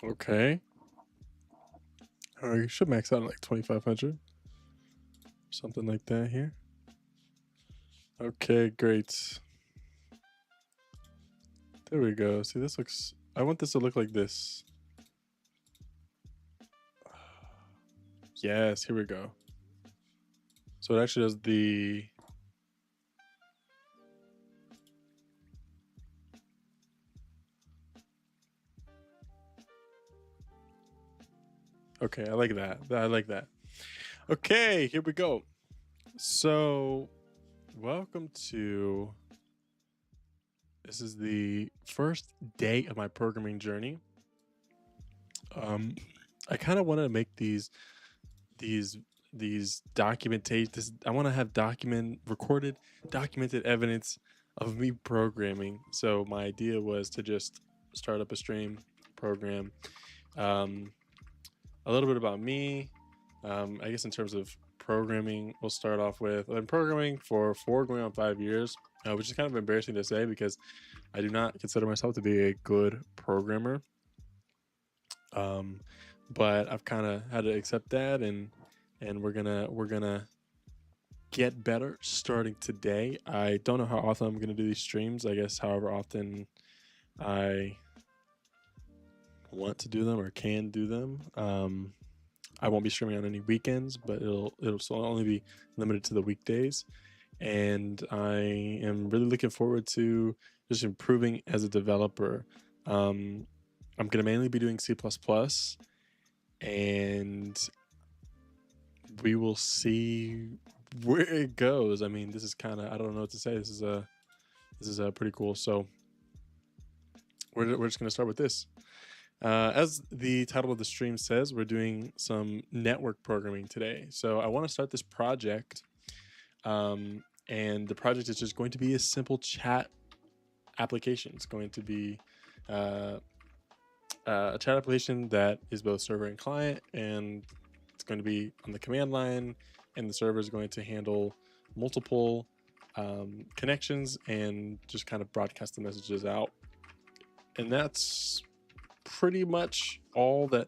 Okay. All right, you should max out at like 2,500, something like that here. Okay, great. There we go. See, this looks. I want this to look like this. Yes, here we go. So it actually does the. Okay, I like that. I like that. Okay, here we go. So, welcome to. This is the first day of my programming journey. I kind of want to make these documentation. I want to have documented evidence of me programming. So my idea was to just start up a stream, program. A little bit about me. I guess in terms of programming, we'll start off with I've been programming for 4 going on 5 years, which is kind of embarrassing to say because I do not consider myself to be a good programmer. But I've kind of had to accept that, and we're gonna get better starting today. I don't know how often I'm gonna do these streams. I guess however often I want to do them or can do them. I won't be streaming on any weekends, but it'll still only be limited to the weekdays. And I am really looking forward to just improving as a developer. I'm gonna mainly be doing C++, and we will see where it goes. I mean, this is kind of I don't know what to say. This is pretty cool. So we're just gonna start with this. As the title of the stream says, we're doing some network programming today. So I want to start this project, and the project is just going to be a simple chat application. It's going to be a chat application that is both server and client, and it's going to be on the command line, and the server is going to handle multiple connections and just kind of broadcast the messages out. And that's pretty much all that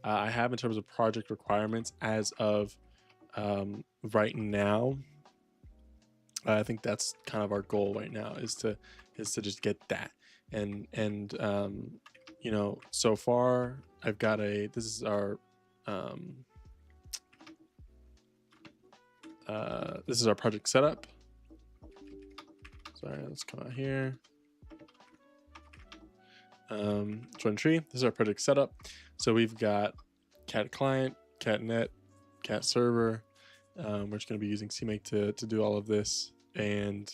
I have in terms of project requirements as of right now. I think that's kind of our goal right now is to just get that. And you know, so far I've got this is our project setup. Sorry, let's come out here. Join tree. This is our project setup. So we've got cat client, cat net, cat server. We're just going to be using CMake to do all of this, and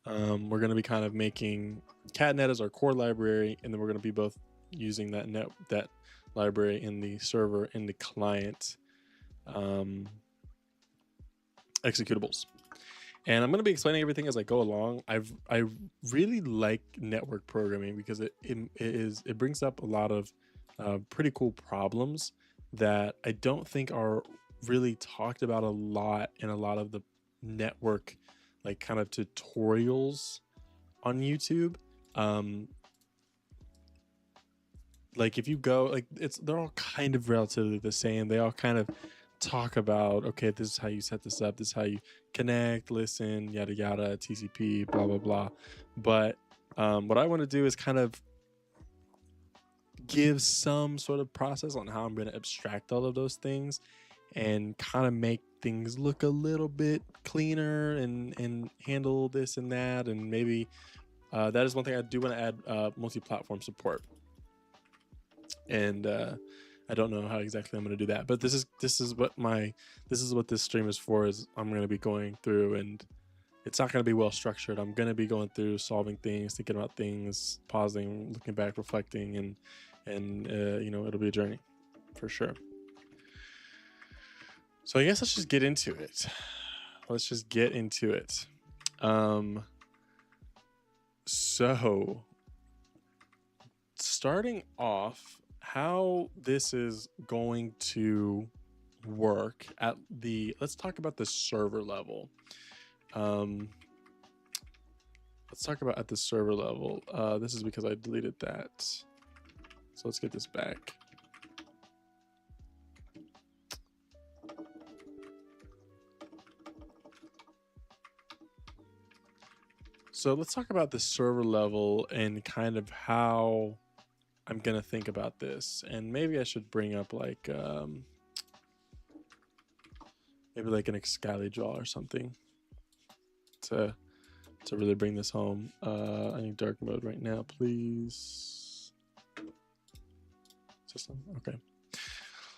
we're going to be kind of making catnet as our core library, and then we're going to be both using that library in the server in the client executables. And I'm going to be explaining everything as I go along. I really like network programming because it brings up a lot of pretty cool problems that I don't think are really talked about a lot in a lot of the network like kind of tutorials on YouTube. Like if you go like they're all kind of relatively the same. They all kind of talk about, okay, this is how you set this up, this is how you connect, listen, yada yada, TCP, blah blah blah. But what I want to do is kind of give some sort of process on how I'm going to abstract all of those things and kind of make things look a little bit cleaner and handle this and that. And maybe that is one thing I do want to add, multi-platform support. And I don't know how exactly I'm going to do that, but this is what this stream is for. Is I'm going to be going through, and it's not going to be well structured. I'm going to be going through, solving things, thinking about things, pausing, looking back, reflecting, and you know, it'll be a journey for sure. So I guess let's just get into it. So starting off, how this is going to work let's talk about the server level. Let's talk about at the server level. This is because I deleted that. So let's get this back. So let's talk about the server level and kind of how I'm gonna think about this. And maybe I should bring up like maybe like an Excalibur or something to really bring this home. I need dark mode right now, please. System, okay.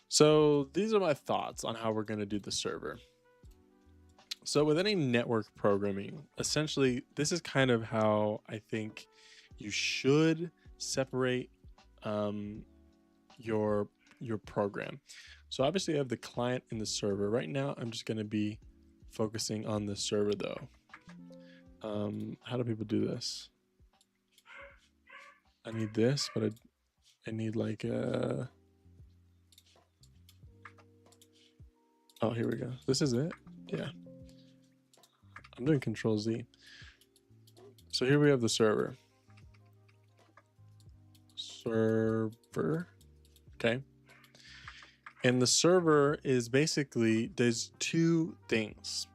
So these are my thoughts on how we're going to do the server. So with any network programming, essentially, this is kind of how I think you should separate your program. So obviously, I have the client and the server. Right now, I'm just going to be focusing on the server, though. How do people do this? I need this, but I need like a... Oh, here we go. This is it. Yeah. I'm doing Control Z. So here we have the server. Server. Okay. And the server is basically, does two things.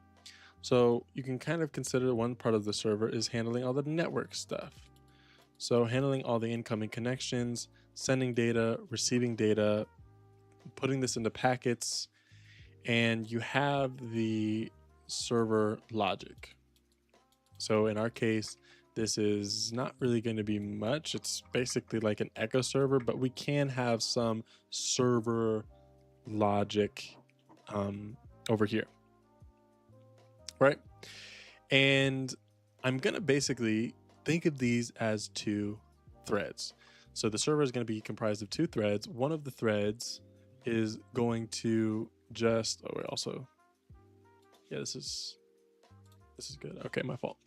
So you can kind of consider one part of the server is handling all the network stuff. So handling all the incoming connections, sending data, receiving data, putting this into packets, and you have the server logic. So in our case, this is not really going to be much. It's basically like an echo server, but we can have some server logic over here. Right? And I'm going to basically think of these as two threads. So the server is going to be comprised of two threads. One of the threads is going to just, oh, wait, also, yeah, this is good. Okay, my fault.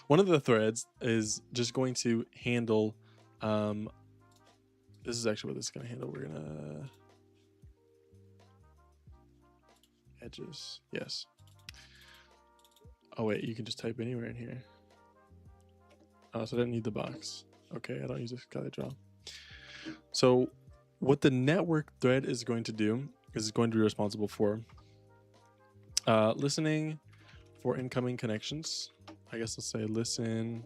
One of the threads is just going to handle, this is actually what this is going to handle. We're going to, edges, yes. Oh wait, you can just type anywhere in here. Oh, so I didn't need the box. Okay, I don't use Excalibur. So what the network thread is going to do is it's going to be responsible for listening for incoming connections. I guess let's say listen.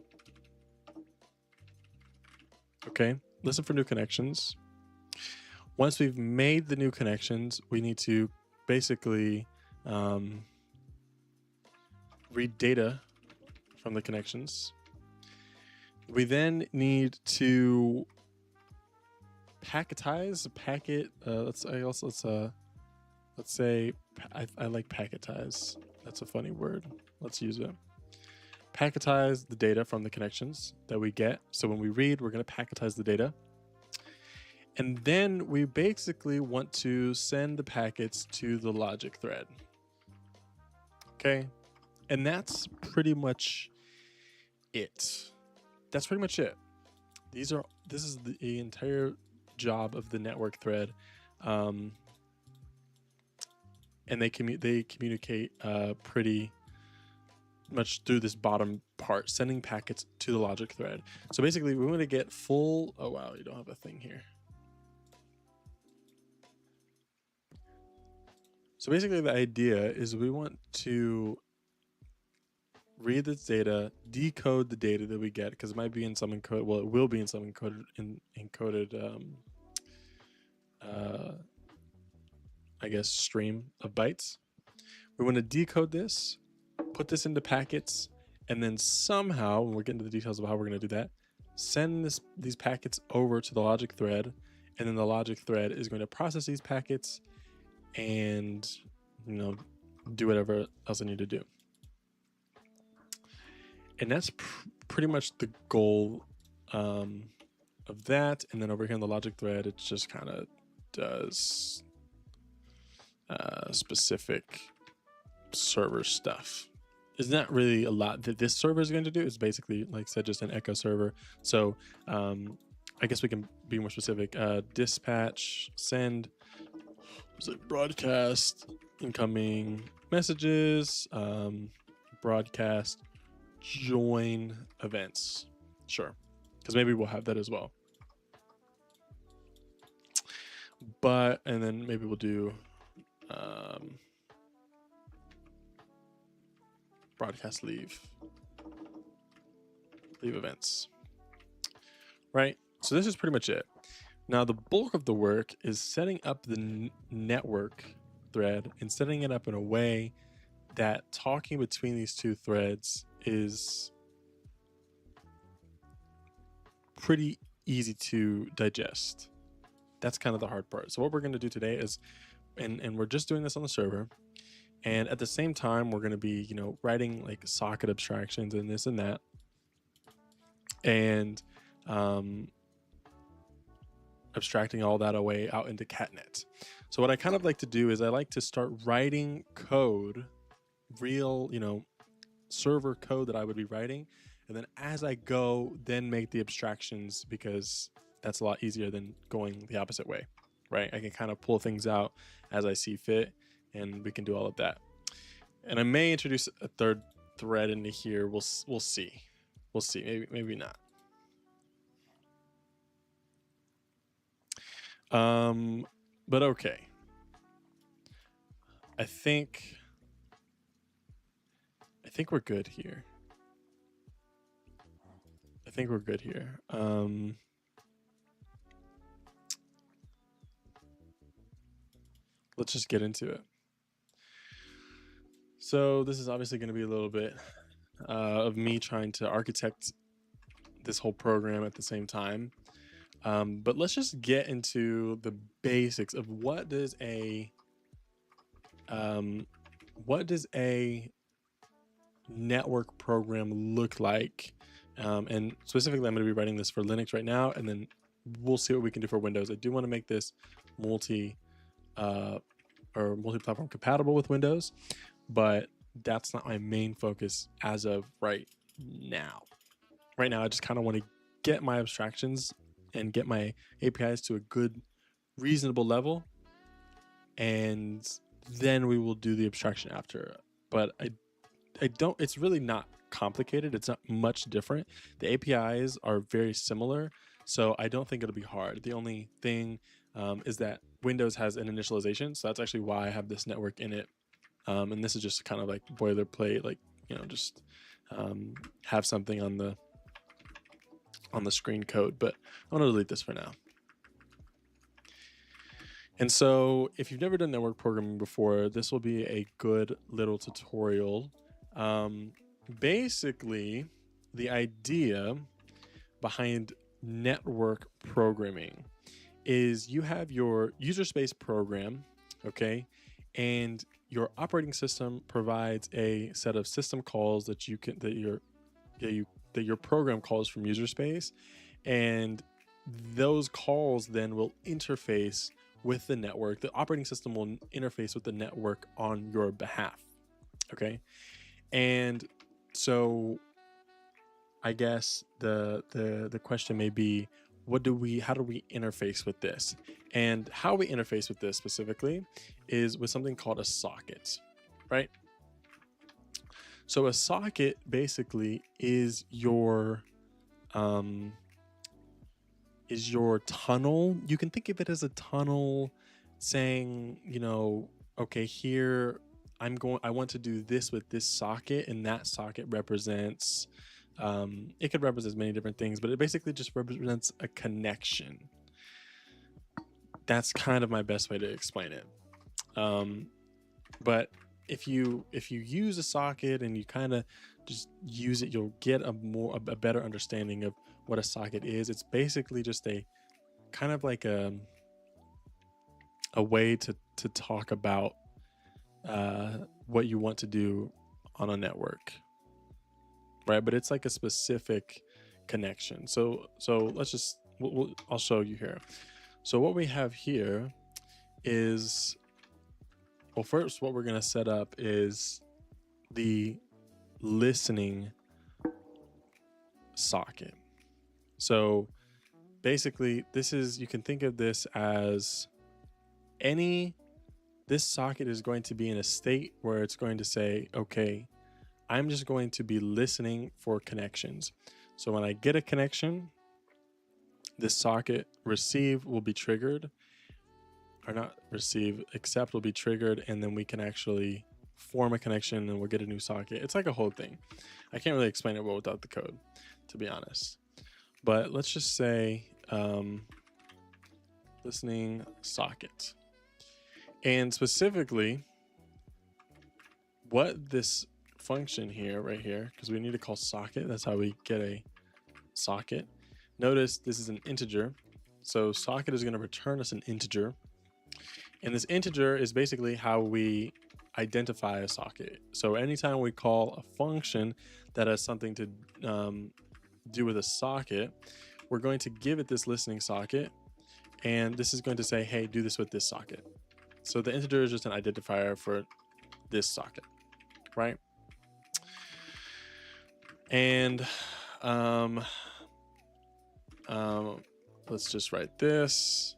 Okay, listen for new connections. Once we've made the new connections, we need to basically read data from the connections. We then need to packetize, let's say I like packetize. That's a funny word. Let's use it. Packetize the data from the connections that we get. So when we read, we're going to packetize the data. And then we basically want to send the packets to the logic thread. Okay. And that's pretty much it. That's pretty much it. This is the entire job of the network thread. And they communicate pretty much through this bottom part, sending packets to the logic thread. So basically we want to get full, oh wow, you don't have a thing here. So basically the idea is we want to read this data, decode the data that we get, because it might be in some encoded, well, it will be in some encoded I guess stream of bytes. We want to decode this, put this into packets, and then somehow, when we're getting to the details of how we're going to do that, send these packets over to the logic thread, and then the logic thread is going to process these packets and, you know, do whatever else I need to do. And that's pretty much the goal of that. And then over here in the logic thread, it just kind of does specific server stuff. It's not really a lot that this server is going to do. It's basically, like I said, just an echo server. So I guess we can be more specific. Dispatch, send, broadcast, incoming messages, broadcast, join events. Sure, because maybe we'll have that as well. and then maybe we'll do broadcast leave events, right? So this is pretty much it. Now the bulk of the work is setting up the network thread and setting it up in a way that talking between these two threads is pretty easy to digest. That's kind of the hard part. So what we're going to do today is, and we're just doing this on the server, and at the same time we're going to be, you know, writing like socket abstractions and this and that, and abstracting all that away out into CatNet. So what I kind of like to do is I like to start writing code, real, you know, server code that I would be writing, and then as I go, then make the abstractions, because that's a lot easier than going the opposite way, right? I can kind of pull things out as I see fit, and we can do all of that. And I may introduce a third thread into here. We'll see. We'll see. Maybe not. But okay. I think we're good here. Let's just get into it. So this is obviously going to be a little bit of me trying to architect this whole program at the same time. But let's just get into the basics of what does a network program look like. And specifically, I'm going to be writing this for Linux right now, and then we'll see what we can do for Windows. I do want to make this multi-platform compatible with Windows, but that's not my main focus as of right now. Right now, I just kind of want to get my abstractions and get my APIs to a good, reasonable level, and then we will do the abstraction after. But I don't, it's really not complicated. It's not much different. The APIs are very similar, so I don't think it'll be hard. The only thing is that Windows has an initialization, so that's actually why I have this network in it. And this is just kind of like boilerplate, like, you know, just have something on the screen code, but I'm going to delete this for now. And so if you've never done network programming before, this will be a good little tutorial. Basically, the idea behind network programming is you have your user space program, okay, and your operating system provides a set of system calls that your program calls from user space, and those calls then will interface with the network. The operating system will interface with the network on your behalf, okay? And so I guess the question may be, how do we interface with this? And how we interface with this specifically is with something called a socket, right? So a socket basically is your tunnel. You can think of it as a tunnel saying, you know, okay, here I want to do this with this socket, and that socket represents, it could represent many different things, but it basically just represents a connection. That's kind of my best way to explain it. But if you use a socket and you kind of just use it, you'll get a better understanding of what a socket is. It's basically just a kind of like a way to talk about what you want to do on a network, right? But it's like a specific connection. So let's just, I'll show you here. So what we have here is, well, first what we're going to set up is the listening socket. So basically you can think of this as this socket is going to be in a state where it's going to say, okay, I'm just going to be listening for connections. So when I get a connection, this socket receive will be triggered. or not receive, accept will be triggered, and then we can actually form a connection and we'll get a new socket. It's like a whole thing. I can't really explain it well without the code, to be honest. But let's just say listening socket. And specifically, what this function here, right here, because we need to call socket, that's how we get a socket. Notice this is an integer. So socket is going to return us an integer. And this integer is basically how we identify a socket. So anytime we call a function that has something to do with a socket, we're going to give it this listening socket. And this is going to say, hey, do this with this socket. So the integer is just an identifier for this socket, right? And let's just write this.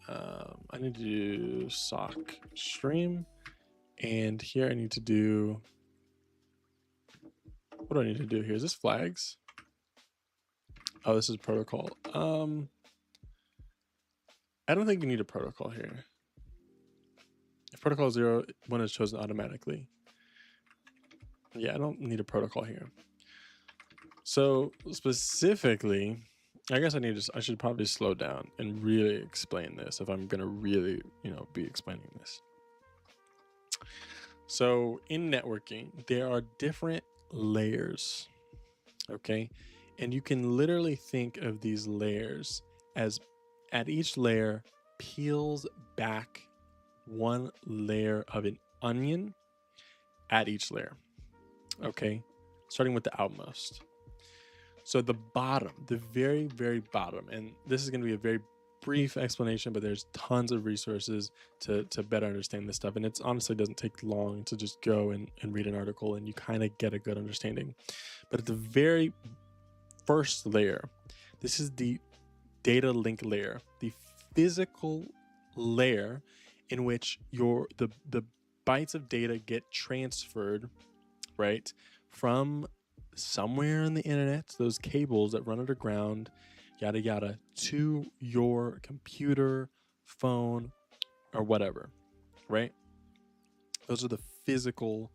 I need to do sock stream, and here I need to do, what do I need to do here? Is this flags? Oh, this is protocol. I don't think you need a protocol here. If protocol 0, one is chosen automatically. Yeah, I don't need a protocol here. So specifically, I guess I should probably slow down and really explain this if I'm gonna really, be explaining this. So in networking, there are different layers, okay? And you can literally think of these layers as at each layer peels back one layer of an onion at each layer, okay? Starting with the outmost. So the bottom, the very, very bottom, and this is going to be a very brief explanation, but there's tons of resources to better understand this stuff. And it's honestly doesn't take long to just go and read an article and you kind of get a good understanding. But at the very first layer, this is the data link layer, the physical layer in which the bytes of data get transferred, right, from somewhere on the internet, those cables that run underground, yada yada, to your computer, phone, or whatever, right? Those are the physical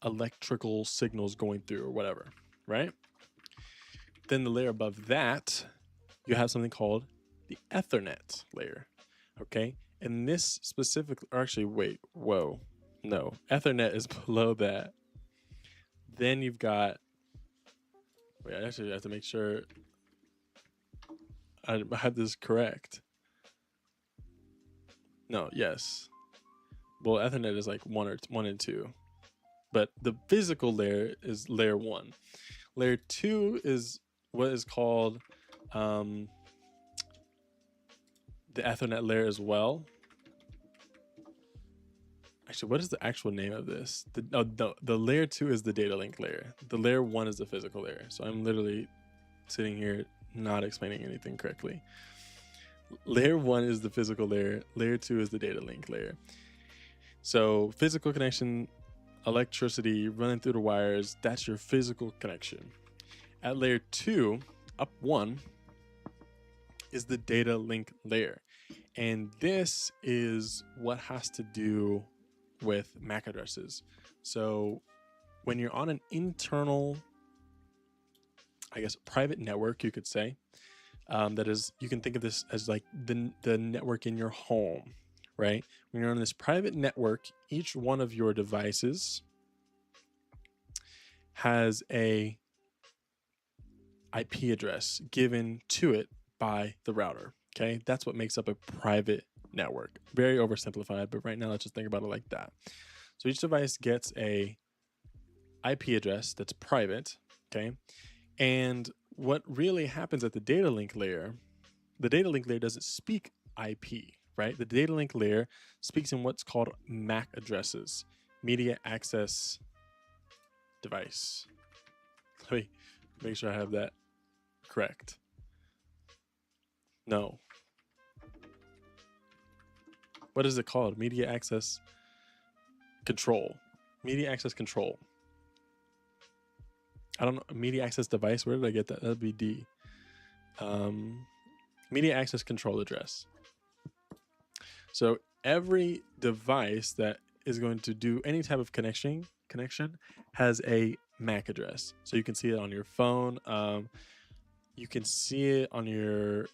electrical signals going through or whatever, right? Then the layer above that, you have something called the Ethernet layer, okay? And this specifically, or actually, wait, whoa, no, Ethernet is below that. Then you've got, wait, I actually have to make sure I have this correct. No, yes. Well, Ethernet is like 1 and 2. But the physical layer is layer 1. Layer 2 is what is called the Ethernet layer as well. Actually, what is the actual name of this? The layer 2 is the data link layer. The layer 1 is the physical layer. So I'm literally sitting here not explaining anything correctly. Layer 1 is the physical layer. Layer 2 is the data link layer. So physical connection, electricity running through the wires, that's your physical connection. At layer 2, up 1, is the data link layer. And this is what has to do with MAC addresses. So when you're on an internal, I guess, private network, you could say, that is, you can think of this as like the network in your home, right? When you're on this private network, each one of your devices has a IP address given to it by the router, okay? That's what makes up a private network. Very oversimplified, but right now let's just think about it like that. So each device gets a IP address that's private, okay? And what really happens at the data link layer doesn't speak IP, right? The data link layer speaks in what's called MAC addresses, media access device. Let me make sure I have that correct. No. What is it called? Media access control. Media access control. I don't know. Media access device. Where did I get that? That'd be D. Media access control address. So every device that is going to do any type of connection has a MAC address. So you can see it on your phone. You can see it on your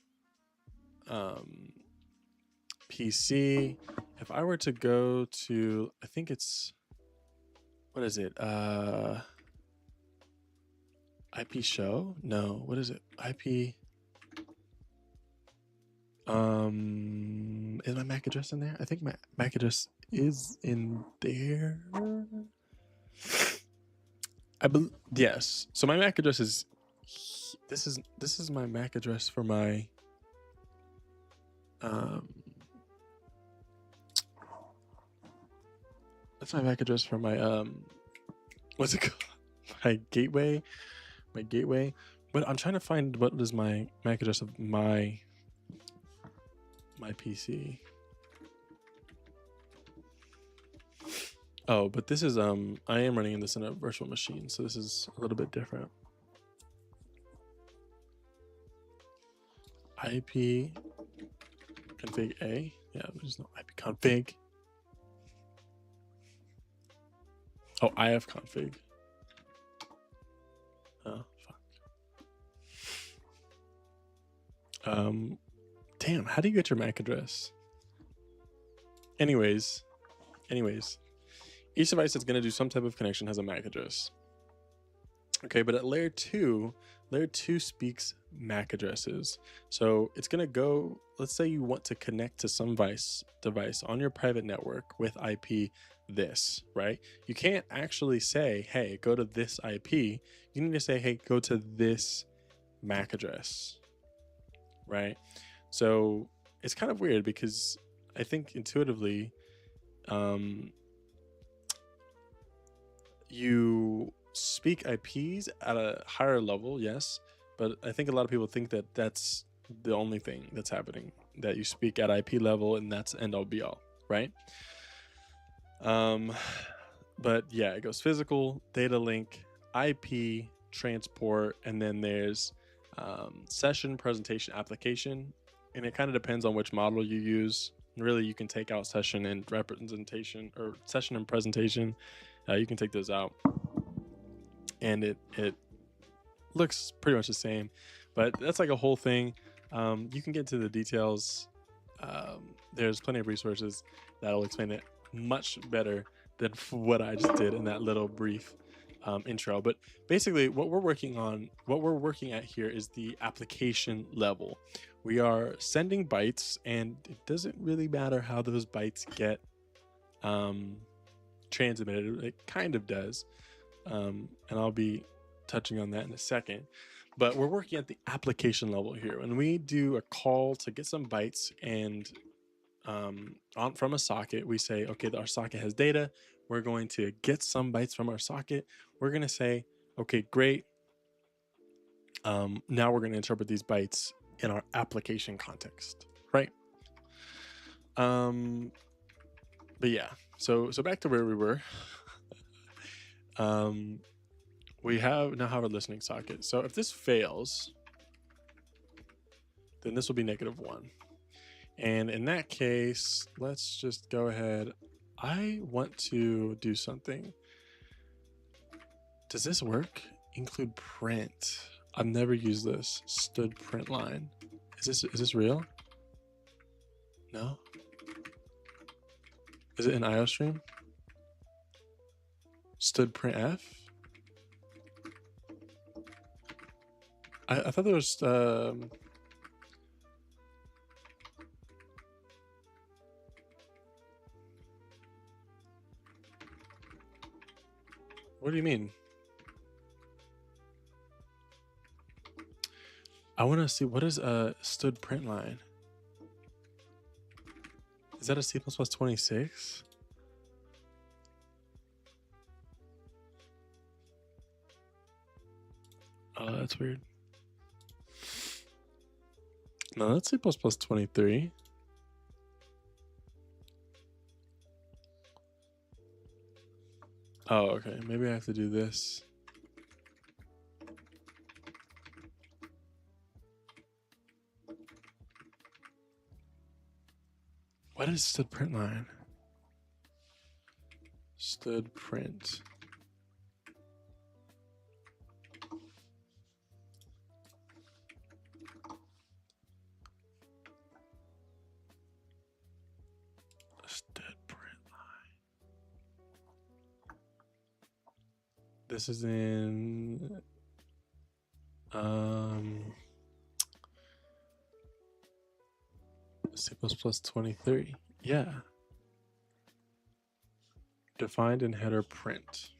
PC. If I were to go to, I think it's, what is it? IP show? No, what is it? IP. Is my MAC address in there? I think my MAC address is in there. Yes. So my MAC address is this is my MAC address for my that's my MAC address for my what's it called? My gateway. But I'm trying to find what is my MAC address of my PC. Oh, but this is I am running this in a virtual machine, so this is a little bit different. IP config A. Yeah, there's no IP config. Oh, IF config. Oh, fuck. Damn, how do you get your MAC address? Anyways, each device that's going to do some type of connection has a MAC address. Okay, but at layer 2 speaks MAC addresses. So it's going to go, let's say you want to connect to some device on your private network with IP this, right? You can't actually say, hey, go to this IP. You need to say, hey, go to this MAC address, right? So it's kind of weird because I think intuitively, you speak IPs at a higher level, yes, but I think a lot of people think that that's the only thing that's happening, that you speak at IP level and that's end all be all, right? But yeah, it goes physical, data link, IP, transport, and then there's session, presentation, application, and it kind of depends on which model you use. Really, you can take out session and representation, or session and presentation. You can take those out, and it looks pretty much the same, but that's like a whole thing. You can get to the details. There's plenty of resources that'll explain it much better than what I just did in that little brief intro. But basically what we're working at here is the application level. We are sending bytes, and it doesn't really matter how those bytes get transmitted. It kind of does, and I'll be touching on that in a second. But we're working at the application level here. When we do a call to get some bytes and from a socket, we say, okay, our socket has data. We're going to get some bytes from our socket. We're going to say, okay, great. Now we're going to interpret these bytes in our application context, right? But yeah, so back to where we were. We now have a listening socket. So if this fails, then this will be -1. And in that case, let's just go ahead. I want to do something. Does this work? Include print. I've never used this. Stood print line. Is this real? No? Is it in IOStream? Stood print F? I thought there was what do you mean? I want to see, what is a stood print line? Is that a C++26? Oh, that's weird. No, that's C++23. Oh, okay. Maybe I have to do this. What is std print line? Std print. Std print line. This is in C++ 23. Yeah. Defined in header print.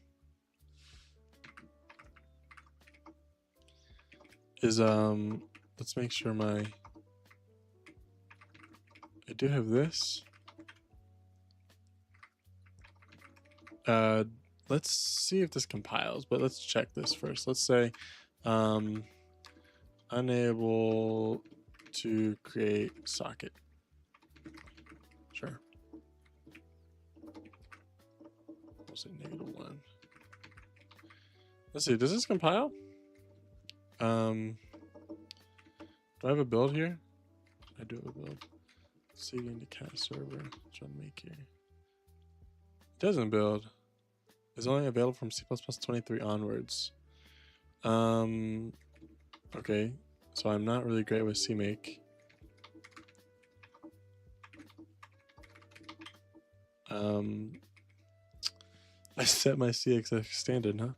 Is let's make sure I do have this. Let's see if this compiles, but let's check this first. Let's say unable to create socket. Sure. We'll say -1. Let's see, does this compile? Do I have a build here? I do have a build. CD into cat server. Trying to make here. It doesn't build. It's only available from C++ 23 onwards. Okay, so I'm not really great with CMake. I set my CXX standard, huh?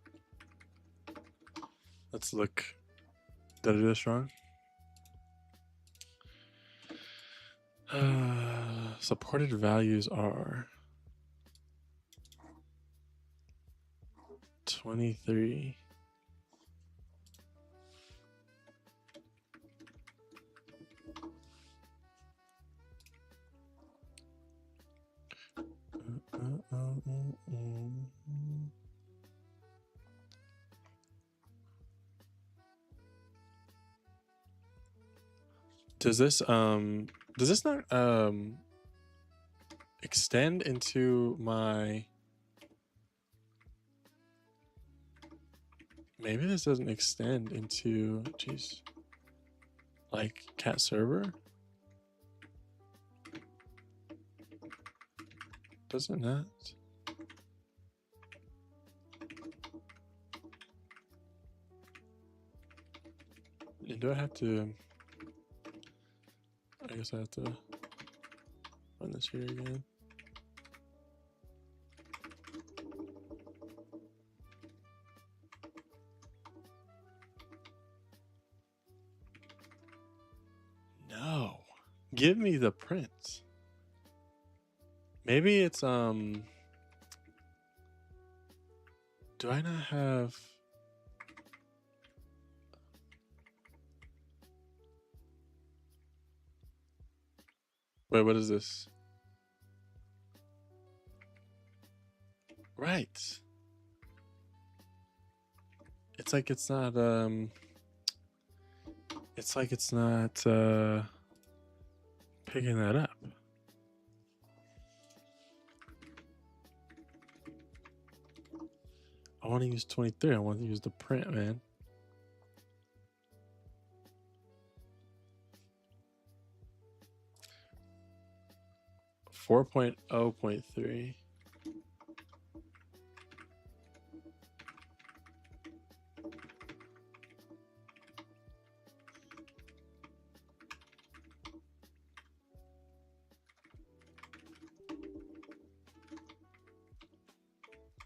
Let's look. Did I do this wrong? Supported values are 23. Does this not extend into my, maybe this doesn't extend into, geez, like cat server? Does it not? Do I have to, I guess I have to run this here again. No, give me the print. Maybe it's, do I not have, wait, what is this? Right. It's like it's not picking that up. I want to use 23. I want to use the print, man. .0.3.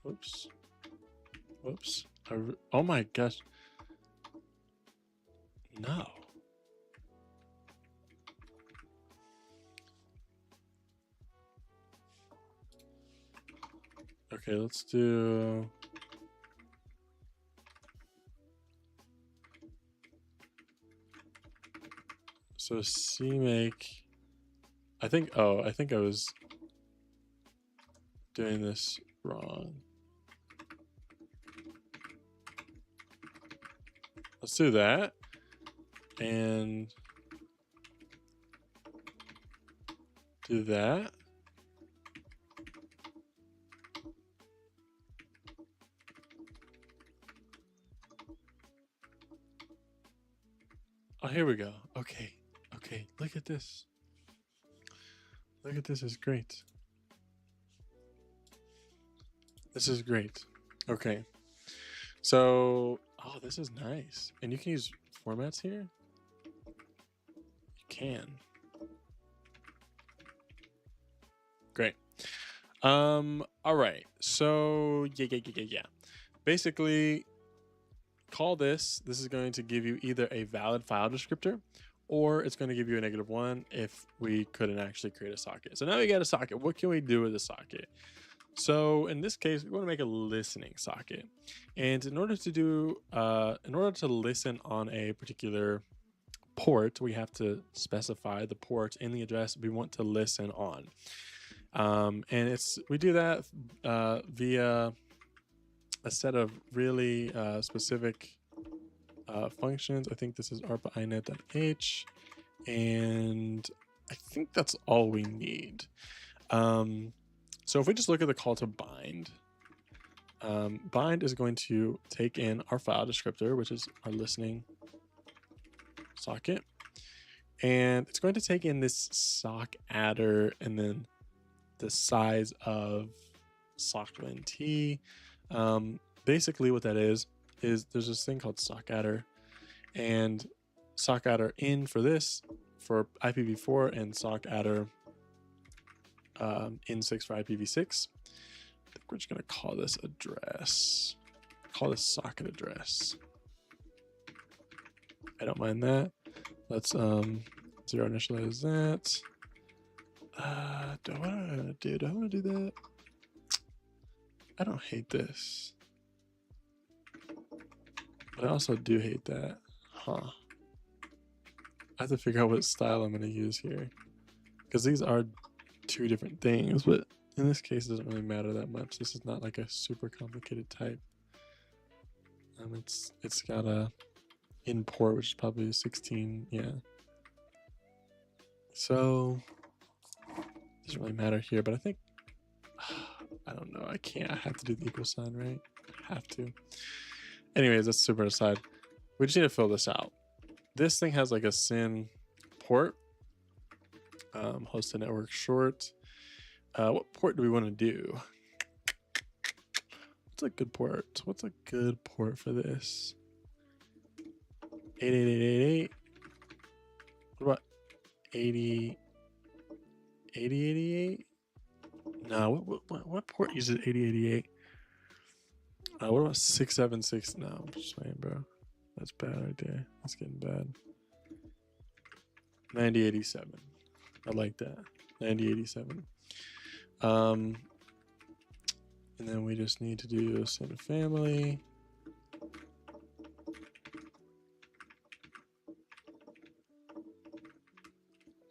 Whoops. Whoops. Oh my gosh. No. Okay, let's do. So CMake. I think I was doing this wrong. Let's do that. And do that. Oh, here we go. Okay. Okay, look at this. Look at this, is great. This is great. Okay. So, oh, this is nice. And you can use formats here? You can. Great. All right. So, yeah. Basically, call this. This is going to give you either a valid file descriptor, or it's going to give you a -1 if we couldn't actually create a socket. So now we got a socket. What can we do with a socket? So in this case, we want to make a listening socket. And in order to listen on a particular port, we have to specify the port in the address we want to listen on. And we do that via a set of really specific functions. I think this is ARPA inet.h, and I think that's all we need. So if we just look at the call to bind, bind is going to take in our file descriptor, which is our listening socket, and it's going to take in this sock adder and then the size of sock_len_t. Basically what that is there's this thing called sock adder, and sock adder in for this for IPv4 and sock adder in6 for IPv6. I think we're just going to call this address. Call this socket address. I don't mind that. Let's zero initialize that. Do I want to do that? I don't hate this, but I also do hate that. I have to figure out what style I'm going to use here, because these are two different things, but in this case it doesn't really matter that much. This is not like a super complicated type. It's got a import, which is probably 16. Yeah, so it doesn't really matter here, but I think I don't know, I have to do the equal sign, right? I have to. Anyways, that's super aside. We just need to fill this out. This thing has like a SYN port, hosted network short. What port do we want to do? What's a good port? What's a good port for this? 88888. What about 8088? No, what port uses 8088? What about 676? No, I'm just saying, bro. That's bad right there. That's getting bad. 9087. I like that. 9087. And then we just need to do SYN family.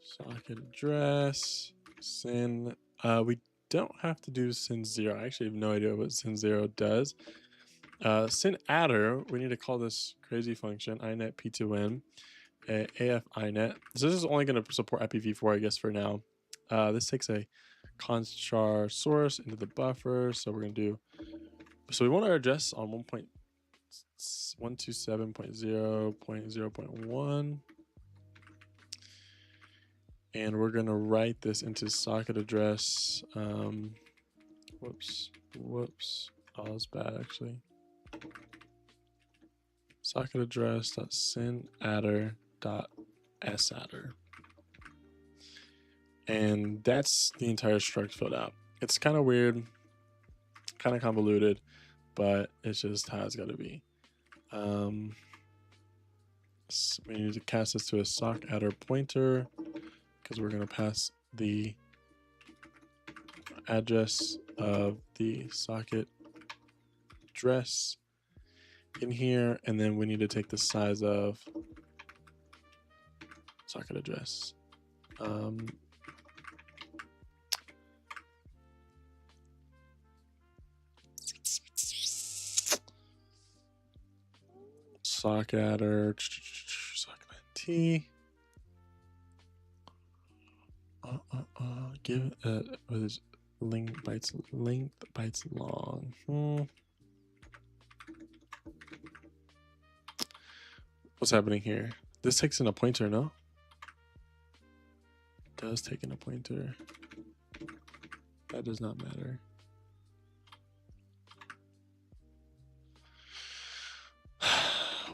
Socket address. SYN. We don't have to do SYN 0. I actually have no idea what SYN 0 does. SYN adder, we need to call this crazy function, inet p2n, af inet. So this is only going to support IPv4, I guess, for now. This takes a const_char source into the buffer. So we're going to do, so we want our address on 1.127.0.0.1. And we're going to write this into socket address. Whoops. Oh, that's bad, actually. Socket address.syn adder.sadder. And that's the entire struct filled out. It's kind of weird, kind of convoluted, but it's just how it's got to be. So we need to cast this to a sock adder pointer, because we're going to pass the address of the socket address in here, and then we need to take the size of socket address. Sock adder, socket_len_t. Give with his length bytes long. What's happening here? This takes in a pointer, no? does take in a pointer. That does not matter.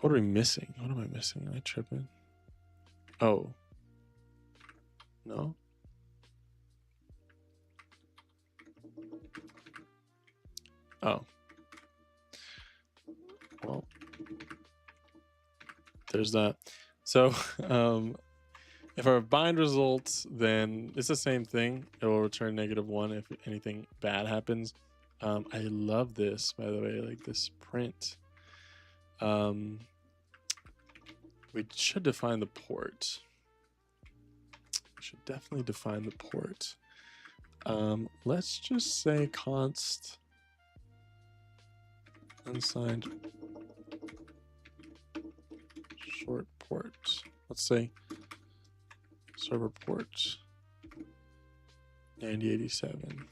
What are we missing? What am I missing? Am I tripping? Oh. No? Oh. Well, there's that. So, if our bind results, then it's the same thing. It will return -1 if anything bad happens. I love this, by the way, like this print. We should define the port. We should definitely define the port. Let's just say const unsigned short port. Let's say server port 9087. And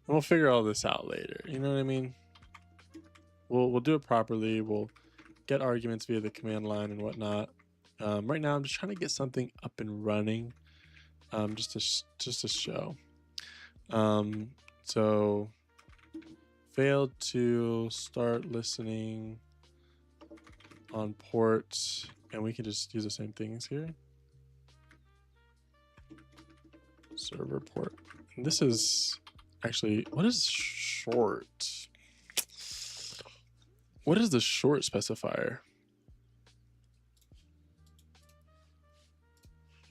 we'll figure all this out later. You know what I mean? We'll do it properly. We'll get arguments via the command line and whatnot. Right now, I'm just trying to get something up and running, just to show. So failed to start listening on port, and we can just use the same things here. Server port. And this is actually, what is short? What is the short specifier?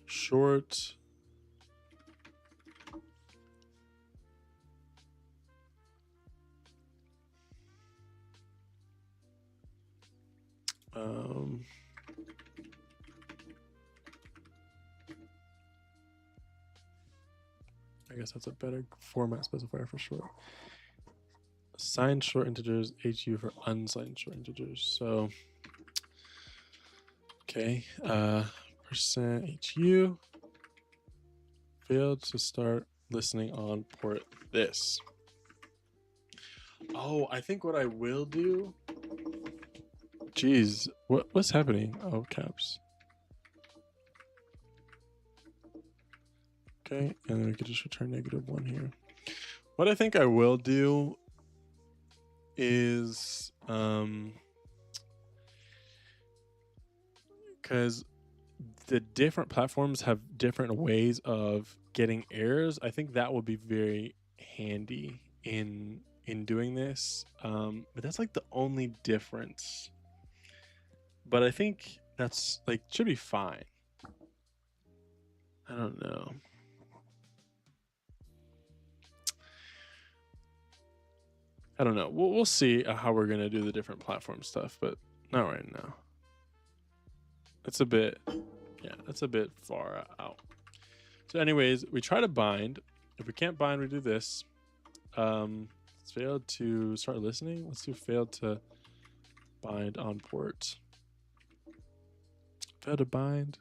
Short. I guess that's a better format specifier for short. Signed short integers, HU for unsigned short integers. So, okay, %HU failed to start listening on port this. Oh, I think what I will do. Geez, what's happening? Oh, caps. Okay, and then we could just return -1 here. What I think I will do is, because the different platforms have different ways of getting errors, I think that will be very handy in doing this. But that's like the only difference. But I think that's like should be fine. I don't know. I don't know. We'll see how we're gonna do the different platform stuff, but not right now. It's a bit, yeah, that's a bit far out. So anyways, we try to bind. If we can't bind, we do this. It's failed to start listening. Let's do failed to bind on port. Failed to bind.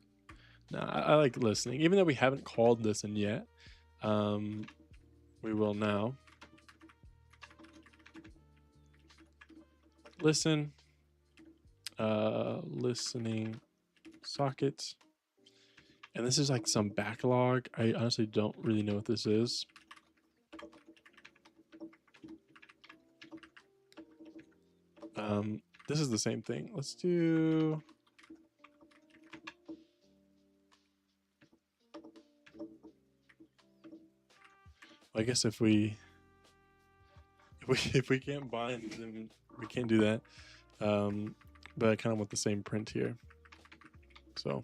No, I like listening. Even though we haven't called listen yet, we will now. Listen, listening sockets. And this is like some backlog. I honestly don't really know what this is. This is the same thing. Let's do. I guess if we can't bind, then we can't do that. But I kind of want the same print here. So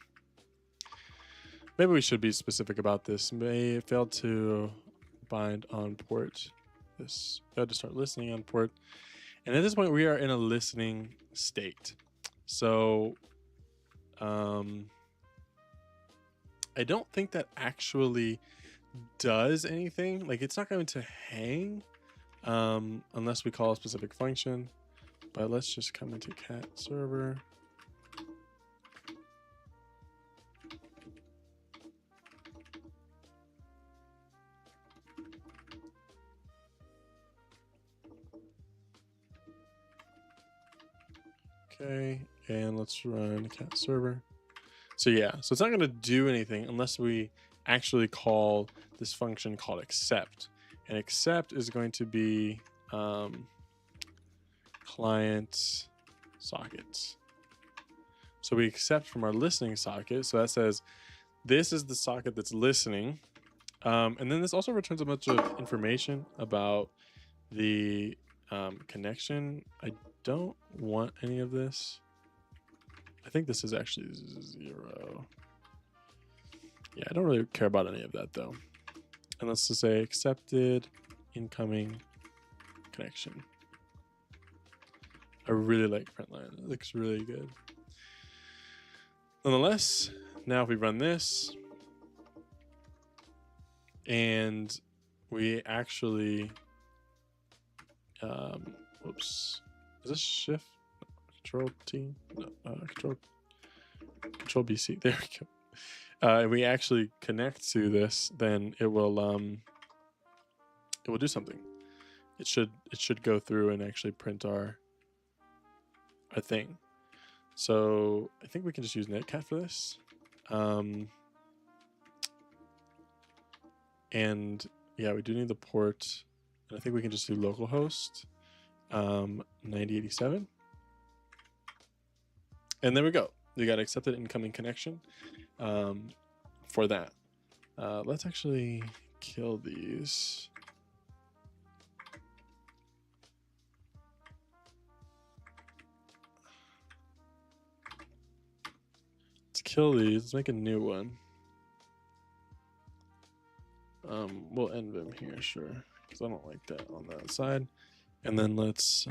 maybe we should be specific about this. May fail to bind on port. This failed to start listening on port. And at this point, we are in a listening state. So I don't think that actually does anything. Like it's not going to hang unless we call a specific function. But let's just come into cat server. Okay, and let's run cat server. So yeah, so it's not going to do anything unless we actually call this function called accept. And accept is going to be client sockets. So we accept from our listening socket. So that says this is the socket that's listening. And then this also returns a bunch of information about the connection. I don't want any of this. I think this is actually 0. Yeah, I don't really care about any of that though. And let's just say accepted incoming connection. I really like Printline. It looks really good. Nonetheless, now if we run this and we actually, whoops, is this shift? Control T? No, Control BC. There we go. And we actually connect to this, then it will do something. It should go through and actually print our thing. So I think we can just use Netcat for this. And yeah, we do need the port. And I think we can just do localhost 9087. And there we go. We got accepted incoming connection for that. Let's actually kill these. Let's kill these. Let's make a new one. We'll end them here, sure, because I don't like that on that side. And then let's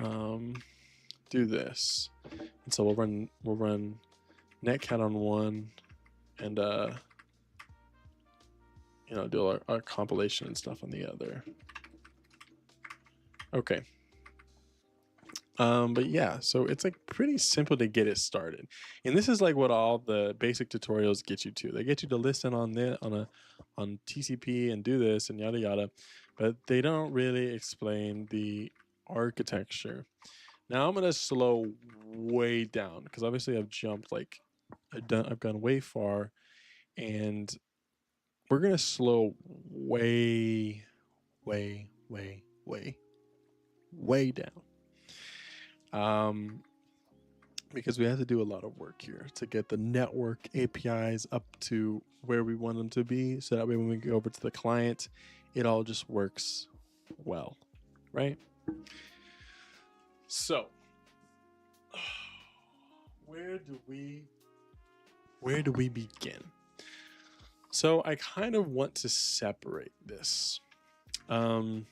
do this. And so we'll run netcat on one, and you know, do our compilation and stuff on the other. Okay. But yeah, so it's like pretty simple to get it started. And this is like what all the basic tutorials get you to. They get you to listen on TCP and do this and yada yada, but they don't really explain the architecture. Now I'm gonna slow way down because obviously I've jumped like I've gone way far, and we're gonna slow way down. Because we have to do a lot of work here to get the network APIs up to where we want them to be, so that way when we go over to the client, it all just works well, right? So where do we begin? So I kind of want to separate this. I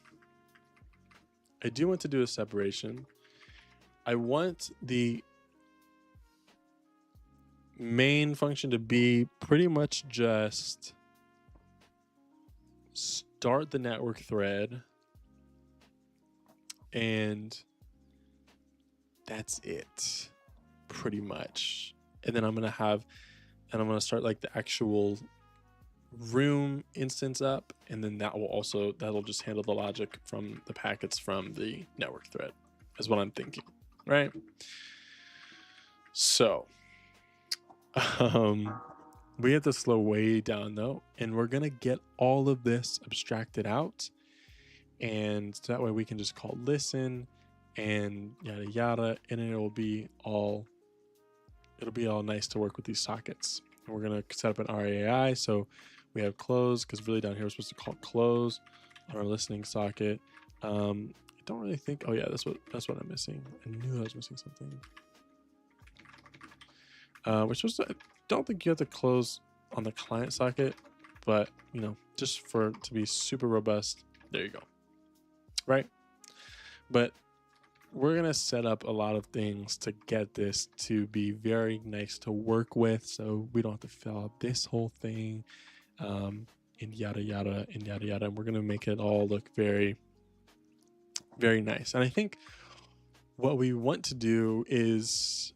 do want to do a separation. I want the main function to be pretty much just start the network thread, and that's it pretty much. And then I'm going to start like the actual room instance up, and then that'll just handle the logic from the packets from the network thread is what I'm thinking, right? So we have to slow way down though, and we're gonna get all of this abstracted out, and so that way we can just call listen and yada yada, and it'll be all nice to work with these sockets. And we're gonna set up an RAI, so we have close, because really down here we're supposed to call close on our listening socket. I don't really think, oh yeah, that's what I'm missing. I knew I was missing something. We're supposed to, I don't think you have to close on the client socket, but you know, just to be super robust, there you go, right? But we're gonna set up a lot of things to get this to be very nice to work with, so we don't have to fill out this whole thing, and yada yada and yada yada. And we're gonna make it all look very, very nice. And I think what we want to do is,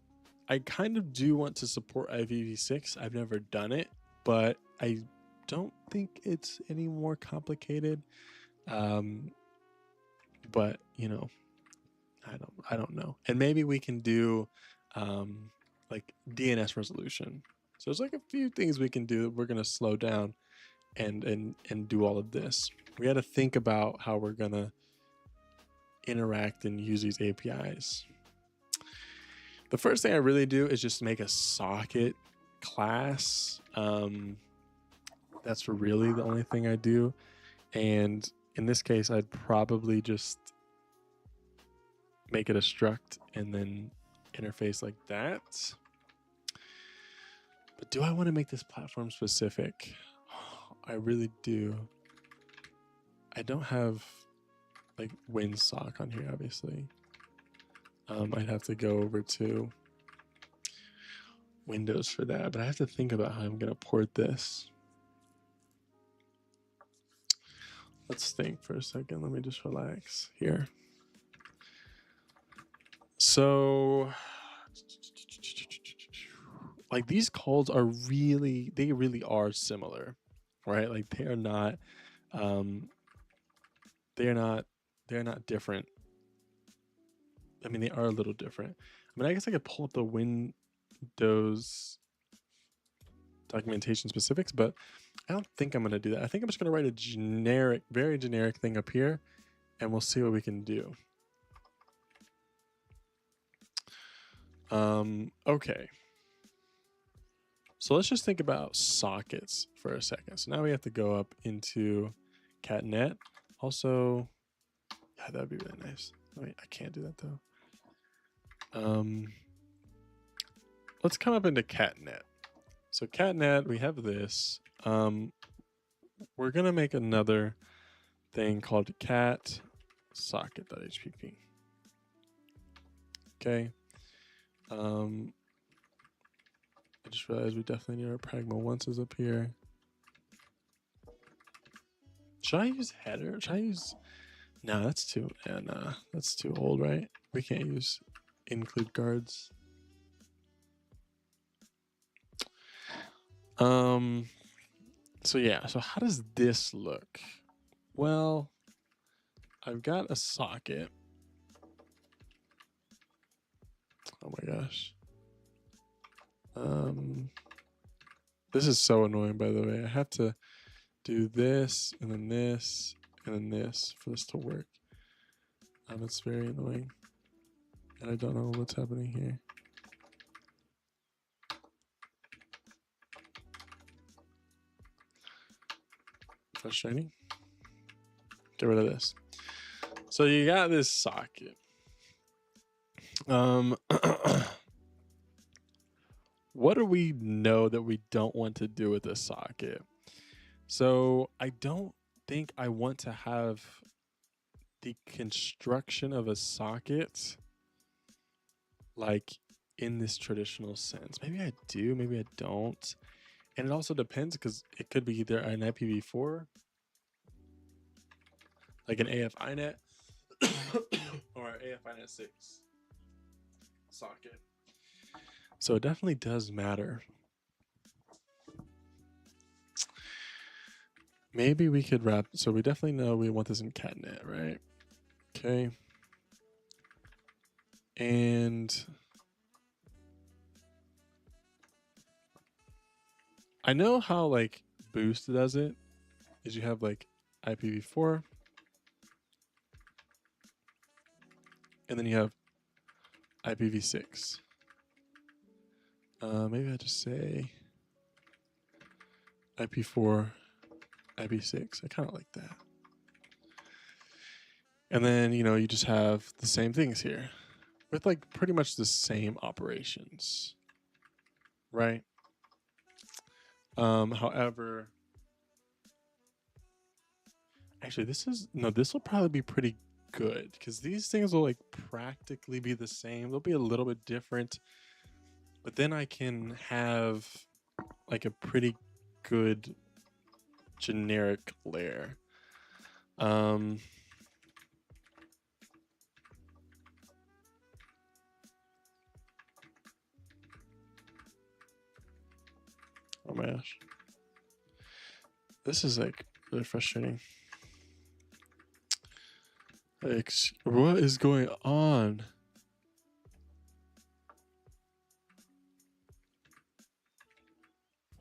I kind of do want to support IPv6. I've never done it, but I don't think it's any more complicated. But you know, I don't know. And maybe we can do like DNS resolution. So there's like a few things we can do. We're gonna slow down, and do all of this. We got to think about how we're gonna interact and use these APIs. The first thing I really do is just make a socket class. That's really the only thing I do. And in this case, I'd probably just make it a struct and then interface like that. But do I want to make this platform specific? I really do. I don't have like WinSock on here, obviously. I'd have to go over to Windows for that, but I have to think about how I'm going to port this. Let's think for a second. Let me just relax here. So, like these calls are really, they really are similar, right? Like they are not, they're not different. I mean, they are a little different. I mean, I guess I could pull up the Windows documentation specifics, but I don't think I'm going to do that. I think I'm just going to write a generic, very generic thing up here, and we'll see what we can do. Okay. So let's just think about sockets for a second. So now we have to go up into catnet. Also, yeah, that'd be really nice. Wait, I can't do that though. Let's come up into catnet. So catnet, we have this. We're gonna make another thing called cat socket.hpp. Okay. I just realized we definitely need our pragma onces up here. Should I use header? Should I use? No, that's too old, right? We can't use include guards. So yeah, so how does this look? Well, I've got a socket. Oh my gosh. This is so annoying, by the way. I have to do this and then this and then this for this to work. It's very annoying. And I don't know what's happening here. Frustrating. Get rid of this. So you got this socket. What do we know that we don't want to do with this socket? So I don't think I want to have the construction of a socket like in this traditional sense. Maybe I do, maybe I don't. And it also depends because it could be either an IPv4, like an AF-INET, or an AF-INET 6 socket. So it definitely does matter. Maybe we could wrap, so we definitely know we want this in catnet, right? Okay. And I know how like Boost does it, is you have like IPv4, and then you have IPv6. Maybe I just say IP4, IP6. I kind of like that. And then, you know, you just have the same things here with like pretty much the same operations, right? However, actually this will probably be pretty good because these things will like practically be the same. They'll be a little bit different, but then I can have like a pretty good generic layer. Oh my gosh. This is like really frustrating. Like, what is going on?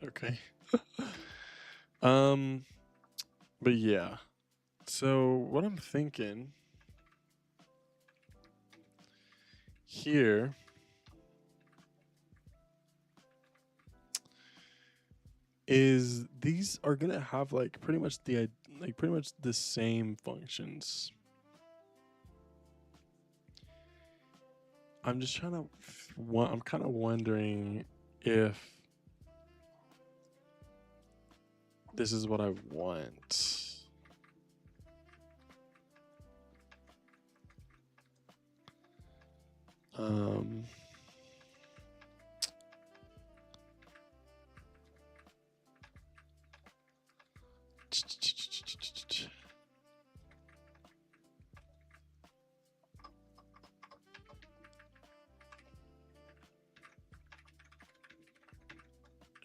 Okay. Um, but yeah. So what I'm thinking here is these are gonna have like pretty much the same functions. I'm just trying to. I'm kind of wondering if this is what I want. Um.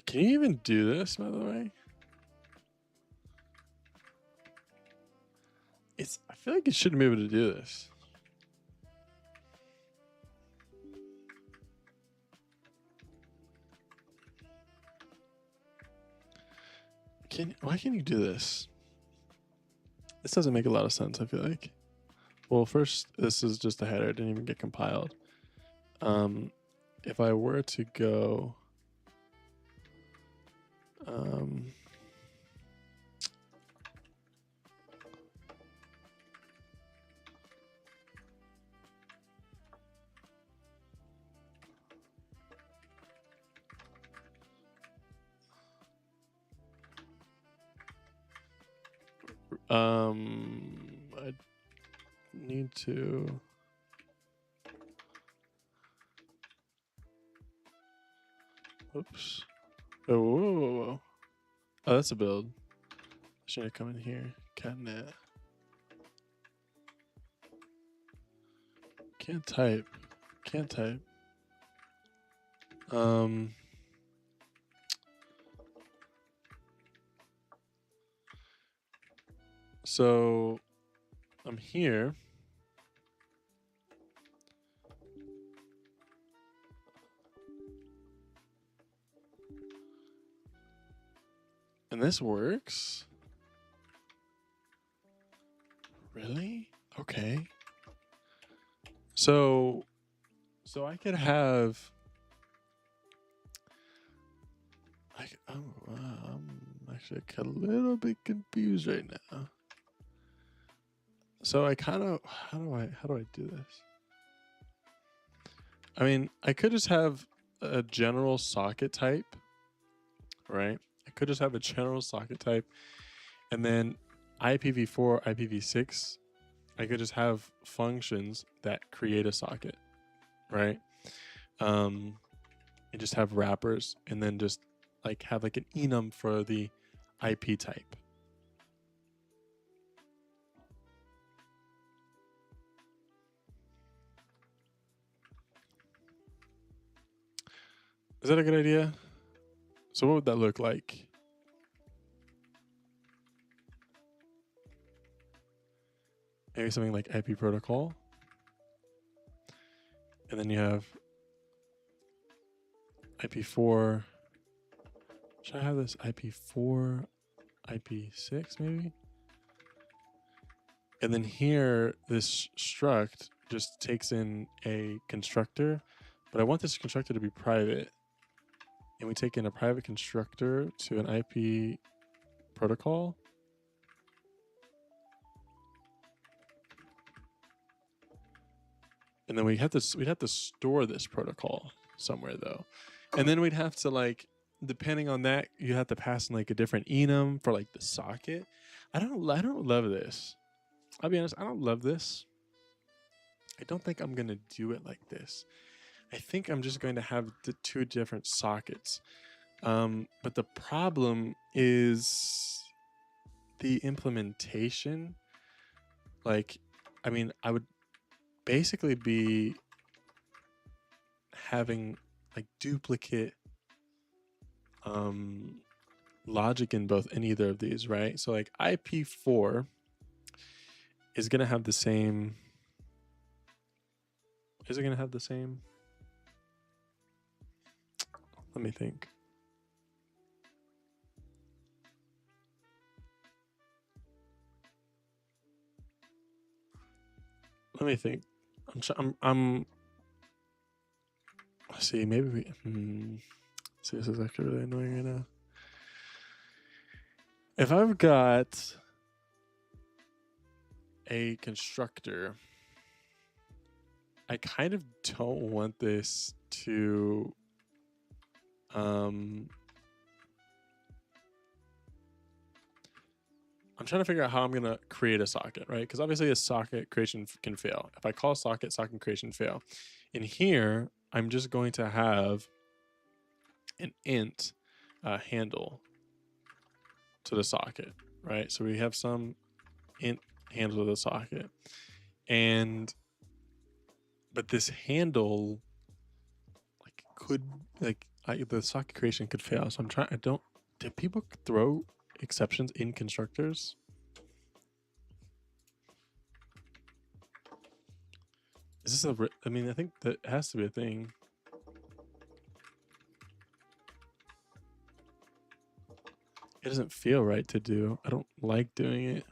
Can you even do this, by the way? I feel like you shouldn't be able to do this. Why can't you do this? This doesn't make a lot of sense, I feel like. Well, first, this is just a header. It didn't even get compiled. If I were to go... I need to... Oops. Oh, whoa. Oh, that's a build. Should I come in here? Catnet. Can't type. So I'm here. And this works? Really? Okay. So I could have... I'm actually a little bit confused right now. So I kind of... How do I do this? I mean, I could just have a general socket type, right? I could just have a general socket type, and then IPv4, IPv6, I could just have functions that create a socket, right? And just have wrappers, and then just like have like an enum for the IP type. Is that a good idea? So what would that look like? Maybe something like IP protocol. And then you have IP4. Should I have this IP4, IP6 maybe? And then here, this struct just takes in a constructor, but I want this constructor to be private. And we take in a private constructor to an IP protocol. And then we'd have to store this protocol somewhere though. And then we'd have to like, depending on that, you have to pass in like a different enum for like the socket. I don't love this. I'll be honest, I don't love this. I don't think I'm gonna do it like this. I think I'm just going to have the two different sockets. But the problem is the implementation. Like, I mean, I would basically be having like duplicate logic in either of these, right? So like IP4 is gonna have the same. Is it gonna have the same? Let me think. let me think. I'm see, maybe we see, this is actually really annoying right now. If I've got a constructor, I kind of don't want this to I'm trying to figure out how I'm gonna create a socket, right? Because obviously a socket creation can fail. If I call socket, socket creation fail. In here, I'm just going to have an int handle to the socket, right? So we have some int handle to the socket, but this handle the socket creation could fail. So I'm trying. Do people throw exceptions in constructors? Is this I mean, I think that has to be a thing. It doesn't feel right to do. I don't like doing it.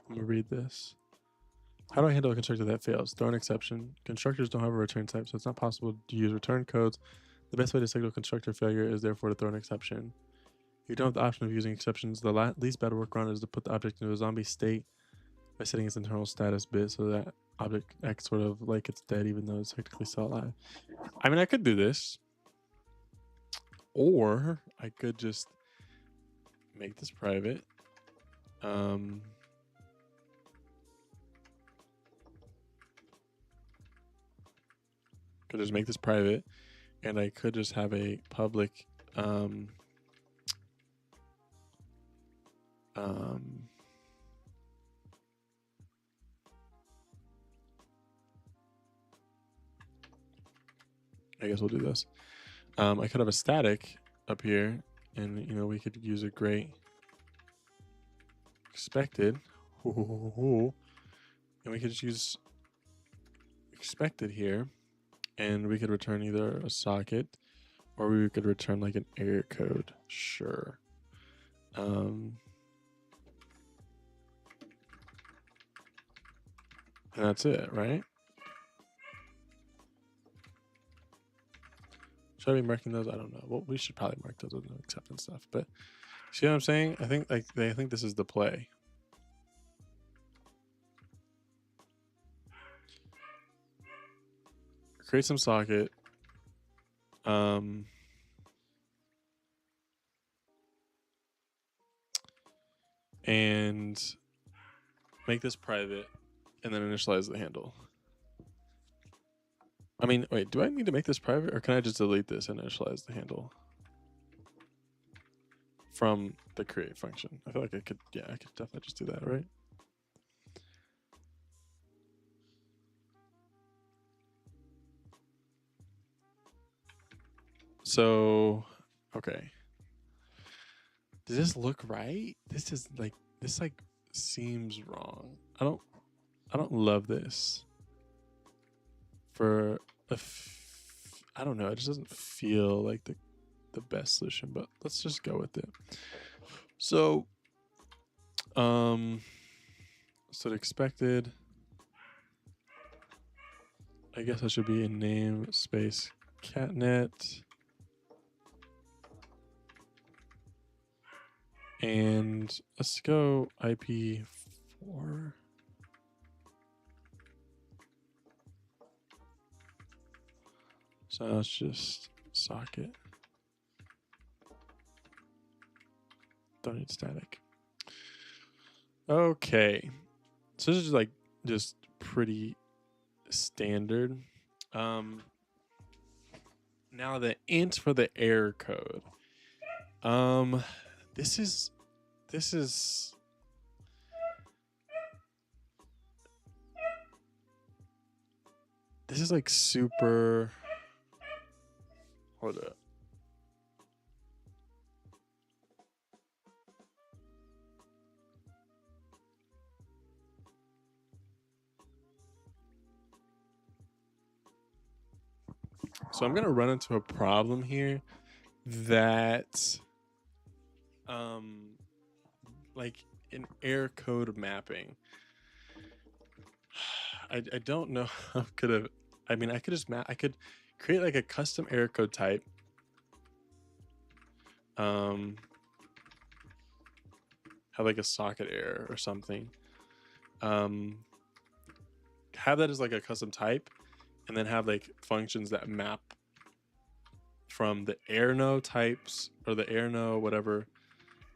I'm gonna read this. How do I handle a constructor that fails? Throw an exception. Constructors don't have a return type, so it's not possible to use return codes. The best way to signal constructor failure is therefore to throw an exception. If you don't have the option of using exceptions, the least bad workaround is to put the object into a zombie state by setting its internal status bit so that object acts sort of like it's dead even though it's technically still alive. I mean, I could do this. Or I could just make this private. Could just make this private, and I could just have a public I guess we'll do this. I could have a static up here, and we could use a great expected, and we could just use expected here, and we could return either a socket or we could return like an error code. Sure. And that's it, right? Should I be marking those? I don't know. Well, we should probably mark those with acceptance stuff. But see what I'm saying? I think this is the play. Create some socket. And make this private, and then initialize the handle. I mean, wait, do I need to make this private, or can I just delete this and initialize the handle from the create function? I feel like I could definitely just do that, right? So, okay. Does this look right? This seems wrong. I don't love this. I don't know. It just doesn't feel like the best solution, but let's just go with it. So, so expected. I guess I should be in name space catnet. And let's go IP4. So now it's just socket. Don't need static. Okay. So this is just pretty standard. Now the int for the error code. This is like super. Hold up. So I'm gonna run into a problem here that like in error code mapping. I don't know how could have. I mean, I could just I could create like a custom error code type. Have like a socket error or something. Have that as like a custom type, and then have like functions that map from the errno types or the errno whatever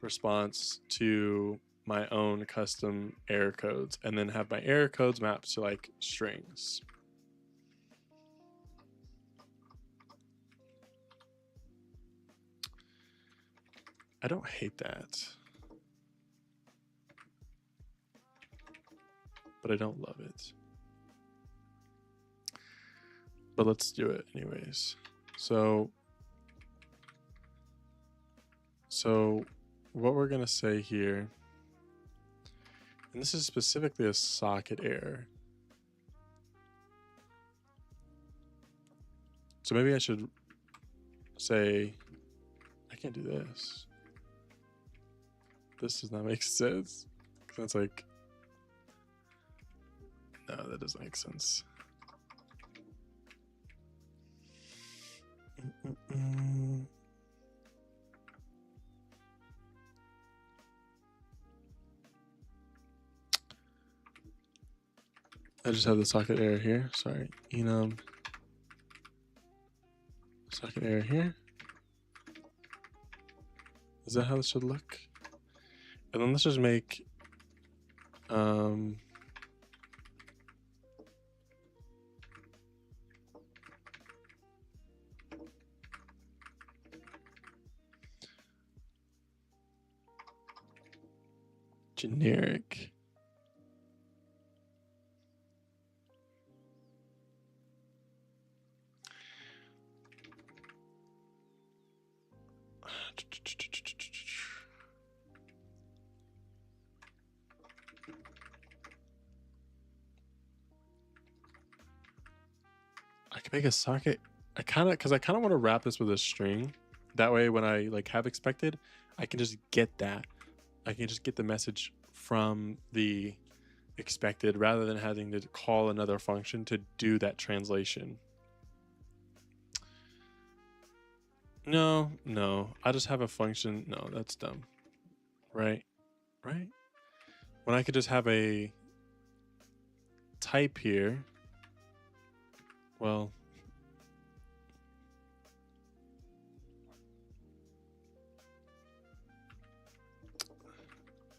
response to my own custom error codes, and then have my error codes mapped to like strings. I don't hate that, but I don't love it. But let's do it anyways. So what we're gonna say here, and this is specifically a socket error. So maybe I should say, I can't do this. This does not make sense. That's like, no, that doesn't make sense. I just have the socket error here. Sorry, enum socket error here. Is that how this should look? And then let's just make generic. I can make a socket. I kind of want to wrap this with a string. That way, when I like have expected, I can just get that. I can just get the message from the expected rather than having to call another function to do that translation. No, I just have a function. No, that's dumb. Right? When I could just have a type here. Well,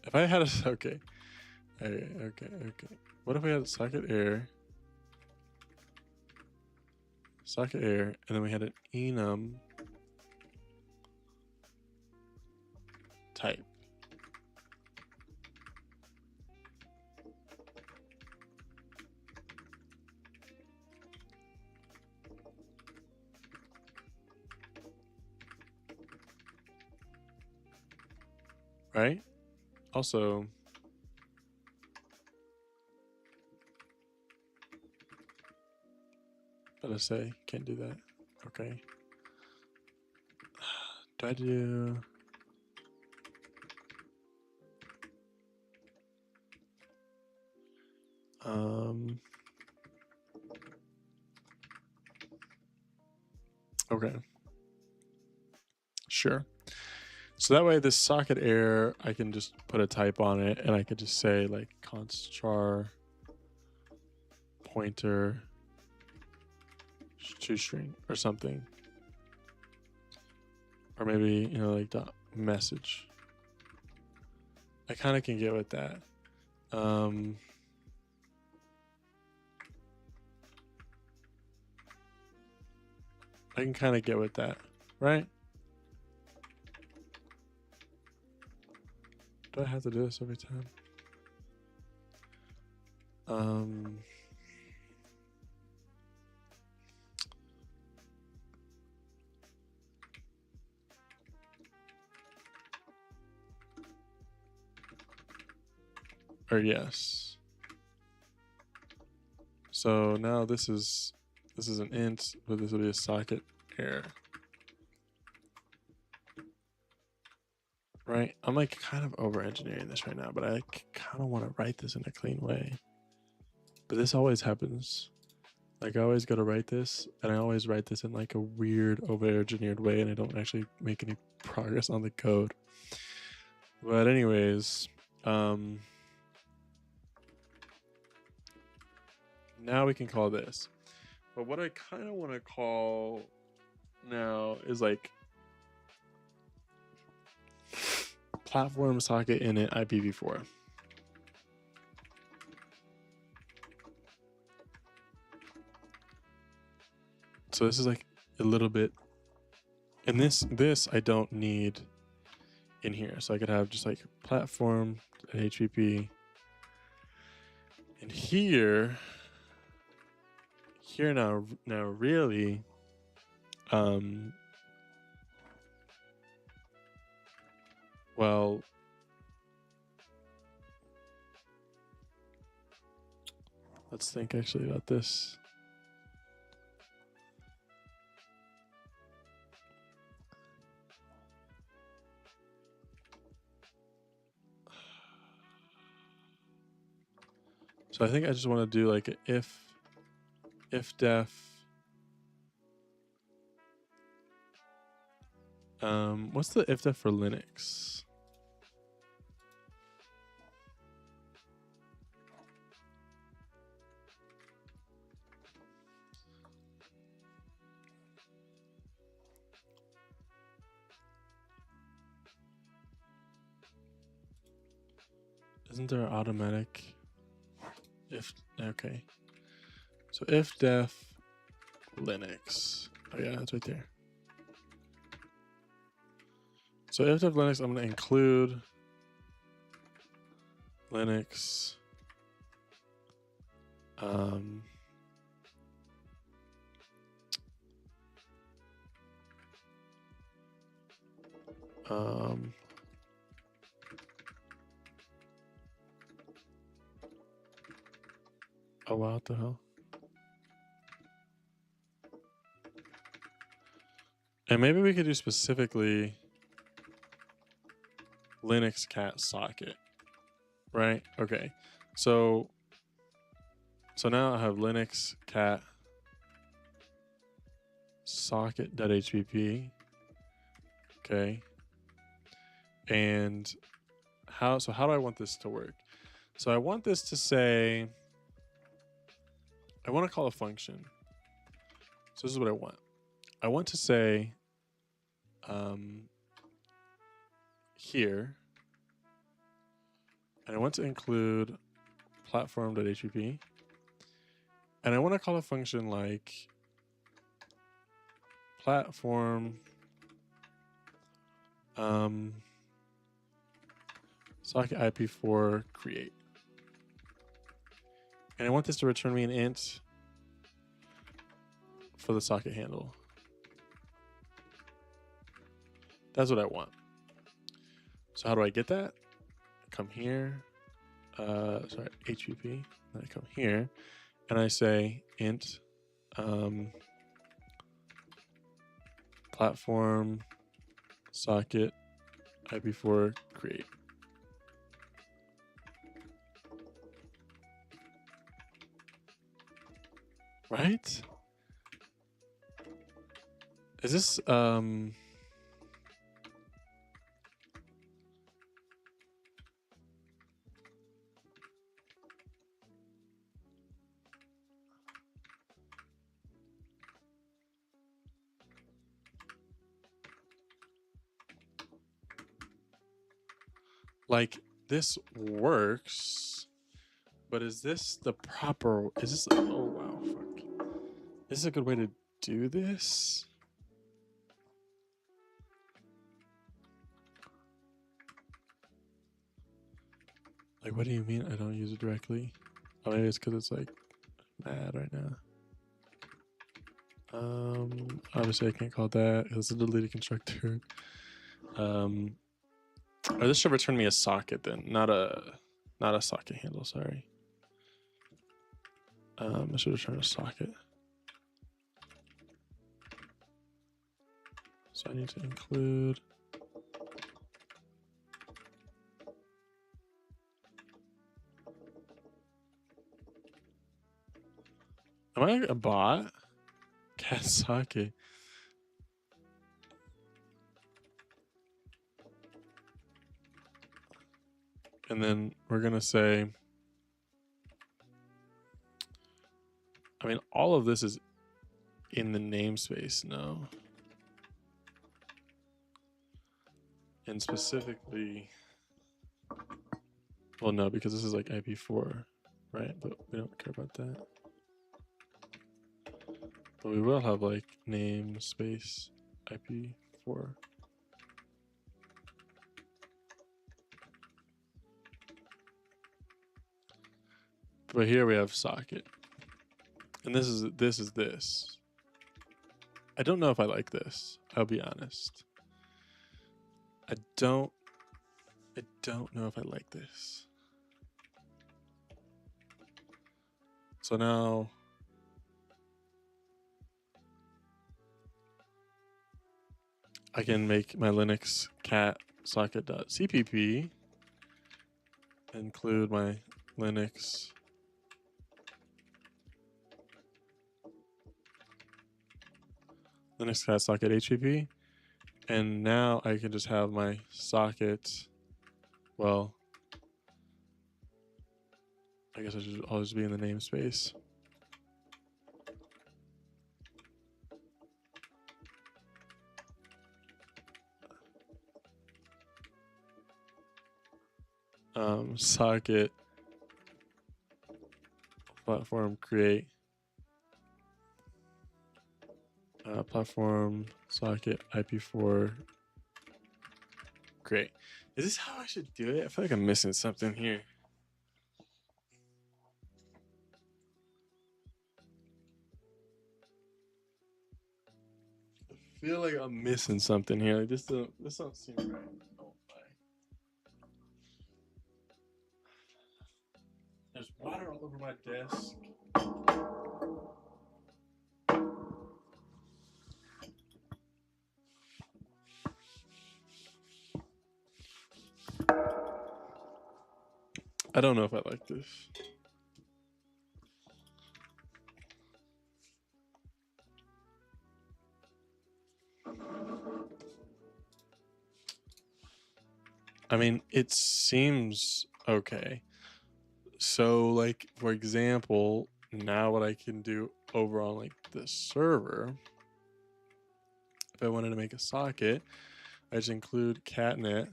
if I had a, okay. What if we had a socket error, and then we had an enum type. Right? Also, let's say can't do that. Okay. Do I do? Okay. Sure. So that way, this socket error, I can just put a type on it, and I could just say like const char pointer to string or something, or maybe like dot message. I kind of can get with that. I can kind of get with that, right? Do I have to do this every time? Or yes. So now this is This is an int, but this will be a socket error. Right? I'm like kind of over engineering this right now, but I kind of want to write this in a clean way. But this always happens. Like I always go to write this, and I always write this in like a weird over engineered way, and I don't actually make any progress on the code. But anyways, now we can call this. But what I kind of want to call now is like platform socket init IPv4. So this is like a little bit, and this I don't need in here. So I could have just like platform HTTP, and here now really, well, let's think actually about this. So I think I just want to do like a if def what's the if def for Linux? Isn't there an automatic if? Okay, so if def Linux. Oh yeah, that's right there. So if def Linux, I'm going to include Linux. Oh wow, what the hell? And maybe we could do specifically Linux cat socket, right? Okay, so now I have Linux cat socket.hpp. Okay, and how do I want this to work? So I want this to say, I want to call a function. So this is what I want. I want to say here, and I want to include platform.hpp, and I want to call a function like platform socket IP4 create, and I want this to return me an int for the socket handle. That's what I want. So how do I get that? Come here, sorry, HTTP. Then I come here, and I say int platform socket IP4 create. Right? Is this like this works, but is this the proper, is this, oh wow, fuck. Is this a good way to do this? Like, what do you mean I don't use it directly? Oh, maybe it's because it's like mad right now. Obviously I can't call that. It's a deleted constructor. Or this should return me a socket then, not a socket handle. Sorry. I should return a socket. So I need to include. Am I a bot? Cat socket. And then we're gonna say, I mean, all of this is in the namespace now. And specifically, well, no, because this is like IP4, right? But we don't care about that. But we will have like namespace IP4. But here we have socket. And this is this. I don't know if I like this. I'll be honest. I don't know if I like this. So now I can make my Linux cat socket.cpp, include my Linux cat socket HTTP, and now I can just have my socket. Well, I guess I should always be in the namespace. Socket platform create platform socket IP4 create. Is this how I should do it? I feel like I'm missing something here. I feel like I'm missing something here. Like this don't seem right. There's water all over my desk. I don't know if I like this. I mean, it seems okay. So, like, for example, now what I can do over on like the server, if I wanted to make a socket, I just include catnet,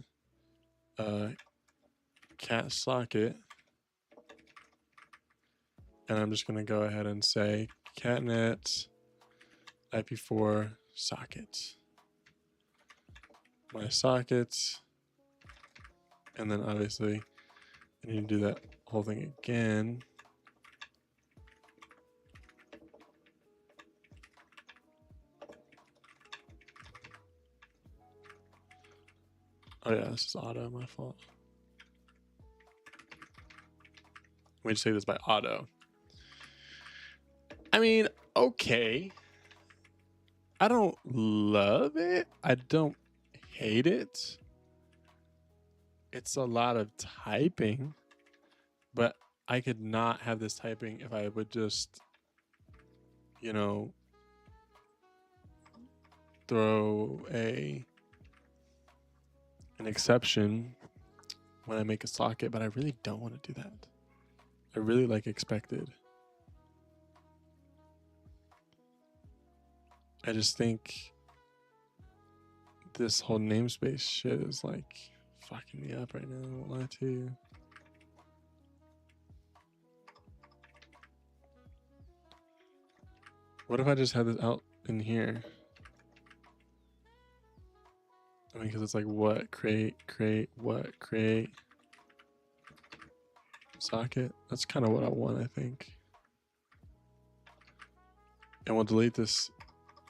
cat socket, and I'm just gonna go ahead and say catnet IP4 socket. My sockets, and then obviously I need to do that whole thing again. Oh yeah, this is auto, my fault. Let me just say this by auto. I mean, okay. I don't love it. I don't hate it. It's a lot of typing, but I could not have this typing if I would just, you know, throw an exception when I make a socket, but I really don't want to do that. I really like expected. I just think this whole namespace shit is like fucking me up right now. I won't lie to you. What if I just had this out in here? I mean, because it's like what create what create socket. That's kind of what I want, I think. And we'll delete this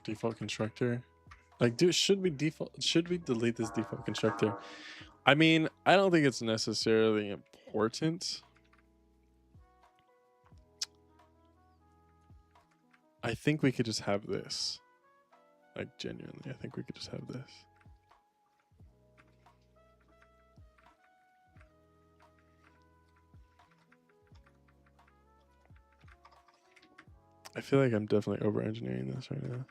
default constructor. Like, dude, should we delete this default constructor? I mean, I don't think it's necessarily important. I think we could just have this. Like genuinely, I think we could just have this. I feel like I'm definitely over engineering this right now.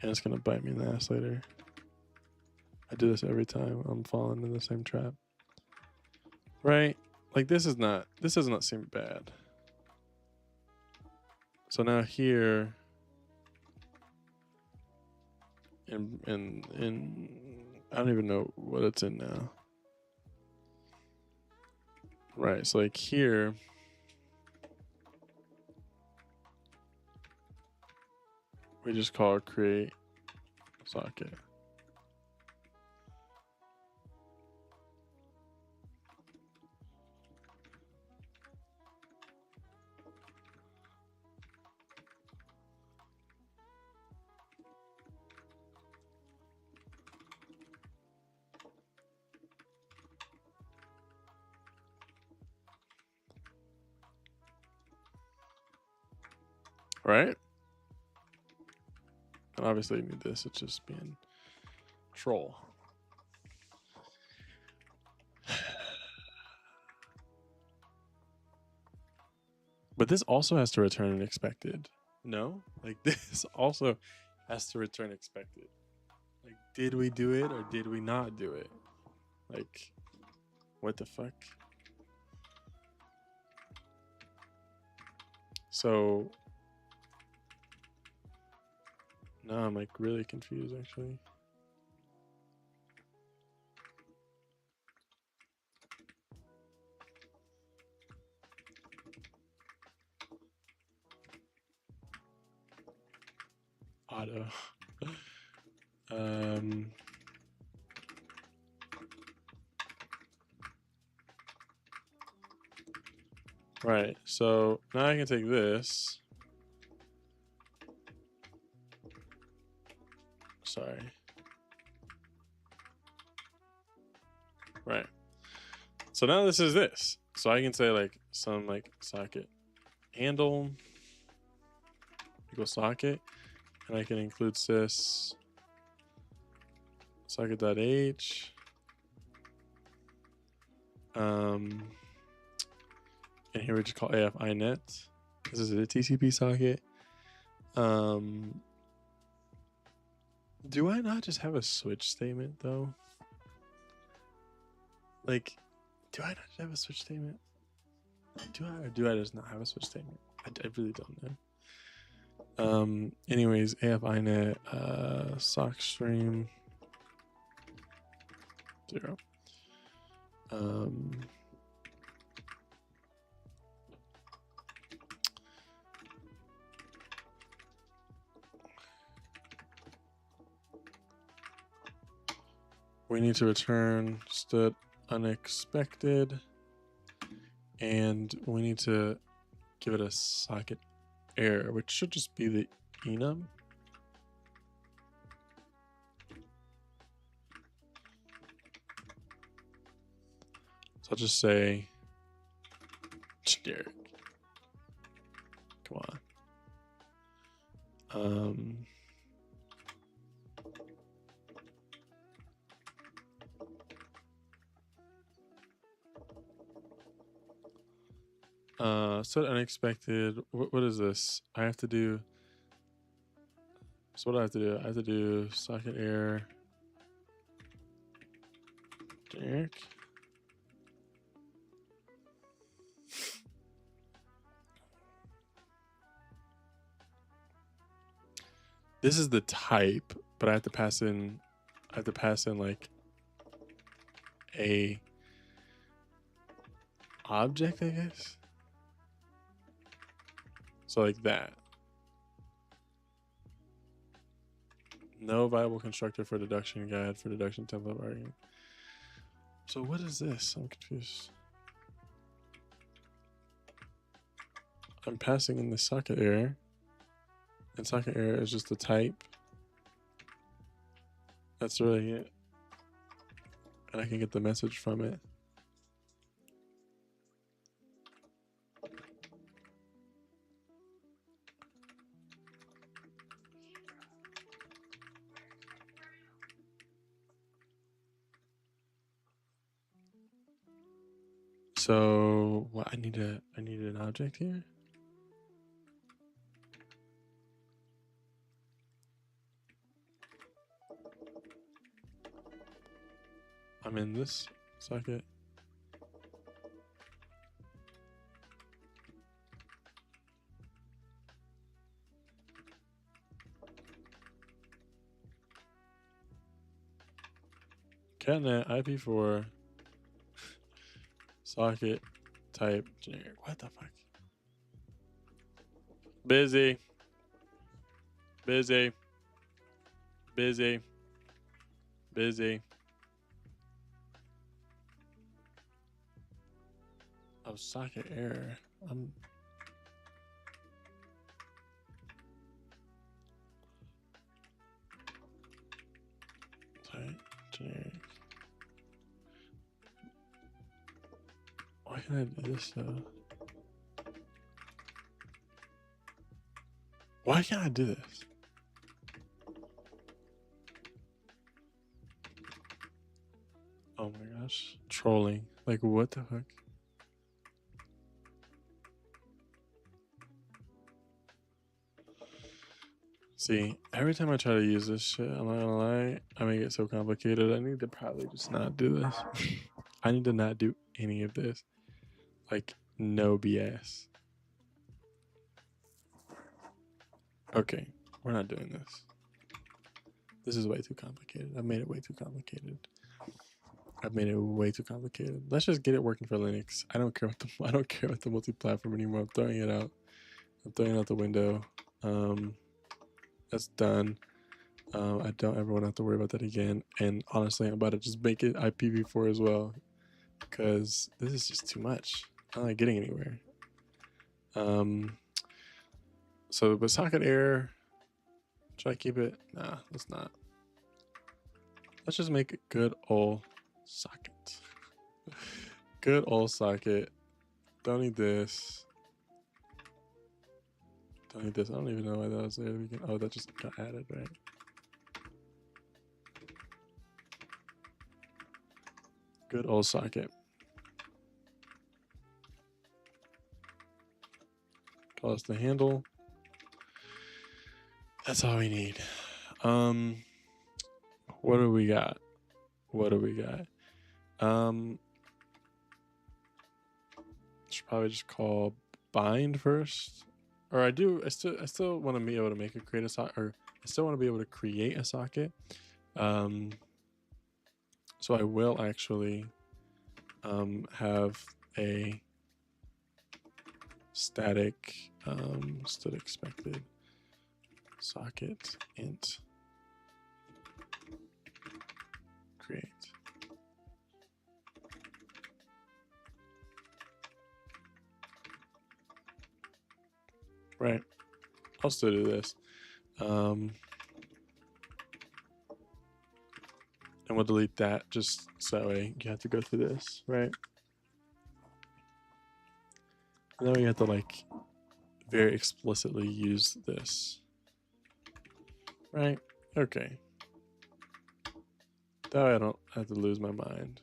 And it's gonna bite me in the ass later. I do this every time I'm falling in the same trap. Right? Like this does not seem bad. So now here in I don't even know what it's in now. Right, so like here we just call it create socket. Right? And obviously you need this, it's just being troll. But this also has to return an expected. No? Like this also has to return expected. Like, did we do it or did we not do it? Like, what the fuck? So now I'm like really confused actually. Auto. Right, so now I can take this. Sorry. Right. So now this is this. So I can say like some like socket handle equals socket, and I can include sys socket.h. And here we just call AF inet. This is a TCP socket. Do I not just have a switch statement though? Like, do I not have a switch statement? Do I or do I just not have a switch statement? I really don't know. Anyways, AF inet sock stream 0. We need to return std unexpected, and we need to give it a socket error, which should just be the enum. So I'll just say generic. Come on. Set unexpected. What is this? I have to do. So what do I have to do? I have to do socket error generic. This is the type, but I have to pass in. I have to pass in like a object, I guess. So like that. No viable constructor for deduction guide for deduction template argument. So what is this? I'm confused. I'm passing in the socket error, and socket error is just the type. That's really it. And I can get the message from it. So what I need an object here. I'm in this socket. Catnet IP4 socket type generic. What the fuck? Busy. Busy. Busy. Busy. Oh, socket error. Type generic. Why can't I do this though? Why can't I do this? Oh my gosh. Trolling. Like, what the fuck? See, every time I try to use this shit, I'm not gonna lie, I make it so complicated. I need to probably just not do this. I need to not do any of this. Like, no BS. Okay, we're not doing this. This is way too complicated. I've made it way too complicated. I've made it way too complicated. Let's just get it working for Linux. I don't care what the multi-platform anymore. I'm throwing it out. I'm throwing it out the window. That's done. I don't ever want to have to worry about that again. And honestly, I'm about to just make it IPv4 as well, because this is just too much. I'm not getting anywhere. So with socket error, should I keep it? Nah, let's not. Let's just make a good old socket. Good old socket. Don't need this. Don't need this. I don't even know why that was there. Oh, that just got added, right? Good old socket. Call us the handle. That's all we need. What do we got? What do we got? Should probably just call bind first. Or I still want to be able to create a socket, or I still want to be able to create a socket. So I will actually have a static stood expected socket int create. Right. I'll still do this. And we'll delete that just so that way you have to go through this, right? And then we have to like very explicitly use this. Right? Okay. That way I don't have to lose my mind.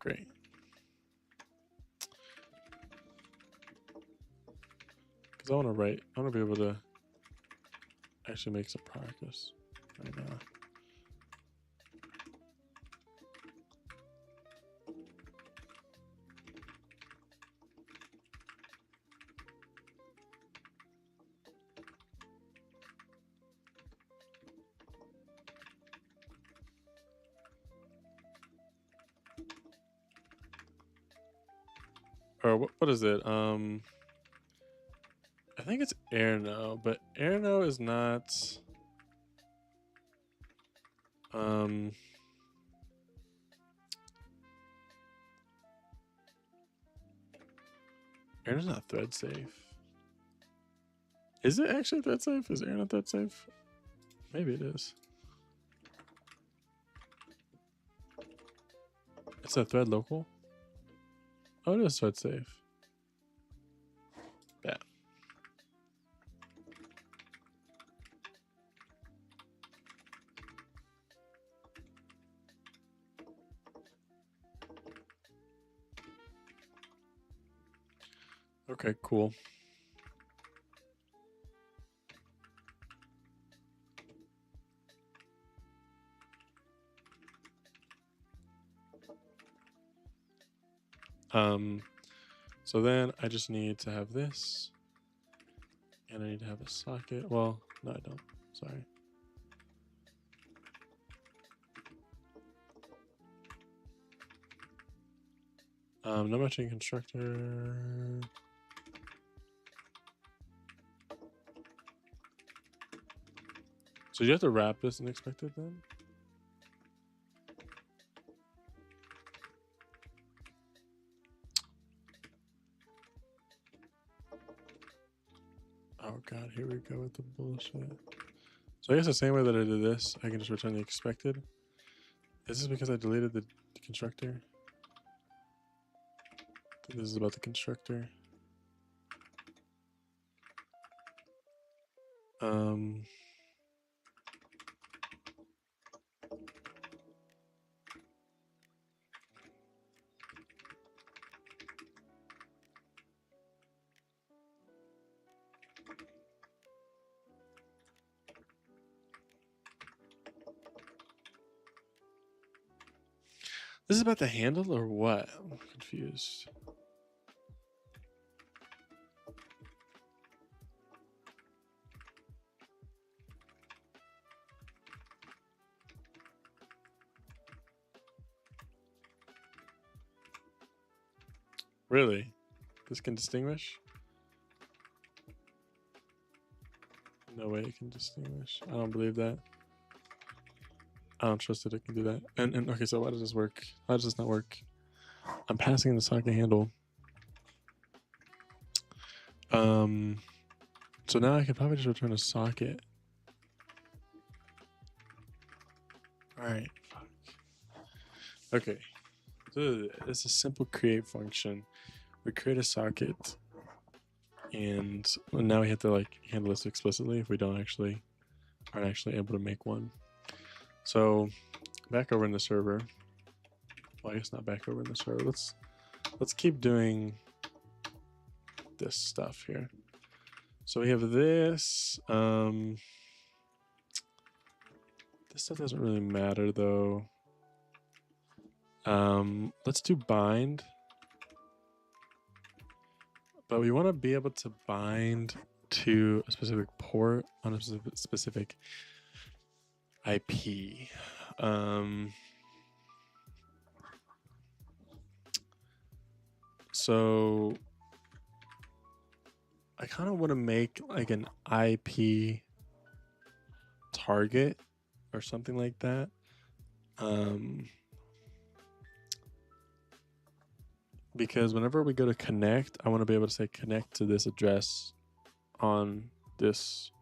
Great. Because I want to be able to actually make some progress right now. Or what is it? I think it's Airno, but Airno is not. Airno's not thread safe. Is it actually thread safe? Is Airno thread safe? Maybe it is. It's a thread local. Oh, it is thread safe. Yeah. Okay, cool. So then I just need to have this, and I need to have a socket. Well, no, I don't. Sorry. No matching constructor. So you have to wrap this and expect it then? Oh god, here we go with the bullshit. So I guess the same way that I did this, I can just return the expected. Is this because I deleted the constructor? I think this is about the constructor. This is about the handle or what? I'm confused. Really? This can distinguish? No way it can distinguish. I don't believe that. I don't trust that it can do that. And okay, so why does this work? Why does this not work? I'm passing the socket handle. So now I could probably just return a socket. Alright, fuck. Okay. So it's a simple create function. We create a socket, and now we have to like handle this explicitly if we aren't actually able to make one. So back over in the server. Well, I guess not back over in the server. Let's keep doing this stuff here. So we have this. This stuff doesn't really matter though. Let's do bind. But we want to be able to bind to a specific port on a specific IP. So I kind of want to make like an IP target or something like that. Because whenever we go to connect, I want to be able to say connect to this address on this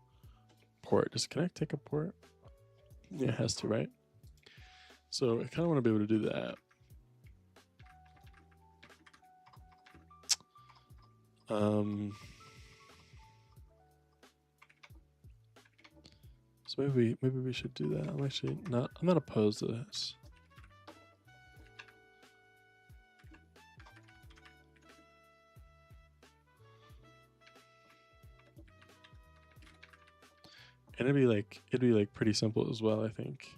port. Does connect take a port? Yeah, it has to, right? So I kind of want to be able to do that. So maybe we should do that. I'm not opposed to this. And it'd be like pretty simple as well, I think.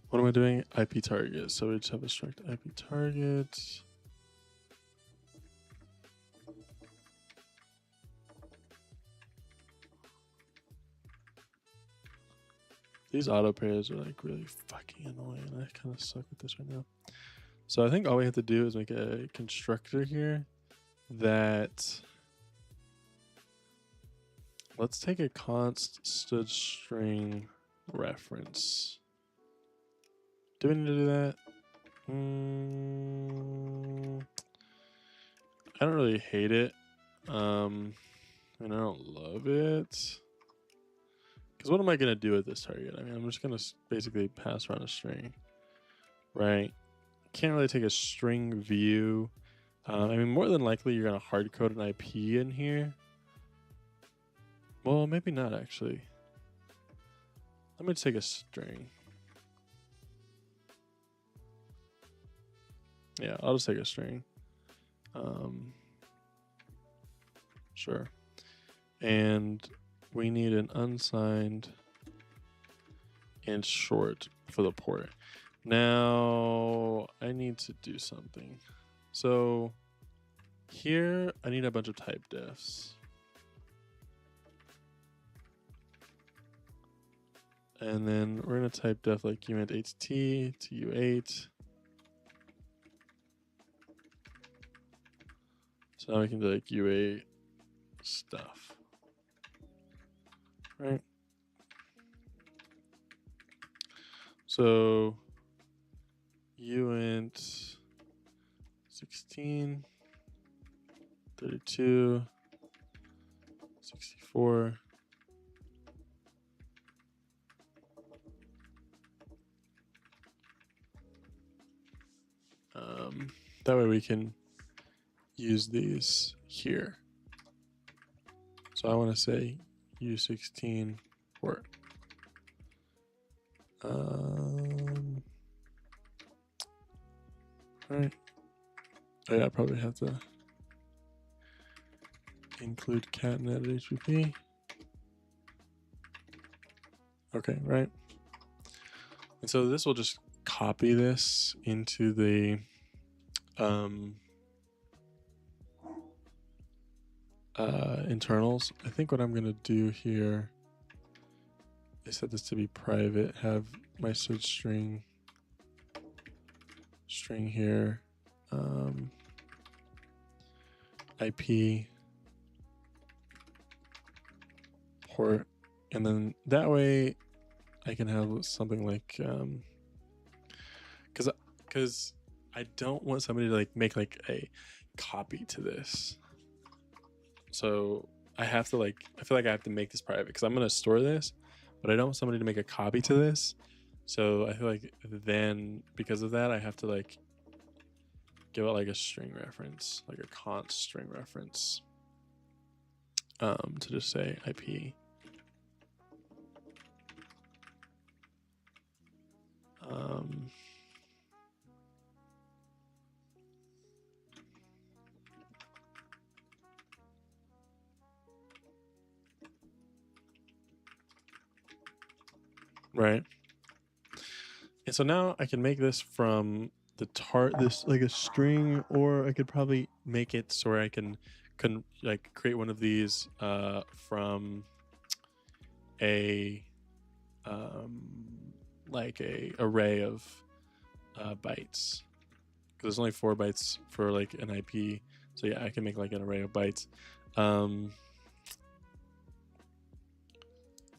What am I doing? IP target. So we just have a struct IP target. These auto pairs are like really fucking annoying. I kind of suck at this right now. So I think all we have to do is make a constructor here that, let's take a const stood string reference. Do we need to do that? I don't really hate it. And I don't love it. Because what am I going to do with this target? I mean, I'm just going to basically pass around a string, right? Can't really take a string view. I mean, more than likely, you're going to hard code an IP in here. Well, maybe not, actually. Let me take a string. Yeah, I'll just take a string. Sure. And we need an unsigned and short for the port. Now I need to do something. So here I need a bunch of type diffs. And then we're gonna type def like uint 8t to u8. So now we can do like u8 stuff, right? So uint 16, 32, 64. That way we can use these here. So I want to say U16 port. All right. Oh yeah, I probably have to include catnet HTTP. Okay, right. And so this will just copy this into the internals. I think what I'm gonna do here is set this to be private, have my search string here, IP, port, and then that way I can have something like because I don't want somebody to like make like a copy to this. So I have to like, I feel like I have to make this private because I'm going to store this, but I don't want somebody to make a copy to this. So I feel like then because of that, I have to like give it like a string reference, like a const string reference, to just say IP. Right. And so now I can make this from the this like a string, or I could probably make it so I can like create one of these from a like a array of bytes, because there's only 4 bytes for like an IP. So yeah, I can make like an array of bytes.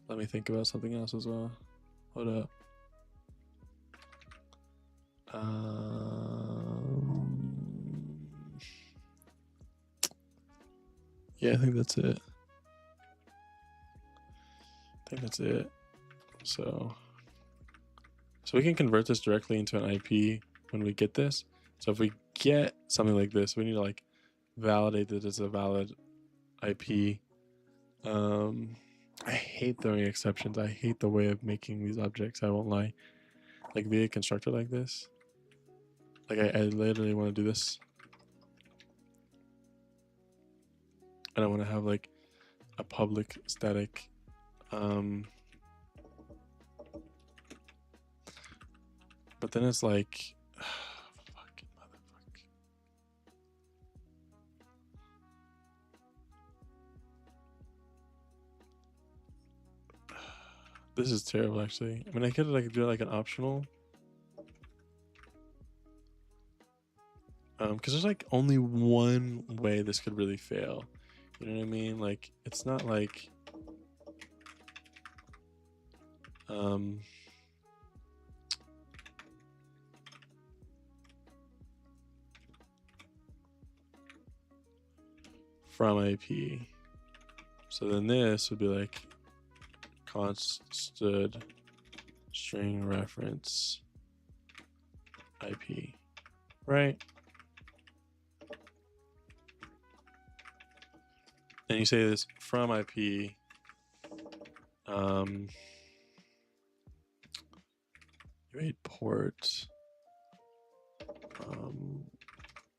Let me think about something else as well. Hold up. Yeah, I think that's it. So we can convert this directly into an IP when we get this. So if we get something like this, we need to like validate that it's a valid IP. I hate throwing exceptions. I hate the way of making these objects. I won't lie. Like via constructor like this. Like I literally want to do this. And I want to have like a public static but then it's like fucking motherfucker. This is terrible actually. I mean, I could like do it like an optional. Because there's like only one way this could really fail. You know what I mean? Like it's not like from IP. So then this would be like constant string reference IP, right? And you say this from IP. You made port.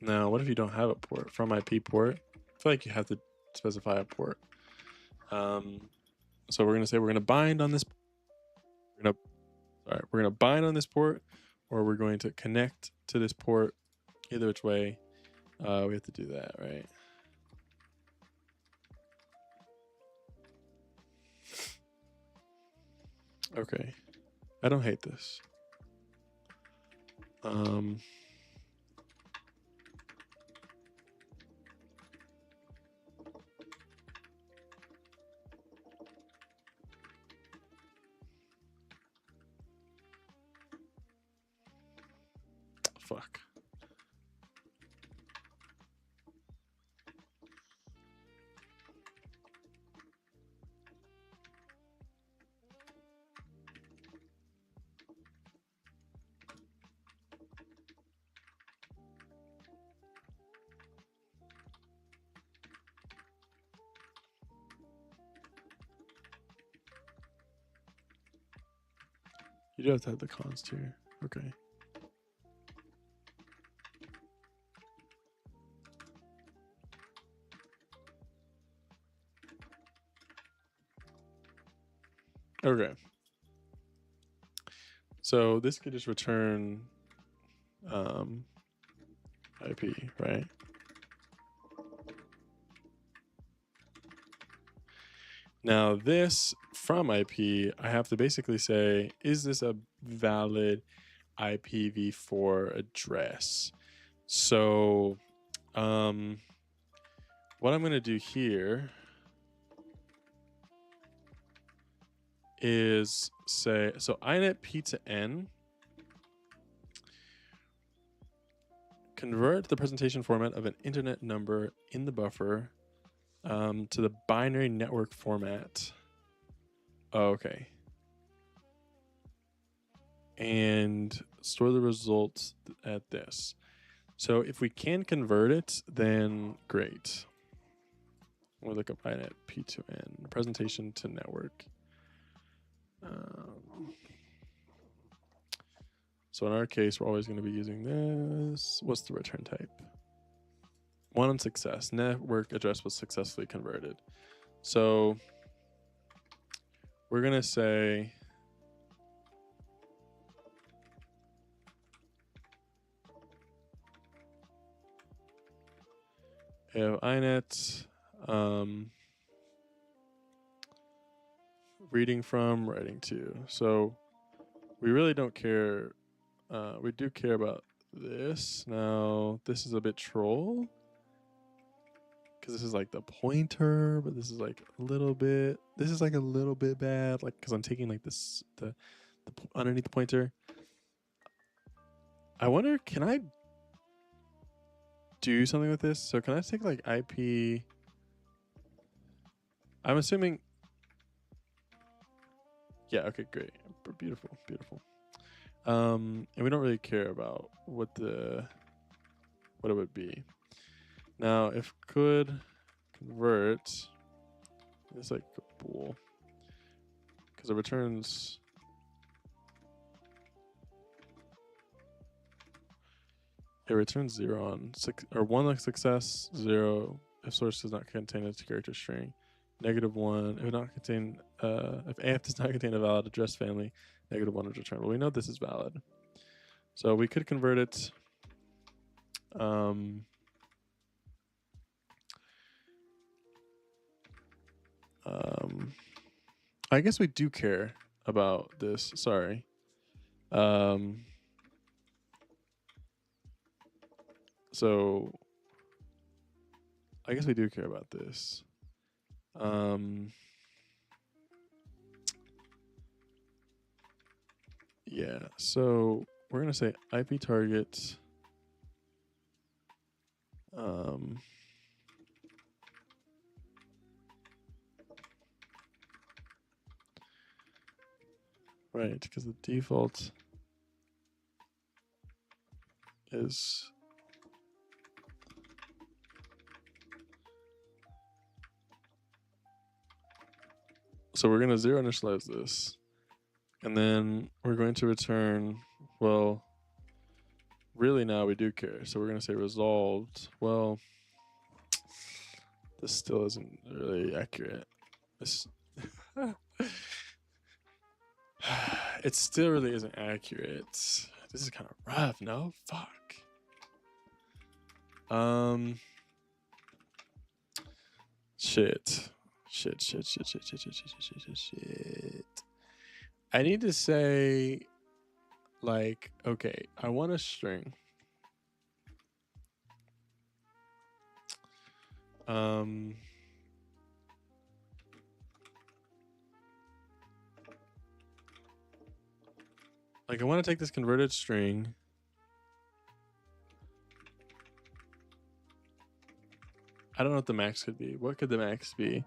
Now, what if you don't have a port? From IP port? I feel like you have to specify a port. So we're gonna say we're gonna bind on this. We're gonna bind on this port, or we're going to connect to this port. Either which way, we have to do that, right? Okay, I don't hate this. Fuck. You do have to have the const here. Okay. Okay. So this could just return IP, right? Now this from IP, I have to basically say, is this a valid IPv4 address? So what I'm going to do here is say, so inet p to n, convert the presentation format of an internet number in the buffer to the binary network format. Oh, okay. And store the results at this. So if we can convert it, then great. We'll look up inet p to n, presentation to network. So in our case, we're always going to be using this. What's the return type? One success. Network address was successfully converted. So we're going to say if inet reading from, writing to. So we really don't care. We do care about this. Now, this is a bit troll because this is like the pointer, but this is like a little bit. This is like a little bit bad, like because I'm taking like this the underneath the pointer. I wonder, can I do something with this? So can I take like IP? I'm assuming. Yeah. Okay. Great. Beautiful. Beautiful. And we don't really care about what it would be. Now, if could convert, it's like a bool because it returns. It returns 0 on 6 or 1 like success, 0 if source does not contain a character string, -1 if not contain if AF does not contain a valid address family, -1 is returned. Well, we know this is valid, so we could convert it. I guess we do care about this. Sorry. So I guess we do care about this. Yeah, so we're gonna say IP target. right? Because the default is so we're going to zero initialize this, and then we're going to return, well, really now we do care. So we're going to say resolved. Well, this still isn't really accurate. This it still really isn't accurate. This is kind of rough. No, fuck. Shit. I need to say, like, okay, I want a string. Like, I want to take this converted string. I don't know what the max could be. What could the max be?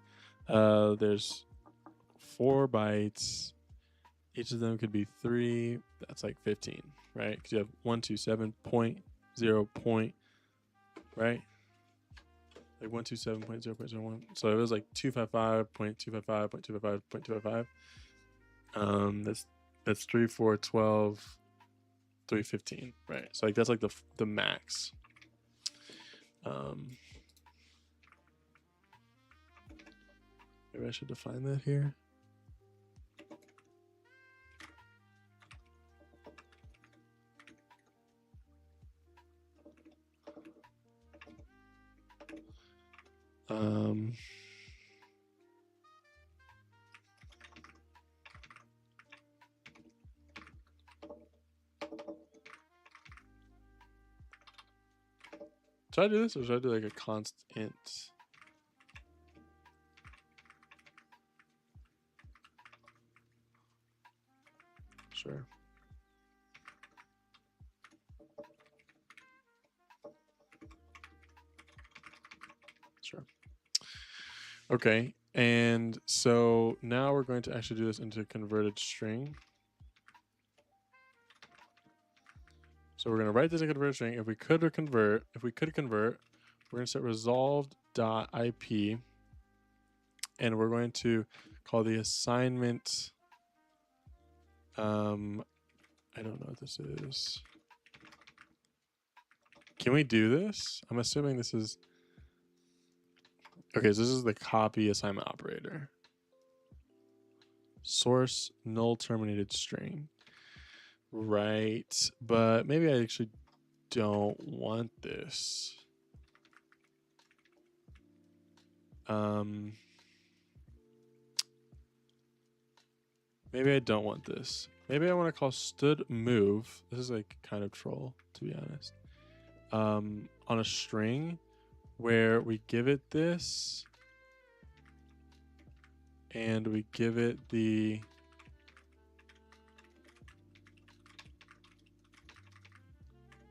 There's 4 bytes. Each of them could be 3. That's like 15, right? Because you have 127.0 point, right? Like 127.0.01. So it was like 255.255.255.255. That's 3, 4, 12, 315, right? So like that's like the max. Maybe I should define that here. Should I do this, or should I do like a const int? Sure. Sure. Okay, and so now we're going to actually do this into a converted string. So we're going to write this in a converted string. If we could convert, we're going to set resolved.ip, and we're going to call the assignment. I don't know what this is. Can we do this? I'm assuming this is. Okay, so this is the copy assignment operator. Source null terminated string. Right, but maybe I actually don't want this. Maybe I don't want this. Maybe I want to call stood move. This is like kind of troll, to be honest. On a string where we give it this and we give it the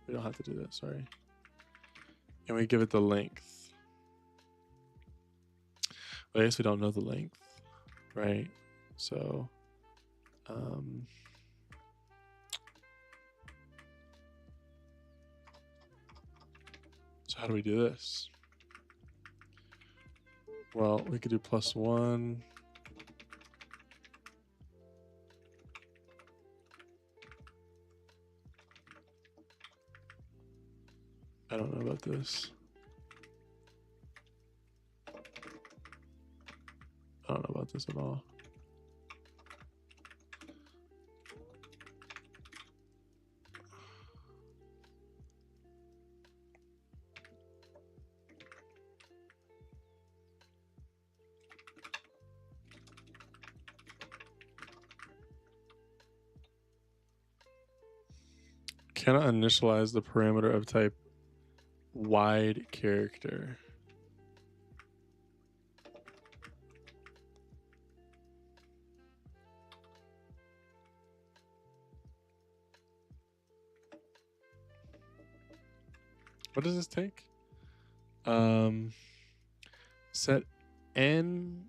we don't have to do that, sorry. And we give it the length. But I guess we don't know the length, right? So so how do we do this? Well, we could do +1. I don't know about this. I don't know about this at all. Cannot initialize the parameter of type wide character. What does this take? Set n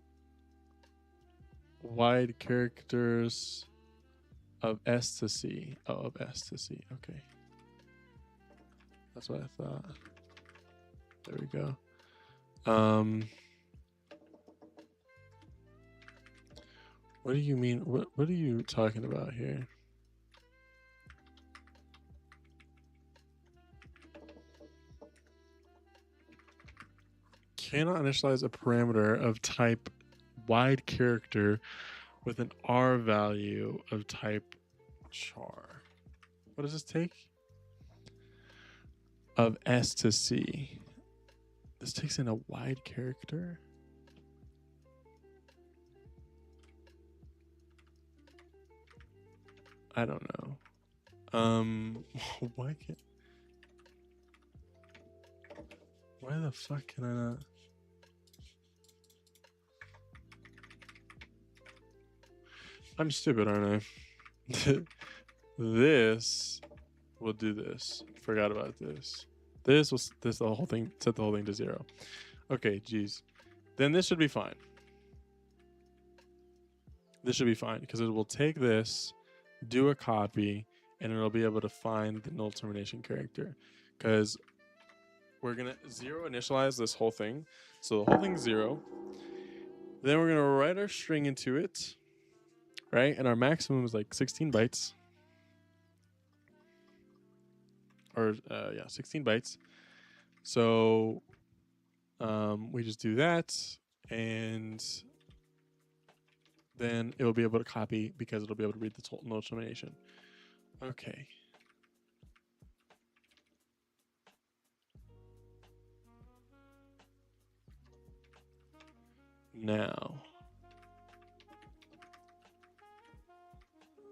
wide characters of S to C. Oh, of S to C. Okay. That's what I thought. There we go. What do you mean? What are you talking about here? Cannot initialize a parameter of type wide character with an R value of type char. What does this take? Of S to C. This takes in a wide character. I don't know. Why the fuck can I not? I'm stupid, aren't I? This will do this. Forgot about this. This the whole thing, set the whole thing to 0. Okay, geez. Then this should be fine. This should be fine because it will take this, do a copy, and it'll be able to find the null termination character. Because we're gonna 0 initialize this whole thing. So the whole thing's 0. Then we're gonna write our string into it, right? And our maximum is like 16 bytes. Or yeah, 16 bytes. So we just do that, and then it will be able to copy because it'll be able to read the null termination. Okay. Now,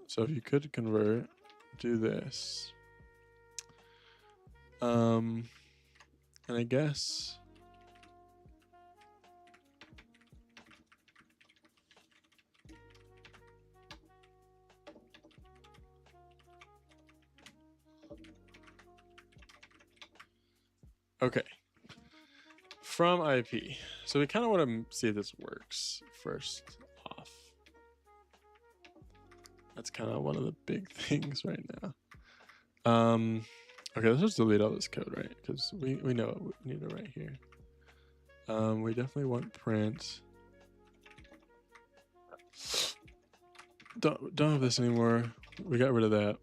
so if you could convert, do this. And I guess okay. From IP. So we kind of want to see if this works first off. That's kind of one of the big things right now. Okay, let's just delete all this code, right? Because we know what we need to write here. We definitely want print. Don't have this anymore. We got rid of that.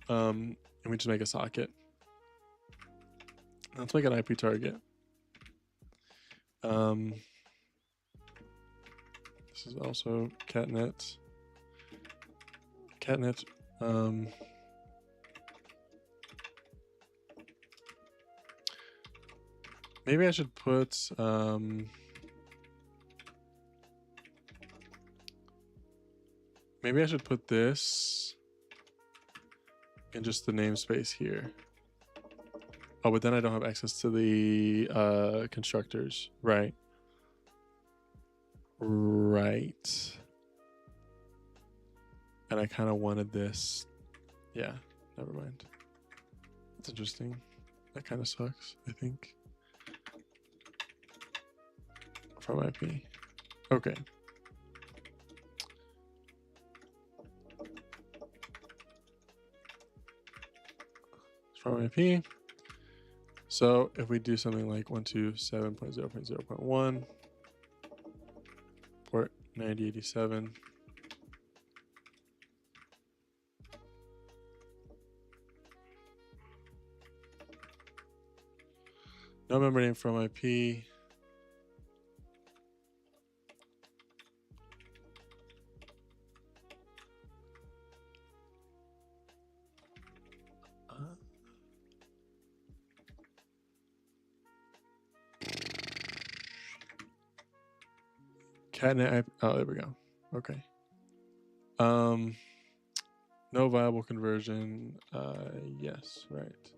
And we just make a socket. Let's make an IP target. This is also catnet. Catnet. Maybe I should put maybe I should put this in just the namespace here. Oh, but then I don't have access to the constructors, right? Right. And I kind of wanted this. Yeah, never mind. That's interesting. That kind of sucks, I think. From IP. Okay. From IP. So if we do something like 127.0.0.1, port 9087. No member name from IP. Catnet. Oh, there we go. Okay. No viable conversion. Yes, right.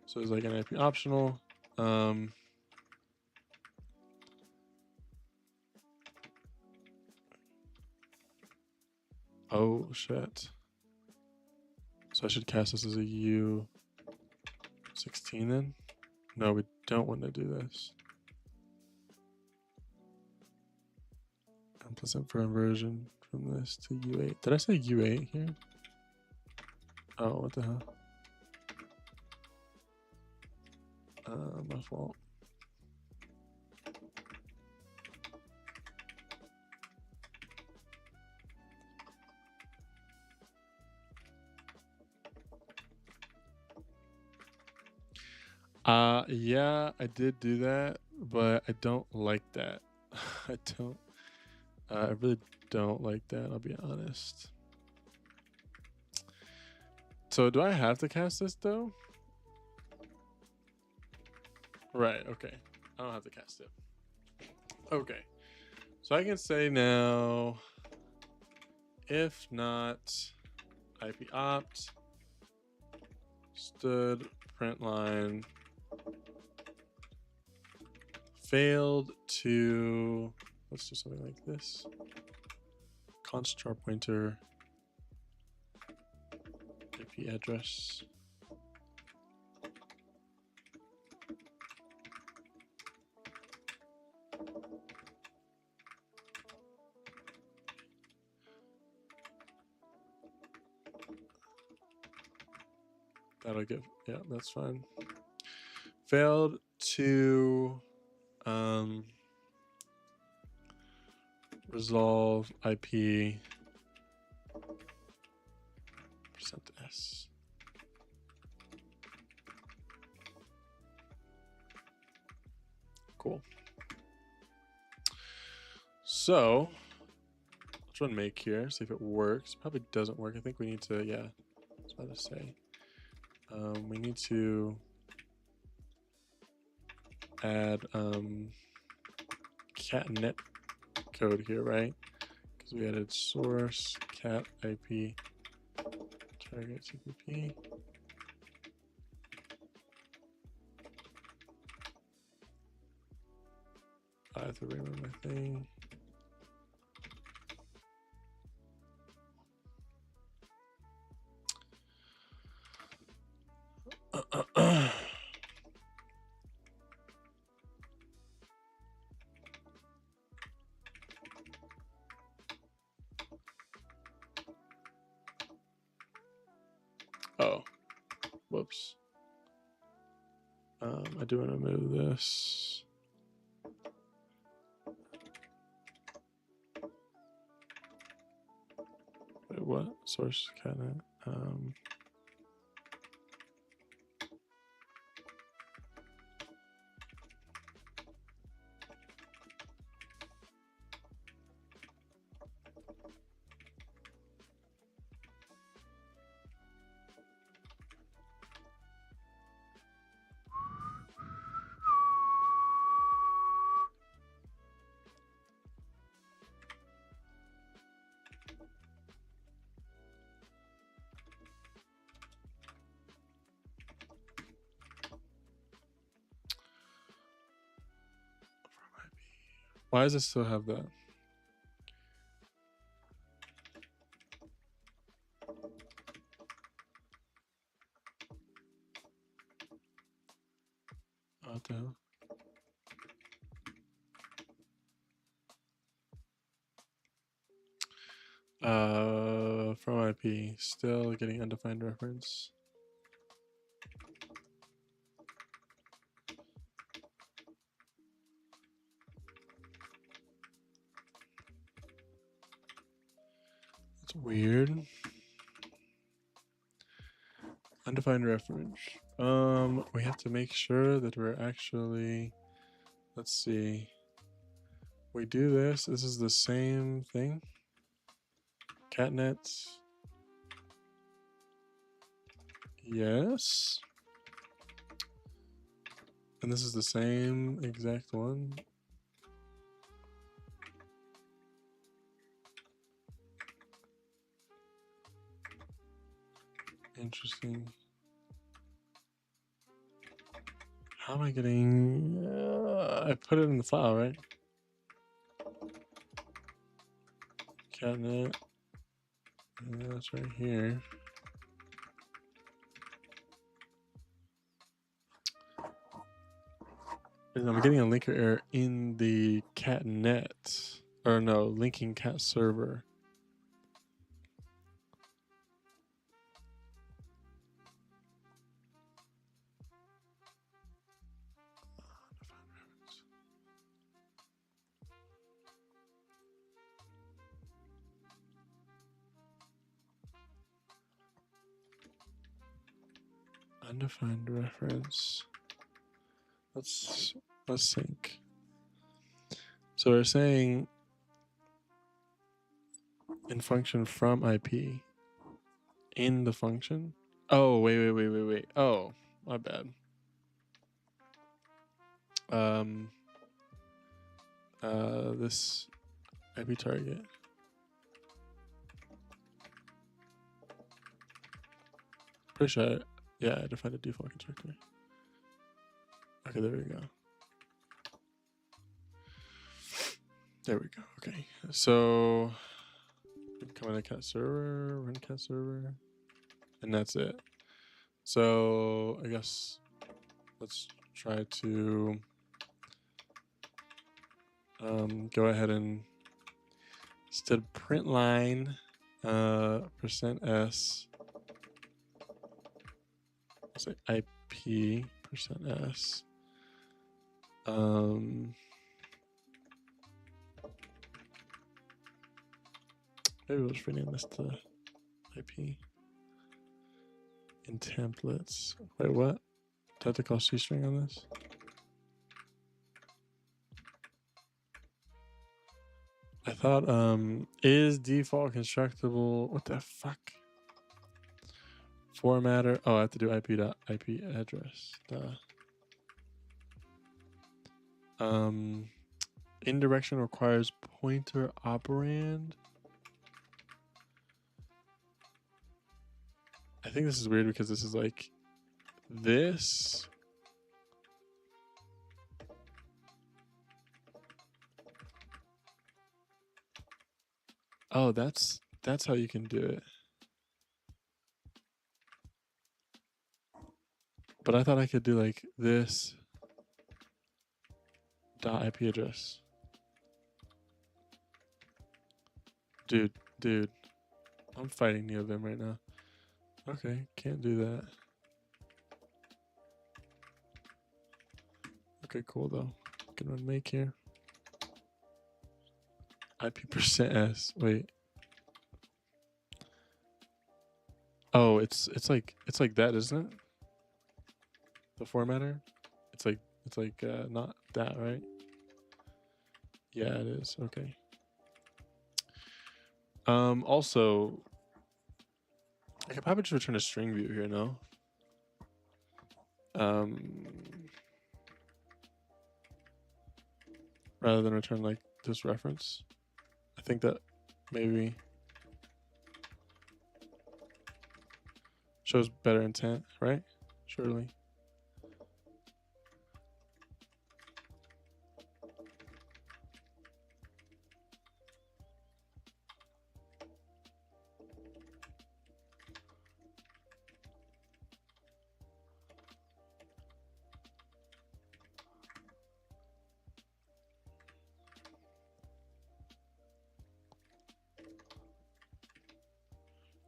So it's like an IP optional. Oh shit. So I should cast this as a U16 then? No, we don't want to do this. Implicit for inversion from this to U8. Did I say U8 here? Oh, what the hell? My fault. Yeah, I did do that, but I don't like that. I really don't like that, I'll be honest. So do I have to cast this though? Right, okay. I don't have to cast it. Okay. So I can say now, if not IP opt, stood print line failed to, let's do something like this. Const char pointer IP address. That'll give, yeah, that's fine. Failed to resolve IP %s. Cool. So let's run make here, see if it works. Probably doesn't work. I think we need to, yeah, I was about to say. We need to add catnet code here, right? Because we added source cat IP target TCP. I have to remove my thing. Oh, whoops. I do want to move this. Wait, what? Source catnet. Why does it still have that? What the hell? From IP, still getting undefined reference. That's weird. Undefined reference. We have to make sure that we're actually, let's see. We do this. This is the same thing. Catnets. Yes. And this is the same exact one. Interesting. How am I getting... I put it in the file, right? Catnet. Yeah, that's right here. And I'm getting a linker error in the catnet. or no, linking cat server. Undefined reference. Let's sync. So we're saying in function from IP in the function. Oh, wait. Oh, my bad. This IP target. Pretty sure, I defined a default constructor. Okay, there we go. There we go. Okay, so come in cat server, run cat server, and that's it. So I guess let's try to go ahead and instead print line %s. I'll say IP %s. Maybe we'll just rename this to IP in templates. Wait, what? Do I have to call C-string on this? I thought is default constructible. What the fuck? Formatter. Oh, I have to do IP address. Duh. Indirection requires pointer operand. I think this is weird because this is like this. Oh, that's how you can do it. But I thought I could do like this dot IP address. Dude, I'm fighting NeoVim right now. Okay, can't do that. Okay, cool though. Can run make here. IP %s. Wait. Oh, it's like that, isn't it? The formatter. It's like not that, right? Yeah, it is. Okay. Also, I could probably just return a string view here, no? Rather than return like this reference. I think that maybe shows better intent, right? Surely.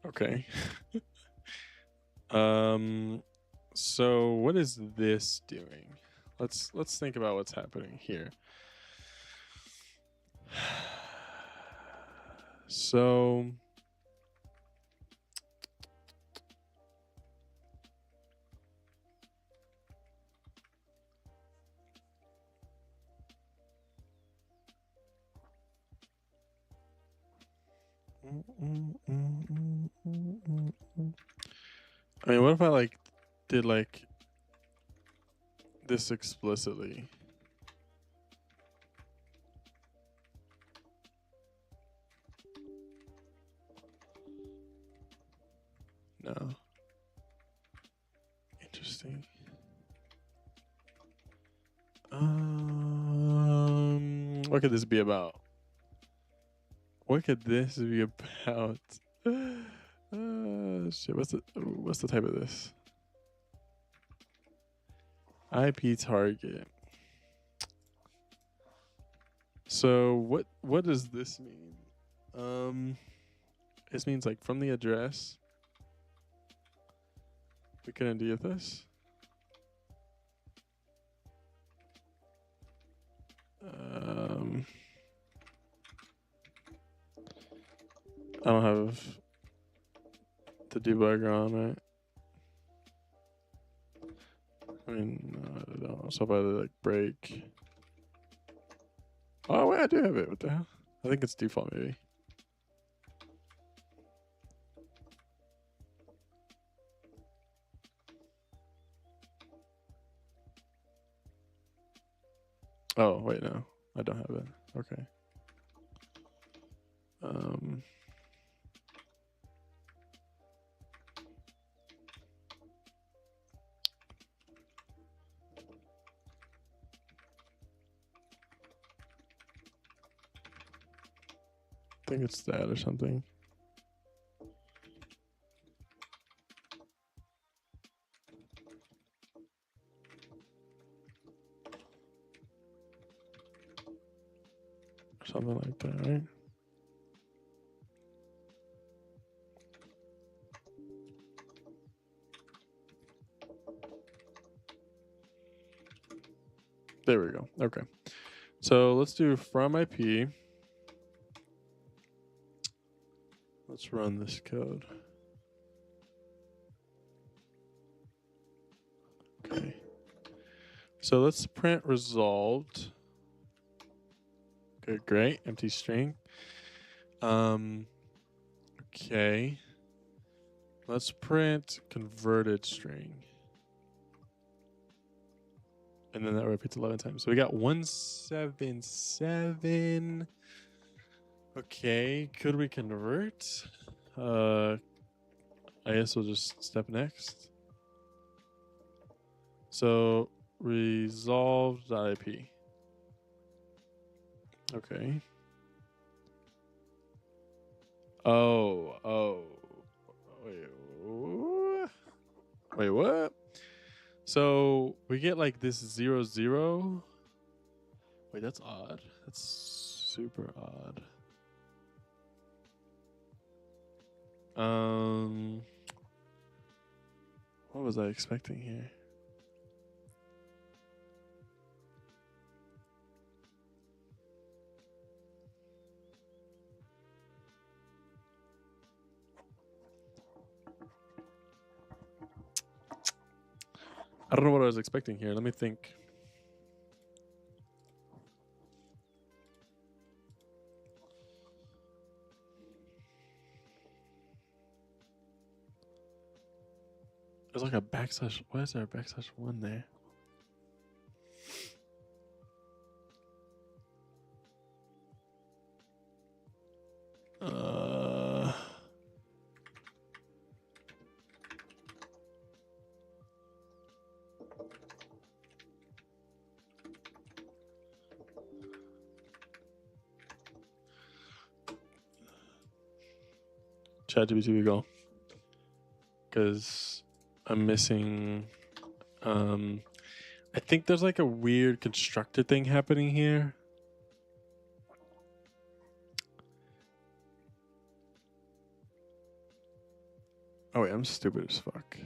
Okay. So what is this doing? Let's think about what's happening here. So I mean, what if I like did like this explicitly? No. Interesting. What could this be about? What could this be about? Shit. What's the type of this? IP target. So what does this mean? This means like from the address we can do this. I don't have the debugger on, right? I mean, I don't know. So if I like break. Oh wait, I do have it. What the hell? I think it's default maybe. Oh wait, no, I don't have it. Okay. I think it's that or something. Something like that, right? There we go. Okay. So let's do from IP. Let's run this code. Okay. So let's print resolved. Okay, great. Empty string. Okay. Let's print converted string. And then that repeats 11 times. So we got 177. Okay, could we convert? I guess we'll just step next. So resolve.ip. Okay. Oh. Wait, what? So we get like this 0, 0. Wait, that's odd. That's super odd. What was I expecting here? I don't know what I was expecting here. Let me think. There's like a backslash. Why is there a backslash 1 there? ChatGPT, we go. Because I'm missing. I think there's like a weird constructor thing happening here. Oh wait, I'm stupid as fuck.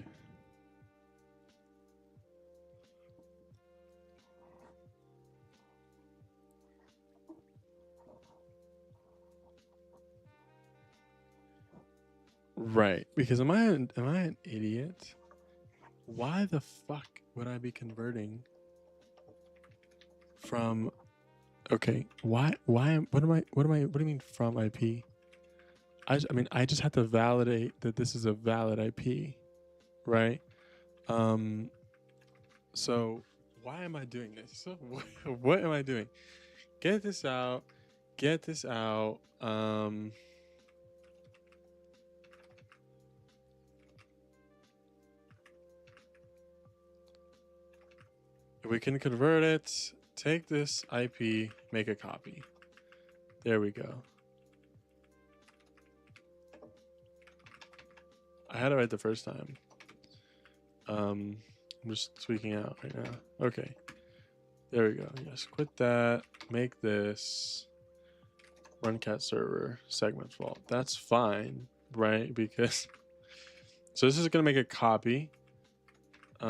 Right, because am I an idiot? Why the fuck would I be converting from? Okay, what do you mean from IP? I mean I just have to validate that this is a valid IP, right? So why am I doing this? What am I doing? Get this out. We can convert it. Take this IP, make a copy. There we go. I had it right the first time. I'm just tweaking out right now. Okay. There we go. Yes, quit that. Make this run cat server segment fault. That's fine, right? Because so this is gonna make a copy. This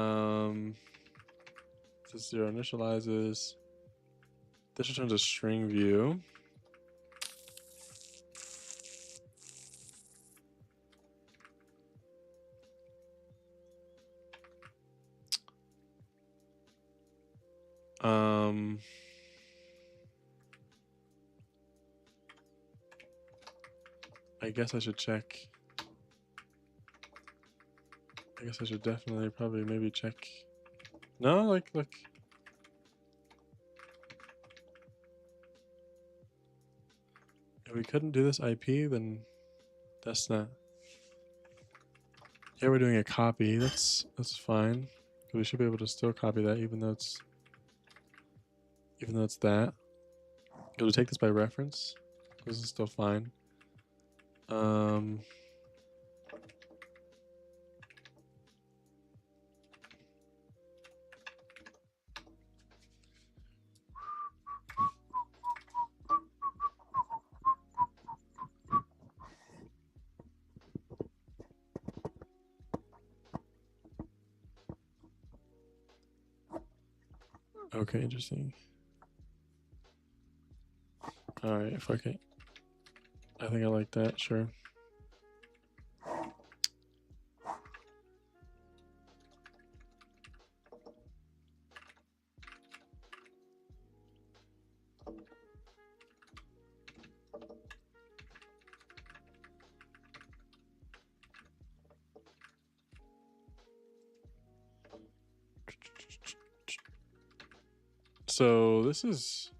0 initializes. This returns a string view. I guess I should check. I guess I should definitely probably maybe check. No, like look. If we couldn't do this IP, then that's not. Yeah, we're doing a copy. That's fine. We should be able to still copy that, even though it's that. It'll take this by reference. This is still fine. Okay, interesting. All right, fuck it. I think I like that. Sure. So this is.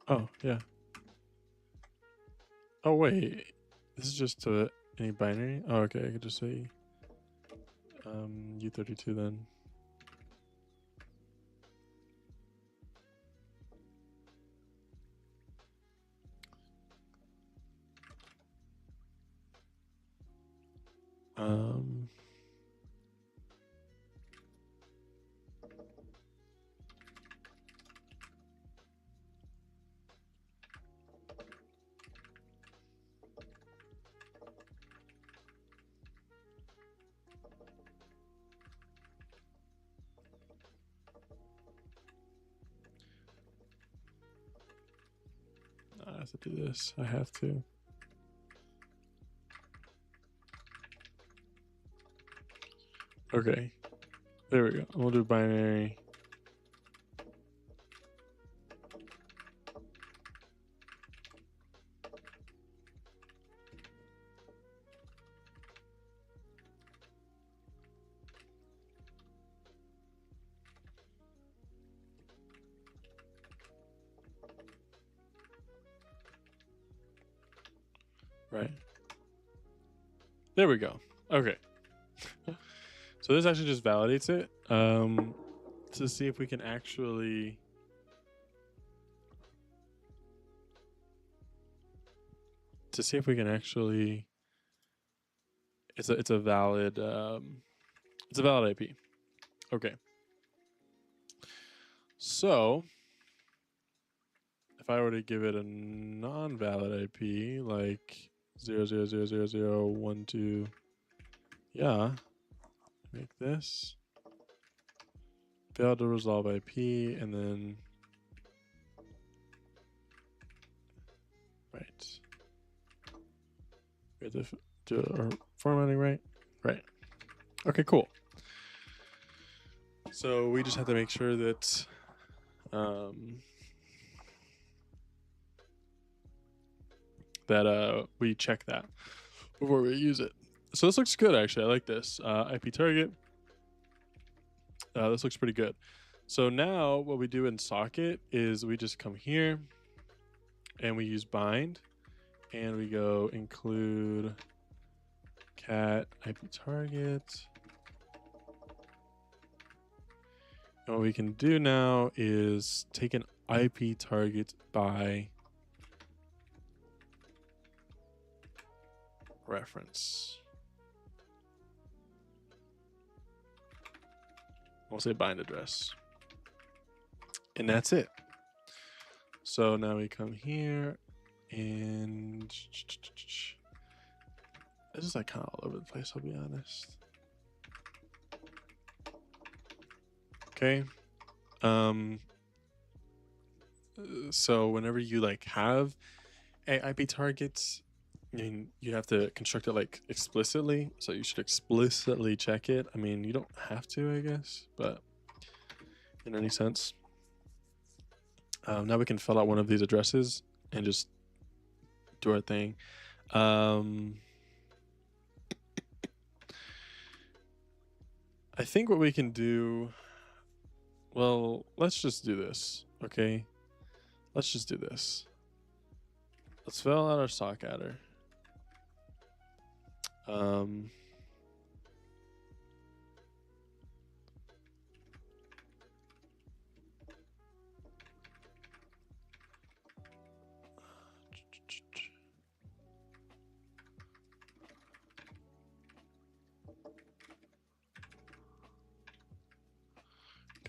Oh yeah. Oh wait, this is just to any binary. Oh okay, I could just say U32 then. I have to do this. I have to. Okay. There we go. We'll do binary. Right. There we go. Okay. So this actually just validates it to see if we can actually it's a valid IP. Okay. So if I were to give it a non-valid IP like 0000012, yeah, make this fail to resolve IP, and then right. We have to do our formatting right. Right. Okay, cool. So we just have to make sure that we check that before we use it. So this looks good, actually. I like this. IP target. This looks pretty good. So now what we do in socket is we just come here and we use bind and we go include cat IP target. And what we can do now is take an IP target by reference. We'll say bind address. And that's it. So now we come here and this is like kind of all over the place, I'll be honest. Okay. So whenever you like have a IP targets, I mean, you have to construct it like explicitly. So you should explicitly check it. I mean, you don't have to, I guess, but in any sense. Now we can fill out one of these addresses and just do our thing. I think what we can do, well, let's just do this, okay? Let's just do this. Let's fill out our sock adder.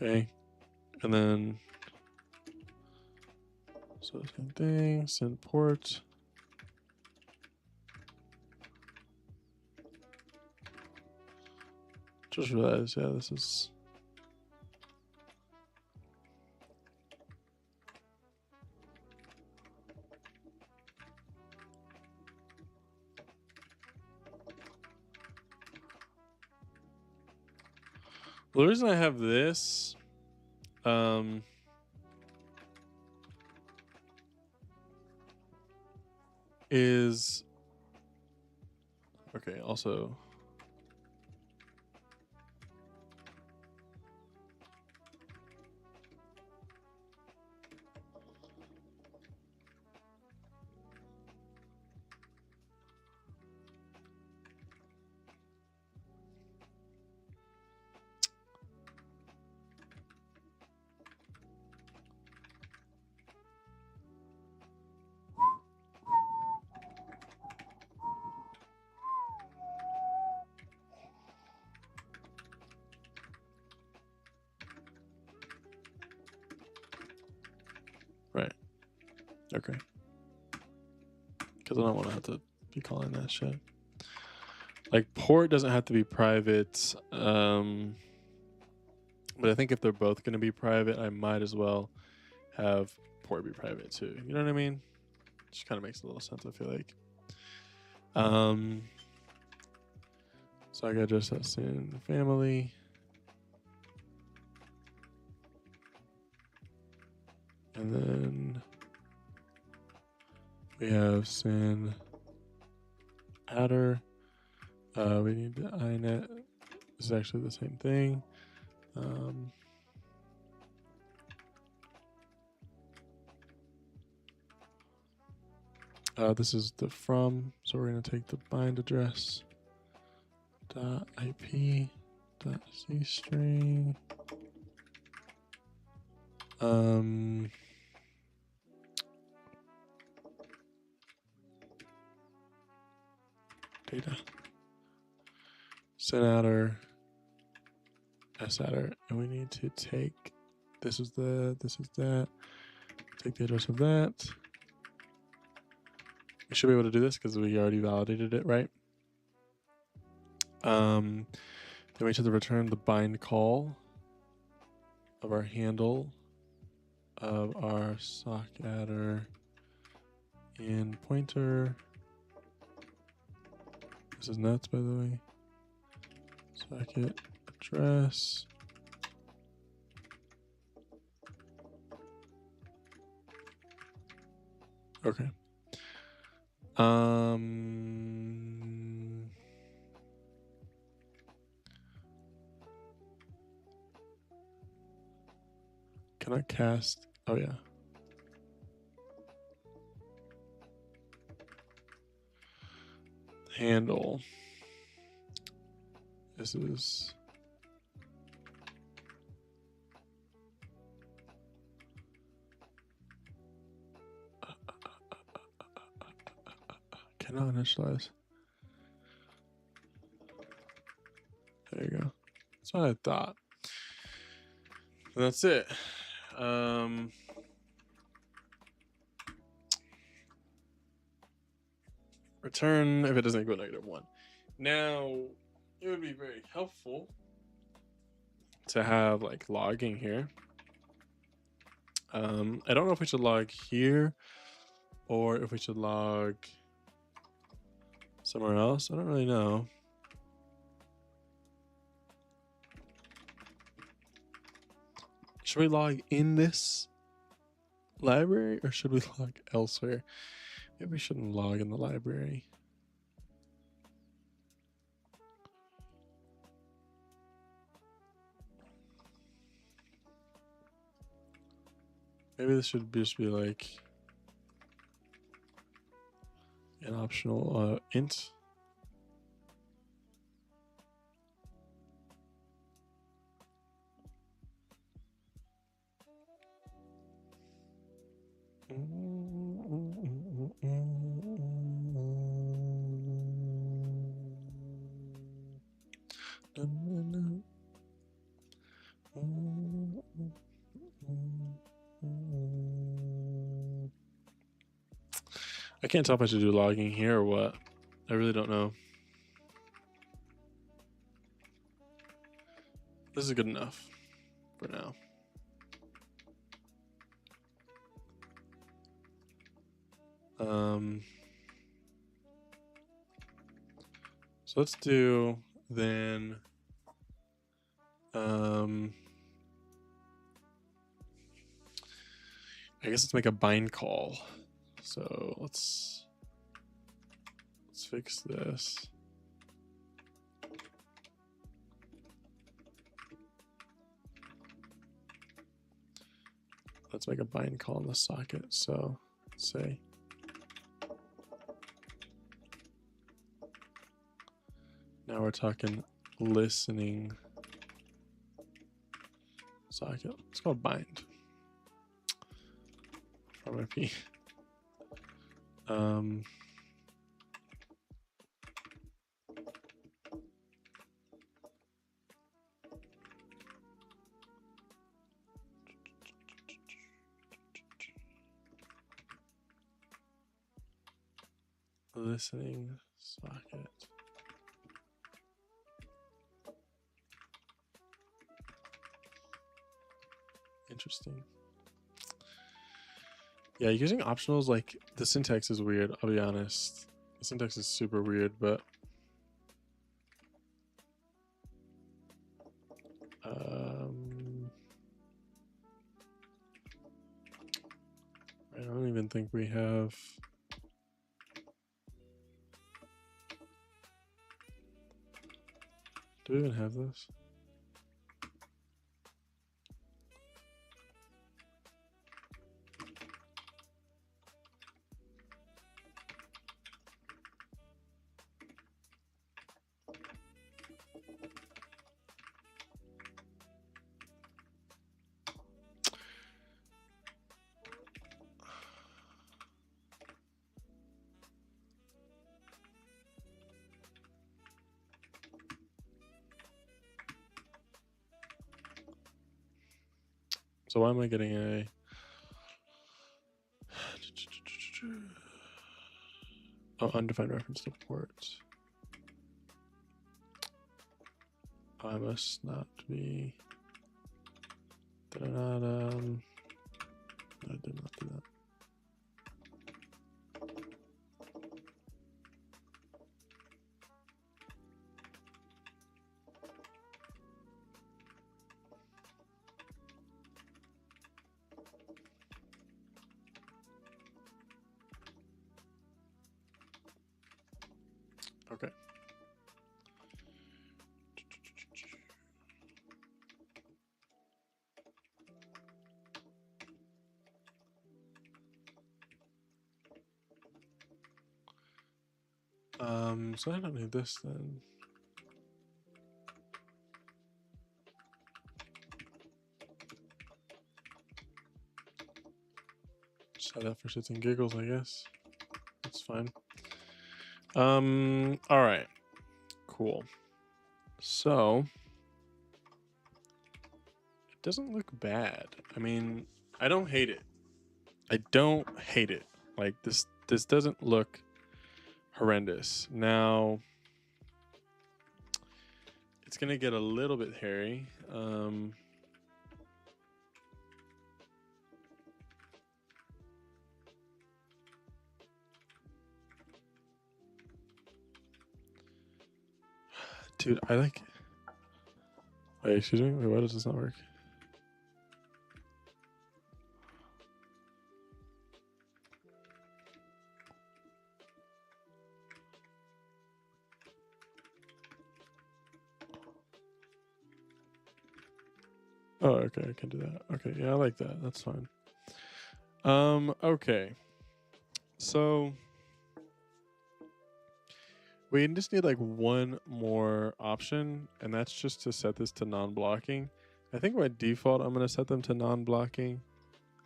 Okay, and then so same thing, send port. Just realized, yeah, this is well, the reason I have this is okay, also right. Okay. Because I don't want to have to be calling that shit. Like port doesn't have to be private. But I think if they're both going to be private, I might as well have port be private too. You know what I mean? Just kind of makes a little sense, I feel like. So I got just that's in family. And then we have sin adder. We need the inet. This is actually the same thing. This is the from, so we're going to take the bind address .ip .c string. Data. Send adder, s adder, and we need to take this is that. Take the address of that. We should be able to do this because we already validated it, right? Then we should return the bind call of our handle of our sock adder and pointer. This is nuts, by the way. Socket address. Okay. Can I cast? Oh yeah. Handle. This is cannot initialize. There you go. That's what I thought. And that's it. Return if it doesn't equal -1. Now, it would be very helpful to have like logging here. I don't know if we should log here or if we should log somewhere else. I don't really know. Should we log in this library or should we log elsewhere? Maybe we shouldn't log in the library. Maybe this should just be like an optional int. I can't tell if I should do logging here or what. I really don't know. This is good enough for now. So let's do then I guess let's make a bind call. So let's fix this. Let's make a bind call in the socket. So let's say now we're talking listening socket. It's called bind. From IP. Listening socket. Interesting. Yeah, using optionals, like the syntax is weird, I'll be honest. The syntax is super weird, but I don't even think we have. Do we even have this? So why am I getting a undefined reference to ports? I must not be. Did I not? I did not do that. Okay. So I don't need this then. Just have that for shits and giggles, I guess. That's fine. All right. Cool. So doesn't look bad. I mean, I don't hate it. I don't hate it. Like this doesn't look horrendous. Now it's gonna get a little bit hairy. Dude, I like. Wait, excuse me. Wait, why does this not work? Oh, okay, I can do that. Okay, yeah, I like that. That's fine. Okay. So we just need like one more option, and that's just to set this to non-blocking. I think by default I'm gonna set them to non-blocking.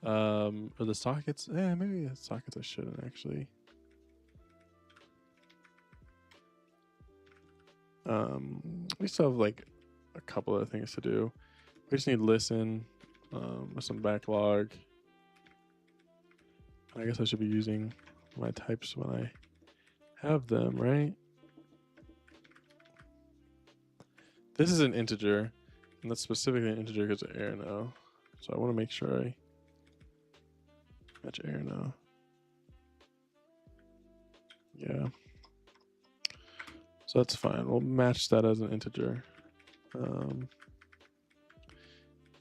Or the sockets. Maybe the sockets I shouldn't actually. We still have like a couple other things to do. We just need listen, with some backlog. I guess I should be using my types when I have them, right? This is an integer, and that's specifically an integer because of error now. So I want to make sure I match error now. Yeah. So that's fine. We'll match that as an integer.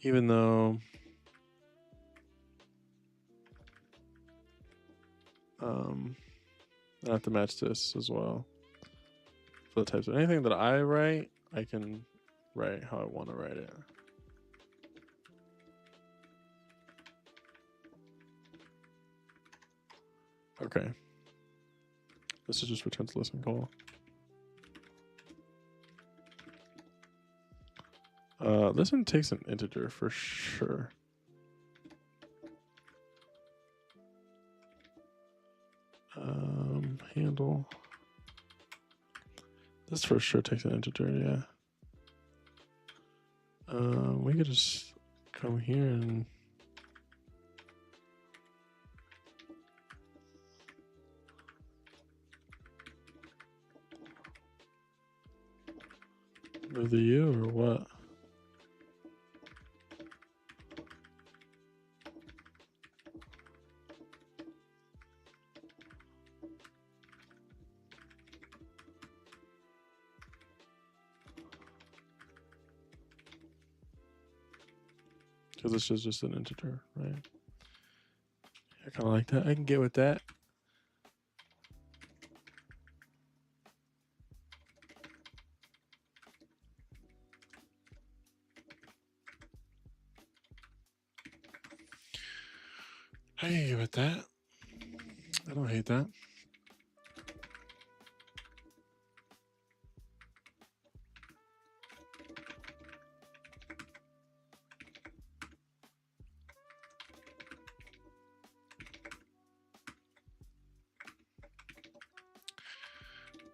Even though I have to match this as well for the types. Anything that I write, I can write how I want to write it. Okay. This is just returns listen call. Listen takes an integer for sure. Handle. This for sure takes an integer, yeah. We could just come here and move the U or what? Because this is just an integer, right? I kind of like that. I can get with that. I can get with that. I don't hate that.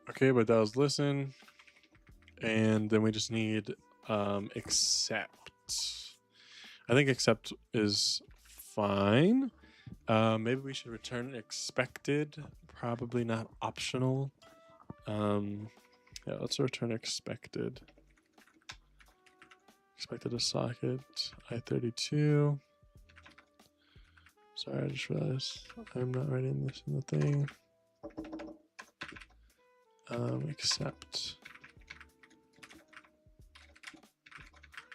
Okay, but that was listen. And then we just need accept. I think accept is fine. Maybe we should return expected. Probably not optional. Yeah, let's return expected. Expected a socket I32. Sorry, I just realized I'm not writing this in the thing. Accept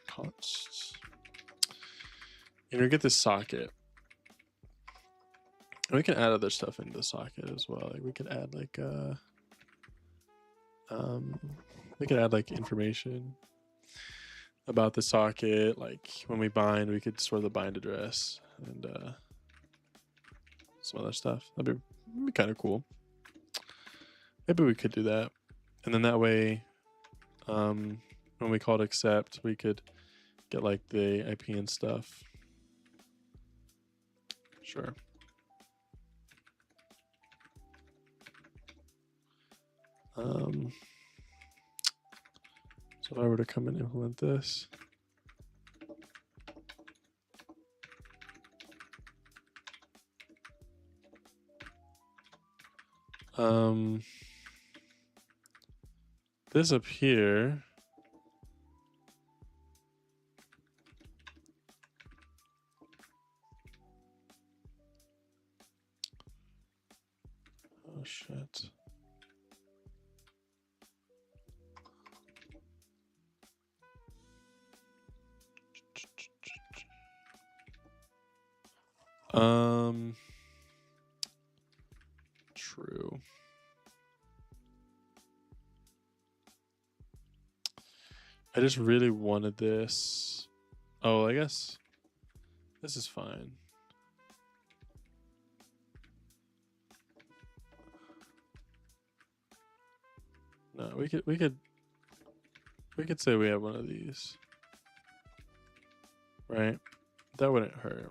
const. And we get this socket. And we can add other stuff into the socket as well. Like we could add like we could add like information about the socket. Like when we bind, we could store the bind address and some other stuff. That'd be kind of cool. Maybe we could do that. And then that way, when we called accept, we could get like the IP and stuff. Sure. So if I were to come and implement this, This up here. Oh shit. True. I just really wanted this. Oh, I guess this is fine. No, we could say we have one of these. Right? That wouldn't hurt.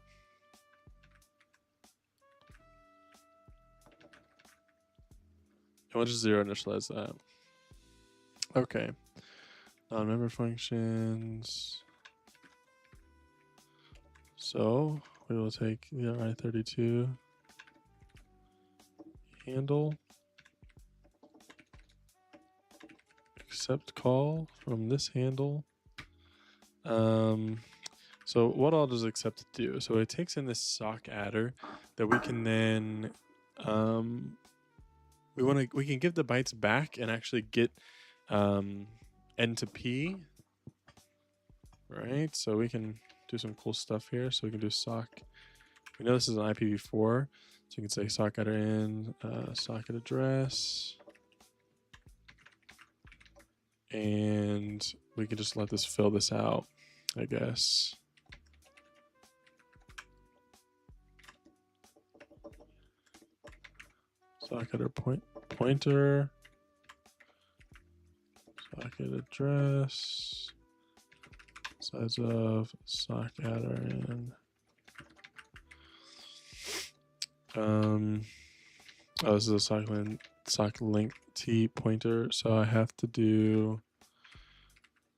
And we'll just zero initialize that. Okay. Non-member functions. So we will take the I32 handle, accept call from this handle. So what all does accept do? So it takes in this sock adder that we can then we can give the bytes back and actually get N to P. Right? So we can do some cool stuff here. So we can do sock. We know this is an IPv4. So you can say socket in, socket address. And we can just let this fill this out, I guess. Socket or pointer. Socket address. Size of sock adder in. Oh, this is a sock link T pointer. So I have to do,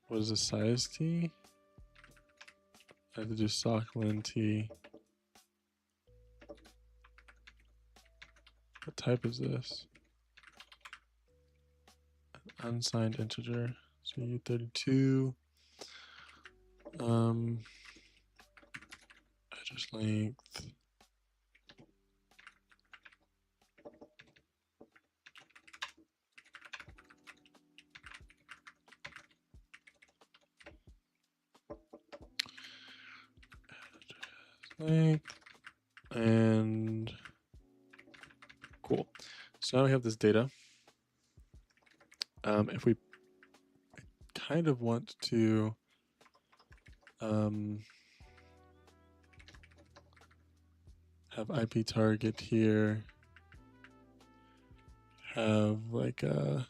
what is the size T? I have to do sock len T. What type is this? An unsigned integer. So U32. Address length. And cool. So now we have this data. If we kind of want to have IP target here, have like a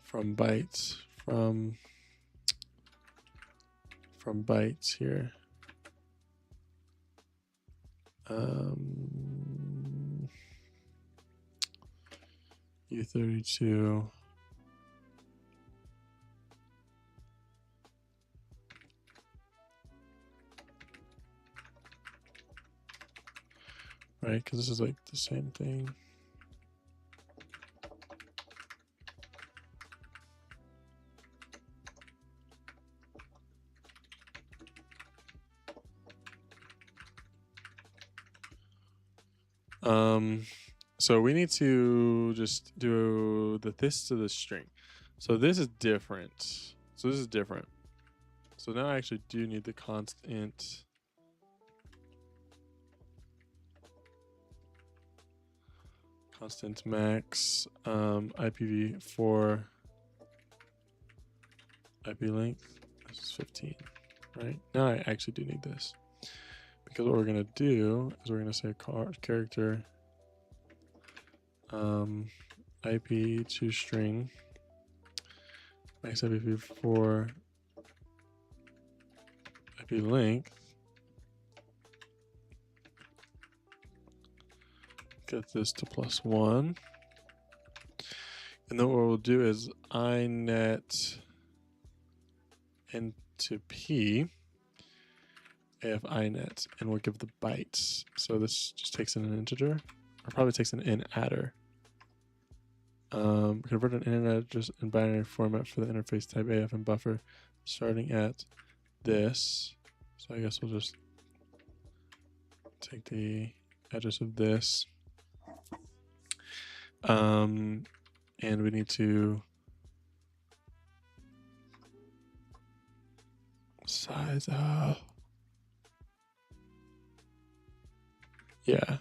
from bytes from bytes here. U32. Right, because this is like the same thing. So we need to just do this to the string. So this is different. So now I actually do need the constant. Constant max IPv4 IP length. This is 15, right? Now I actually do need this. Because what we're gonna do is we're gonna say character IP to string max IPv4 IP length. Get this to +1. And then what we'll do is inet into P. AF inet, and we'll give the bytes. So this just takes in an integer, or probably takes an in adder. Convert an in address in binary format for the interface type AF and buffer, starting at this. So I guess we'll just take the address of this. And we need to size up. Yeah.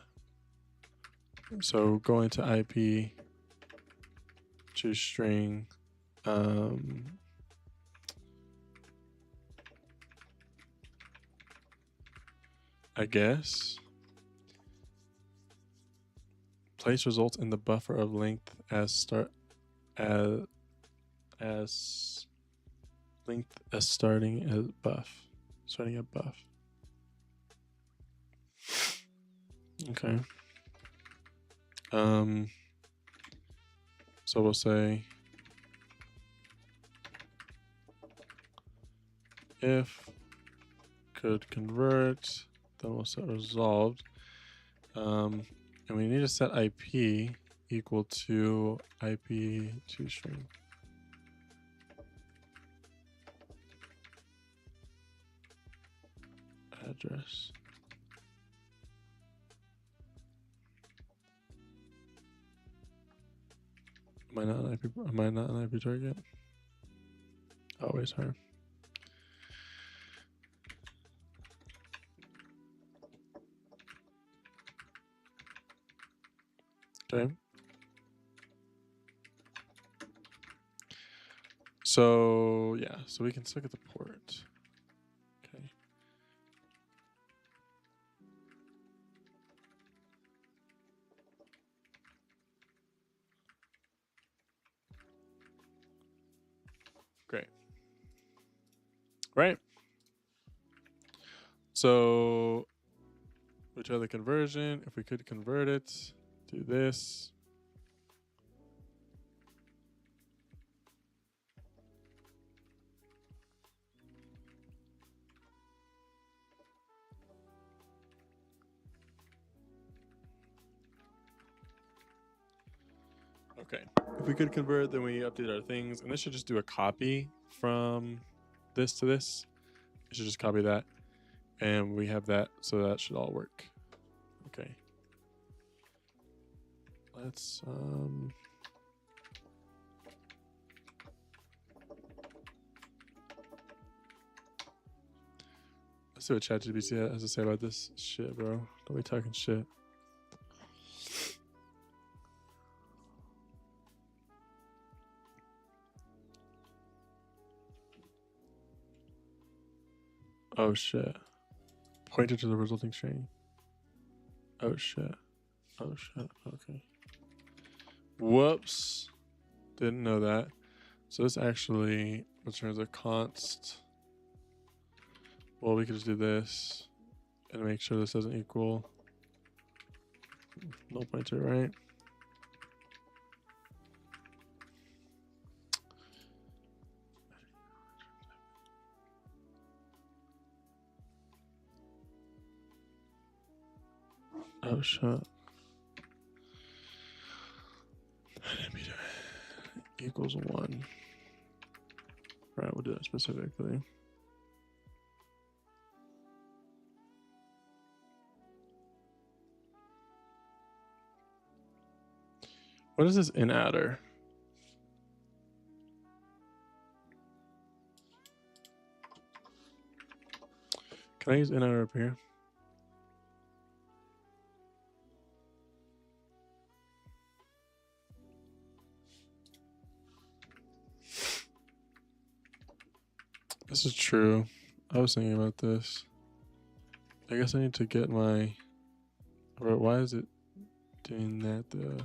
So going to IP, choose string. I guess place results in the buffer of length as length as starting at buff. Okay. So we'll say if could convert, then we'll set resolved. And we need to set IP equal to IP to string. Address. Am I not an IP target? Oh, wait, sorry. Okay. So yeah, so we can look at the port. Okay. Great. Right. So we try the conversion. If we could convert it, do this. Okay. If we could convert, then we update our things, and this should just do a copy from this to this. It should just copy that, and we have that, so that should all work. Okay. Let's see what ChatGPT has to say about this shit, bro. Don't be talking shit. Oh shit. Pointer to the resulting string. Oh shit. Oh shit. Okay. Whoops. Didn't know that. So this actually returns a const. Well, we could just do this and make sure this doesn't equal null pointer, right? Oh shit. Equals 1. Right, we'll do that specifically. What is this in adder? Can I use in adder up here? This is true. I was thinking about this. I guess I need to get my... Why is it doing that though?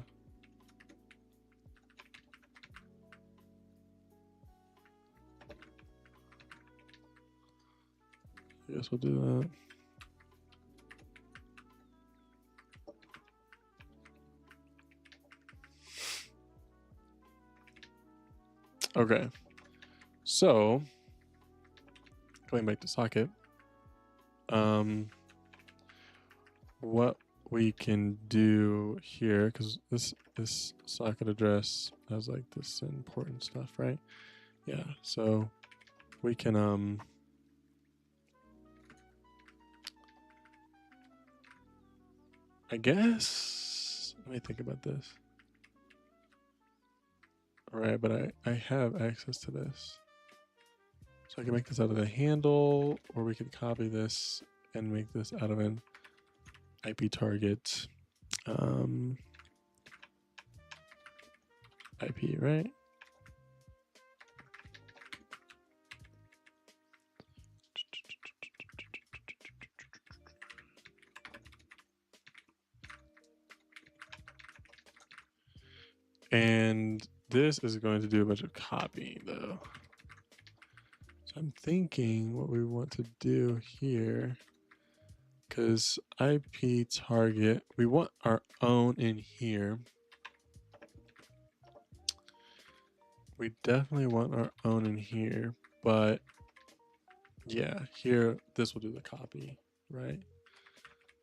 I guess we'll do that. Okay. So, going back to socket. What we can do here, because this socket address has like this important stuff, right? Yeah, so we can I guess let me think about this. All right, but I have access to this, so I can make this out of the handle, or we could copy this and make this out of an IP target. IP, right? And this is going to do a bunch of copying though. So I'm thinking what we want to do here, because IP target, we want our own in here. We definitely want our own in here, but yeah, here, this will do the copy, right?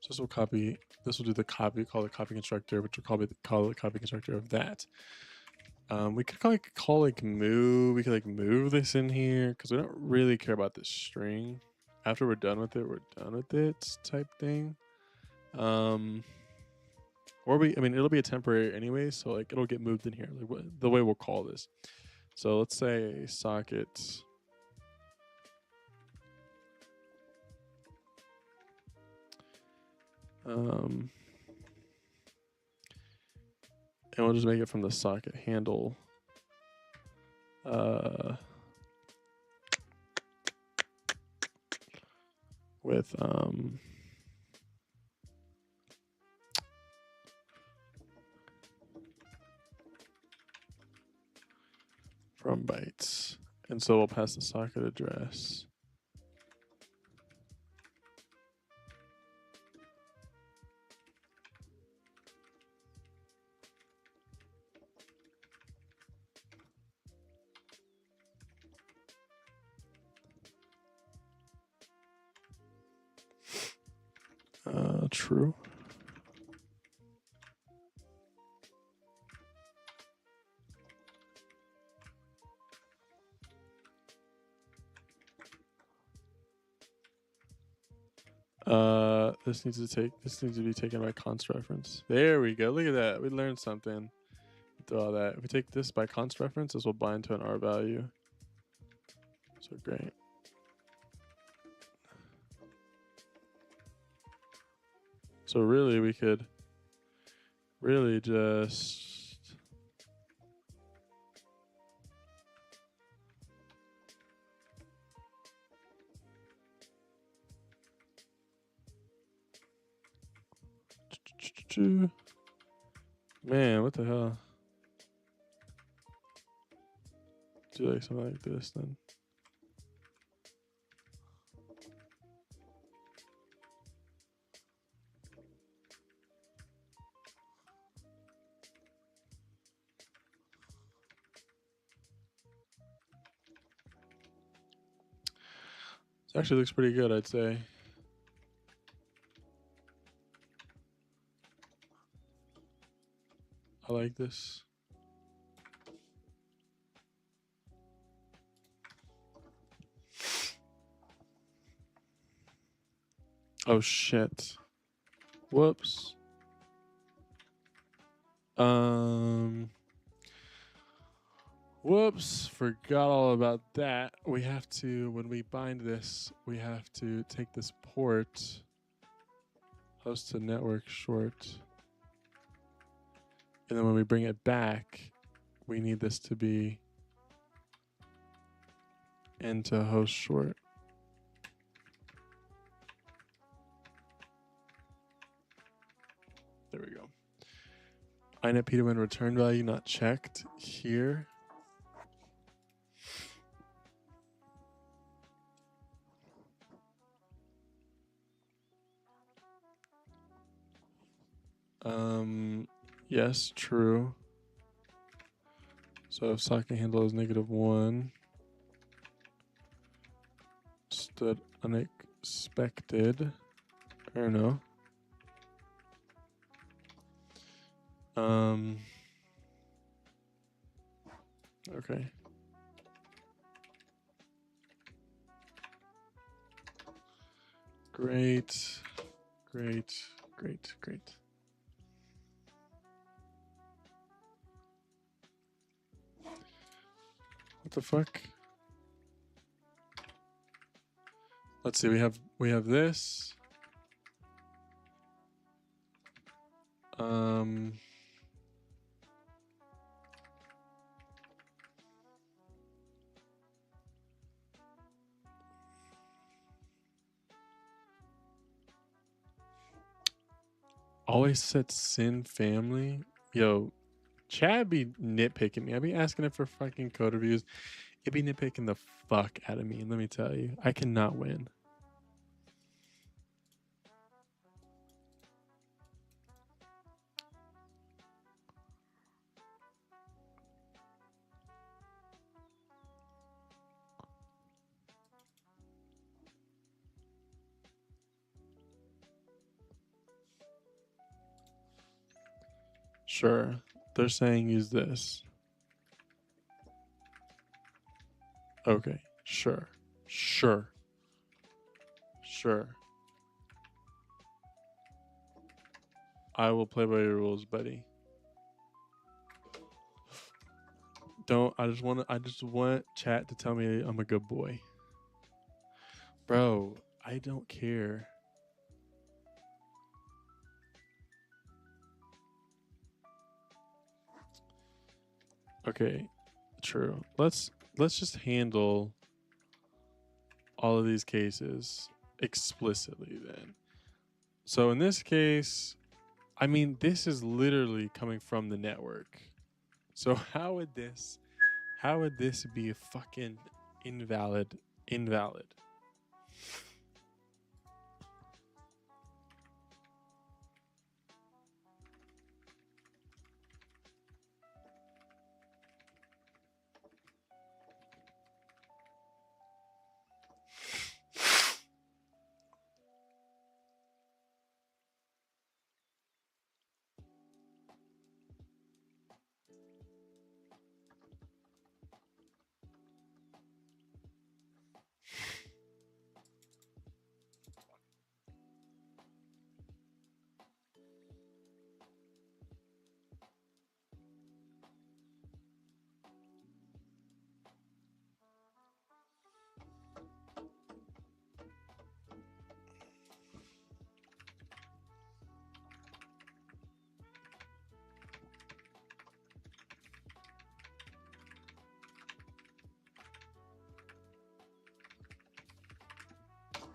So this will copy, this will do the copy, call it copy constructor, which will call it copy constructor of that. We could call move. We could like move this in here because we don't really care about this string. After we're done with it, we're done with it type thing. Or I mean, it'll be a temporary anyway, so like it'll get moved in here. Like the way we'll call this. So let's say socket. And we'll just make it from the socket handle. With from bytes, and so we'll pass the socket address. True. This needs to be taken by const reference. There we go. Look at that. We learned something through all that. If we take this by const reference, this will bind to an R value. So great. So really we could really just man, what the hell? Do like something like this then. It actually looks pretty good, I'd say. I like this. Oh shit. Whoops. Whoops, forgot all about that. We have to, when we bind this, we have to take this port, host to network short. And then when we bring it back, we need this to be into host short. There we go. INET Peterman return value not checked here. Yes, true. So if socket handle is -1, stood expected. I don't know. Okay. Great. What the fuck? Let's see, we have this. Always set sin family. Yo, Chad be nitpicking me. I be asking it for fucking code reviews. It be nitpicking the fuck out of me. And let me tell you, I cannot win. Sure. They're saying use this. Okay. Sure. I will play by your rules, buddy. I just want chat to tell me I'm a good boy. Bro, I don't care. Okay, true. Let's just handle all of these cases explicitly then. So in this case, I mean, this is literally coming from the network. So how would this be a fucking invalid?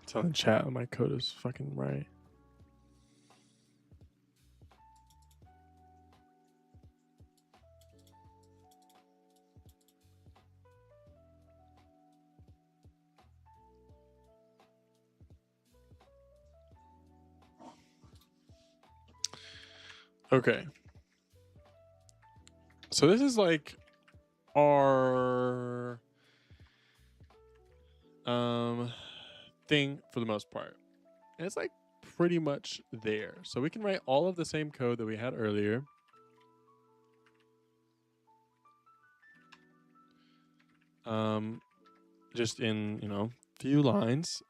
Telling chat my code is fucking right. Okay. So this is like our thing for the most part. And it's like pretty much there. So we can write all of the same code that we had earlier. Just in, you know, few lines.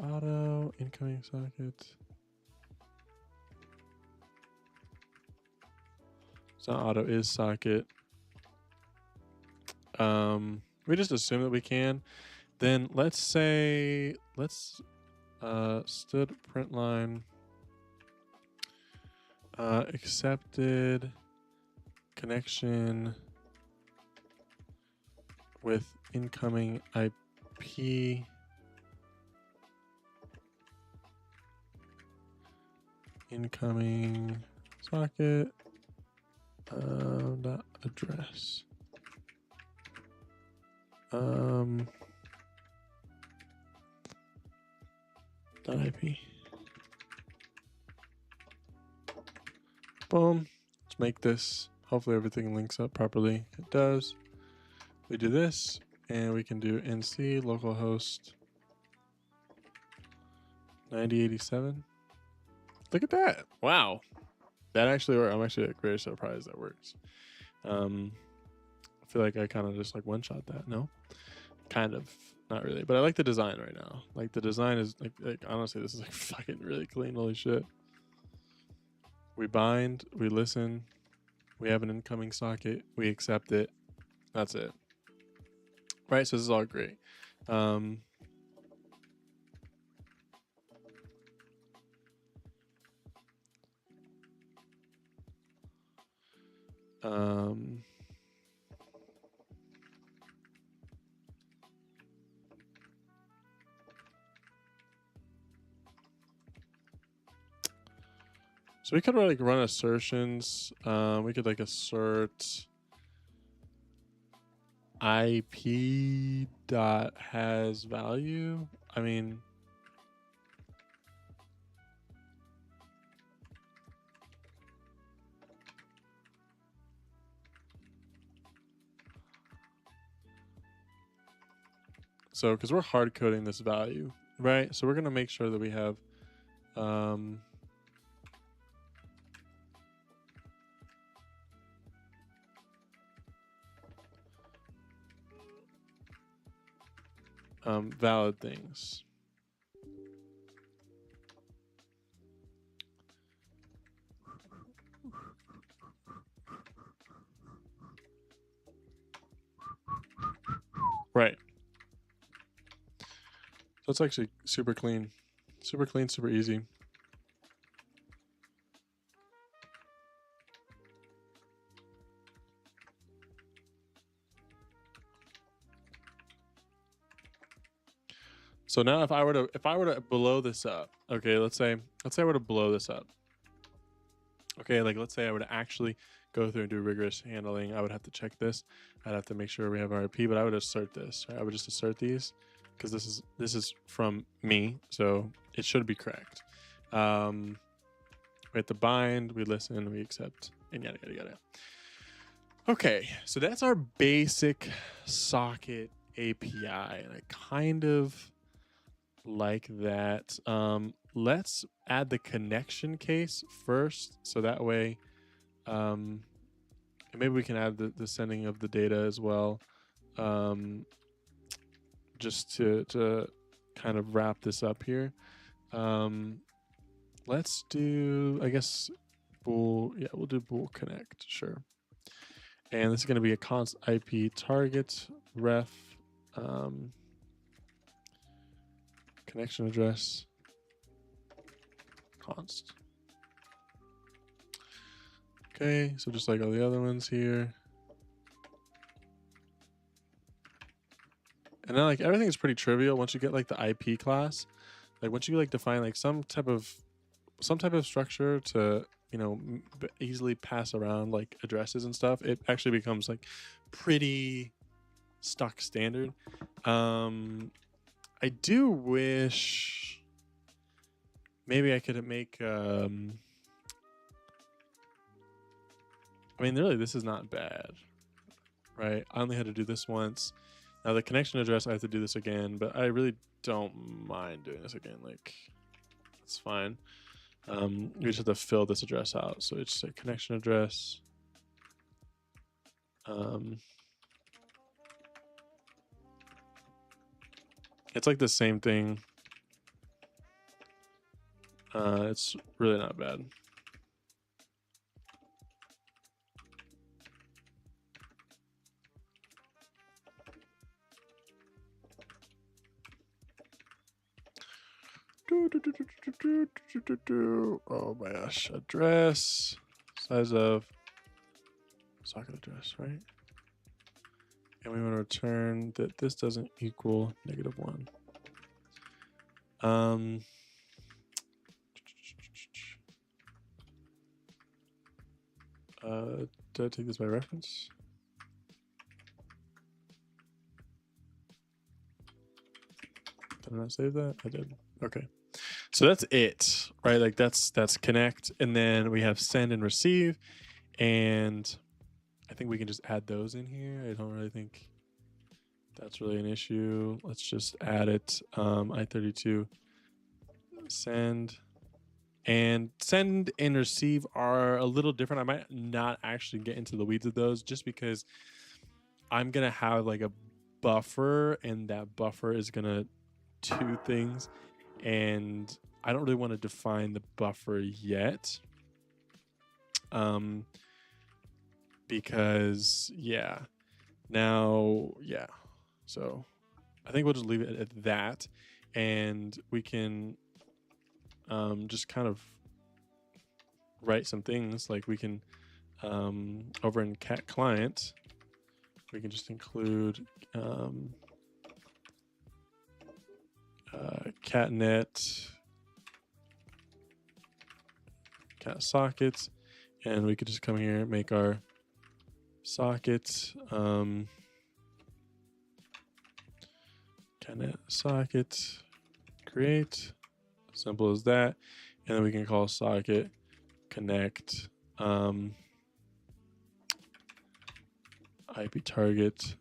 Auto incoming socket. So auto is socket. We just assume that we can. Then let's say stood print line accepted connection with incoming IP incoming socket dot address dot IP. Boom. Let's make this. Hopefully everything links up properly. It does. We do this, and we can do nc localhost 9087. Look at that. Wow. That actually worked. I'm actually like very surprised that works. I feel like I kind of just like one shot that. No, kind of not really, but I like the design right now. Like the design is like honestly, this is like fucking really clean. Holy shit. We bind, we listen, we have an incoming socket, we accept it. That's it. Right. So this is all great. Um, so we could like run assertions. We could like assert IP dot has value. I mean, so because we're hard coding this value, right? So we're gonna make sure that we have valid things. Right. So it's actually super clean, super easy. So now if I were to blow this up, okay, let's say I were to blow this up. Okay, like let's say I were to actually go through and do rigorous handling, I would have to check this. I'd have to make sure we have our IP, but I would assert this. Right? I would just assert these because this is from me, so it should be correct. We have to bind, we listen, we accept, and yada yada yada. Okay, so that's our basic socket API, and I kind of like that. Let's add the connection case first, so that way maybe we can add the sending of the data as well, just to kind of wrap this up here. Let's do, I guess, bool. Yeah, we'll do bool connect, sure. And this is going to be a const IP target ref connection address const. Okay, so just like all the other ones here. And then like everything is pretty trivial once you get like the IP class. Like once you like define like some type of structure to, you know, easily pass around like addresses and stuff, it actually becomes like pretty stock standard. I do wish maybe I could make I mean, really, this is not bad, right? I only had to do this once. Now the connection address, I have to do this again, but I really don't mind doing this again. Like, it's fine. We just have to fill this address out. So it's a connection address. It's like the same thing. It's really not bad. Oh my gosh, address, size of socket address, right? And we want to return that this doesn't equal -1. Did I take this by reference? Did I not save that? I did. Okay. So that's it. right? Like that's connect, and then we have send and receive, and I think we can just add those in here. I don't really think that's really an issue. Let's just add it. I32 send. And send and receive are a little different. I might not actually get into the weeds of those just because I'm going to have like a buffer, and that buffer is going to do things. And I don't really want to define the buffer yet. Because, yeah. Now, yeah. So I think we'll just leave it at that. And we can just kind of write some things. Like we can over in cat client, we can just include catnet cat sockets, and we could just come here and make our socket catnet socket create, simple as that. And then we can call socket connect IP target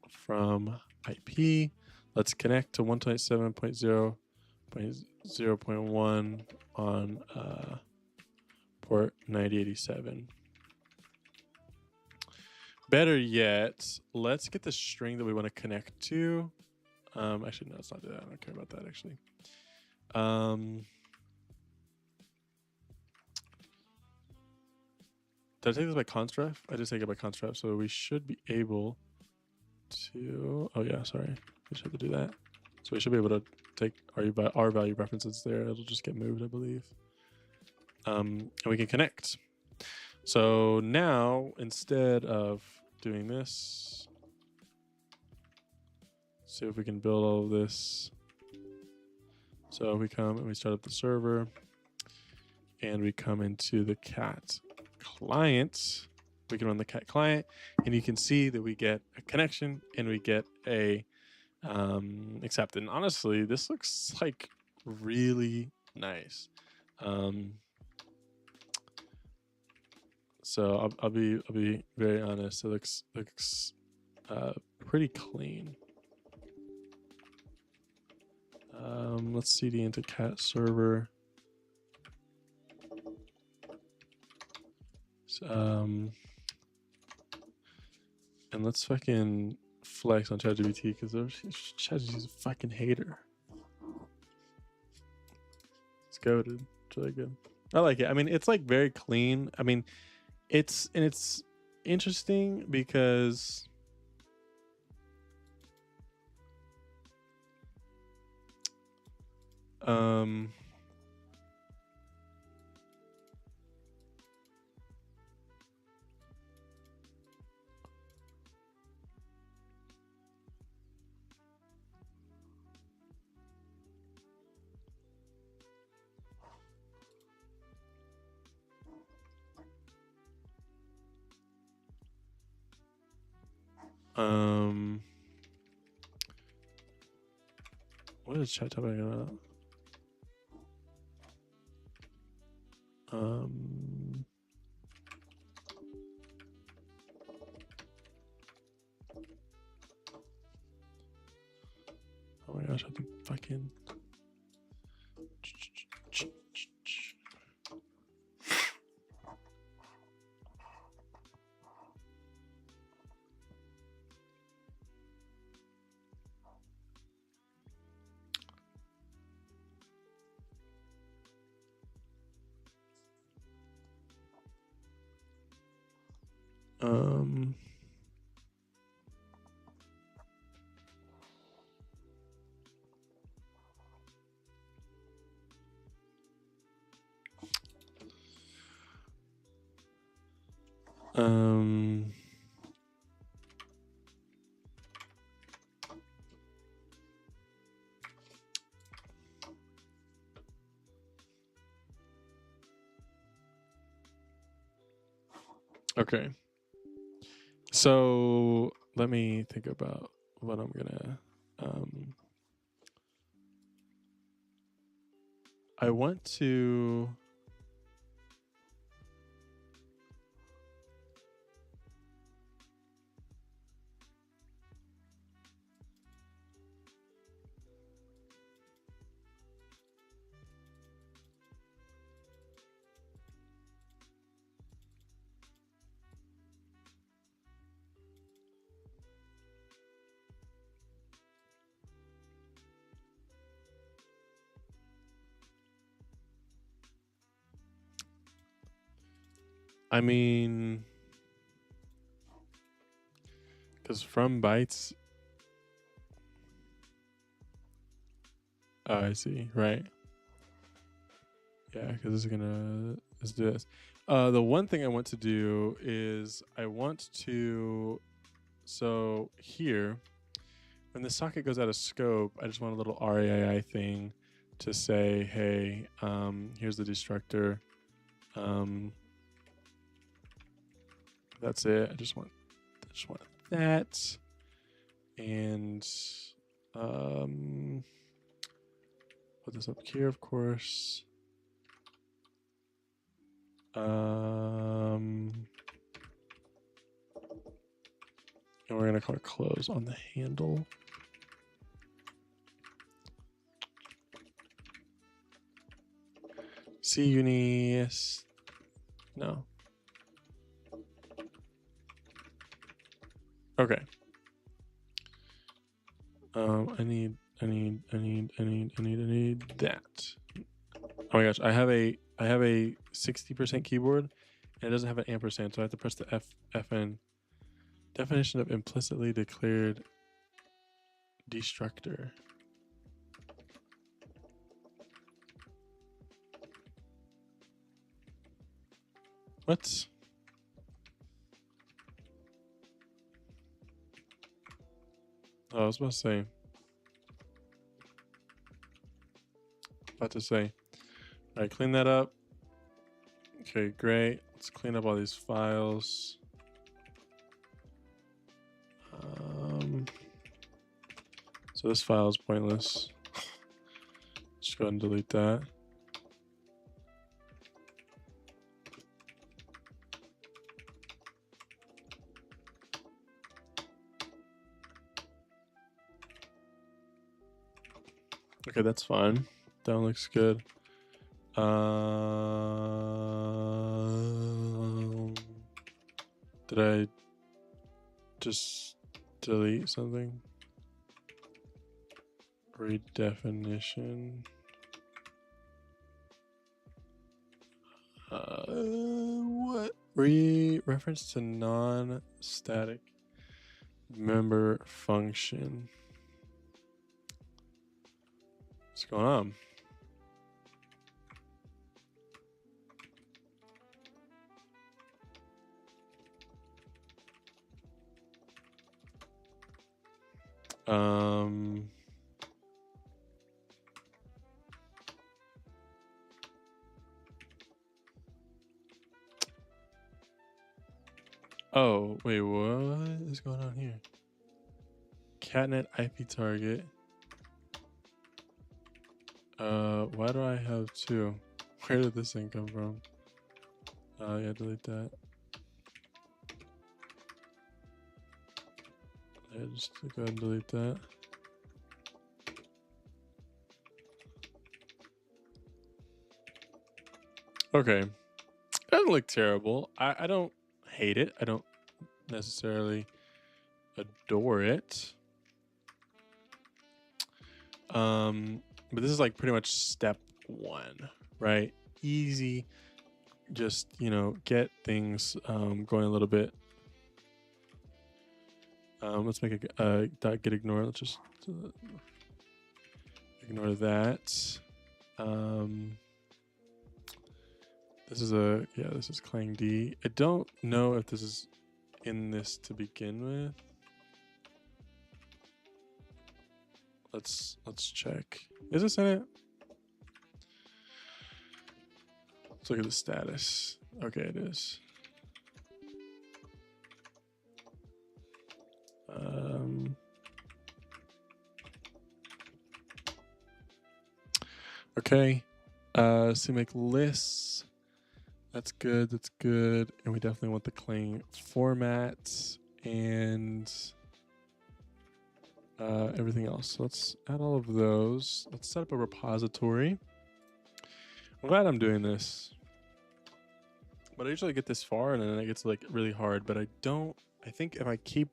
from IP. Let's connect to 127.0.0.1 on port 9087. Better yet, let's get the string that we want to connect to. Actually, no, let's not do that. I don't care about that, actually. Did I take this by constref? I just take it by constref, so we should be able to. Oh yeah, sorry, we should have to do that. So we should be able to take our value references there. It'll just get moved, I believe. And we can connect. So now, instead of doing this, see if we can build all of this. So we come and we start up the server, and we come into the cat client. We can run the cat client, and you can see that we get a connection and we get a accept. And honestly, this looks like really nice. So I'll be very honest. It looks pretty clean. Let's cd into cat server. And let's fucking flex on ChatGPT, because ChatGPT is a fucking hater. It's goated. It's really good. I like it. I mean, it's like very clean. I mean, it's interesting because what is chat talking about? Oh my gosh, I think fucking okay. So let me think about what I'm gonna I want to. I mean, because from bytes. Oh, I see. Right. Yeah, because let's do this. The one thing I want to do is I want to. So here, when the socket goes out of scope, I just want a little RAI thing to say, hey, here's the destructor. That's it. I just want that. And put this up here, of course. And we're gonna call it close on the handle. C unis. No. Okay. I need that. Oh my gosh, I have a 60% keyboard and it doesn't have an ampersand, so I have to press the FN. Definition of implicitly declared destructor. What? Oh, I was about to say. All right, clean that up. Okay, great. Let's clean up all these files. So this file is pointless. Just go ahead and delete that. Okay, that's fine. That one looks good. Did I just delete something? Redefinition. What? Reference to non-static member function. What's going on? Oh, wait, what is going on here? Catnet IP target. Why do I have two? Where did this thing come from? Yeah, delete that. Yeah, just go ahead and delete that. Okay. It doesn't look terrible. I don't hate it. I don't necessarily adore it. But this is like pretty much step one, right? Easy. Just, get things going a little bit. Let's make a dot get ignore. Let's just ignore that. This is Clang D. I don't know if this is in this to begin with. Let's check. Is this in it? Let's look at the status. Okay, it is. Okay. So make lists. That's good. That's good. And we definitely want the Clang format and everything else. So let's add all of those. Let's set up a repository. I'm glad I'm doing this, but I usually get this far and then it gets like really hard. But I think if I keep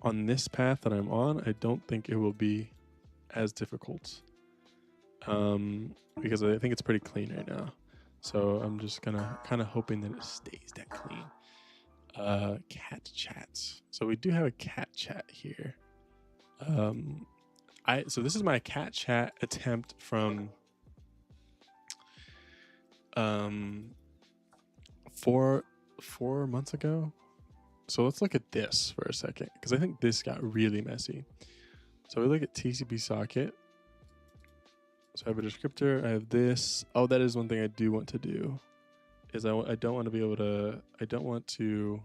on this path that I'm on, I don't think it will be as difficult. Because I think it's pretty clean right now. So I'm just gonna kind of hoping that it stays that clean. Cat chats. So we do have a cat chat here. So this is my cat chat attempt from 4 months ago. So let's look at this for a second, because I think this got really messy. So we look at TCP socket. So I have a descriptor, I have this. Oh, that is one thing I do want to do, is I don't want to be able to, I don't want to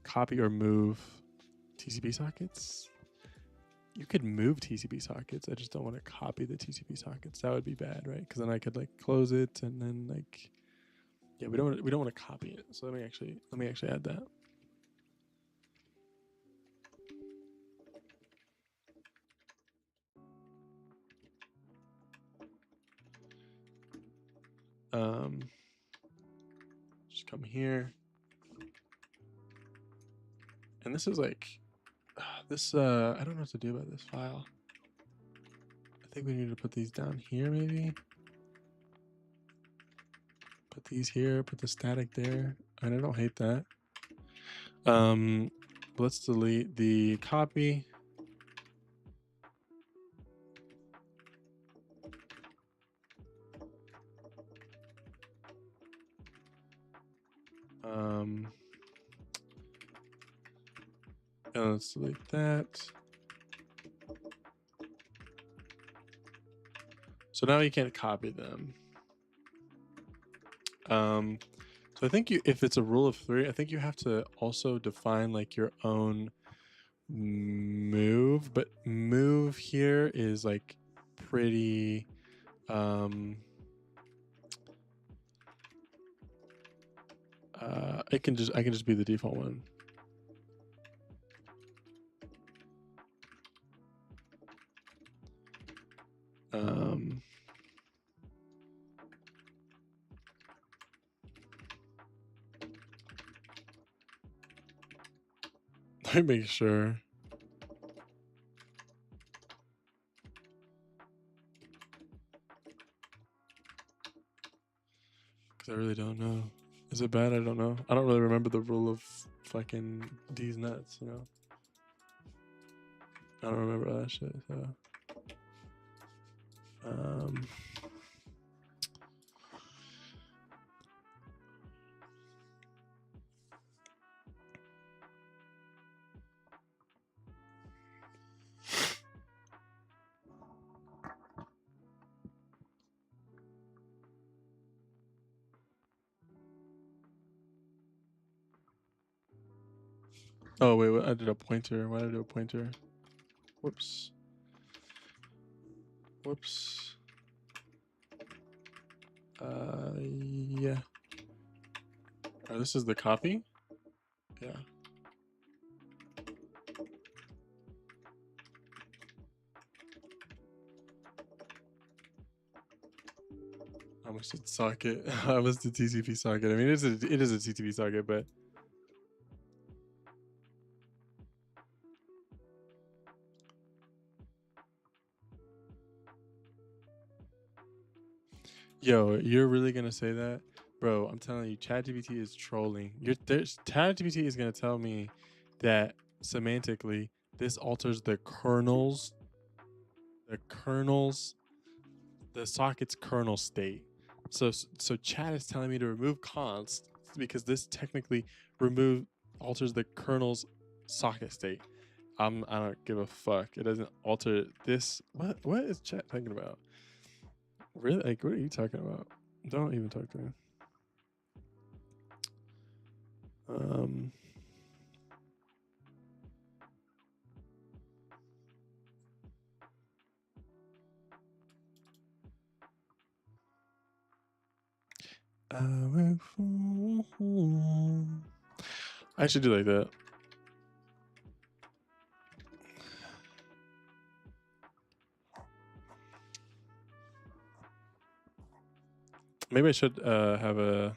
copy or move TCP sockets. You could move TCP sockets. I just don't want to copy the TCP sockets. That would be bad, right? Because then I could like close it and then like, yeah, we don't want to copy it. So let me actually add that. Just come here. And this is like, this, I don't know what to do about this file. I think we need to put these down here maybe. Put these here, put the static there. And I don't hate that. Let's delete the copy. And let's delete that. So now you can't copy them. So I think if it's a rule of 3, I think you have to also define like your own move, but move here is like pretty, I can just be the default one. Let me make sure. Because I really don't know. Is it bad? I don't know. I don't really remember the rule of fucking these nuts, you know? I don't remember that shit, so. Oh, wait, I did a pointer. Why did I do a pointer? Whoops. Whoops. Yeah. Oh, this is the copy? Yeah. How much did socket? How was the TCP socket? I mean, it is a TCP socket, but yo, you're really gonna say that, bro? I'm telling you, ChatGPT is trolling. ChatGPT is gonna tell me that semantically this alters the socket's kernel state. So chat is telling me to remove const because this technically alters the kernel's socket state. I don't give a fuck. It doesn't alter this. What is chat talking about? Really? Like, what are you talking about? Don't even talk to me. I should do like that. Maybe I should have a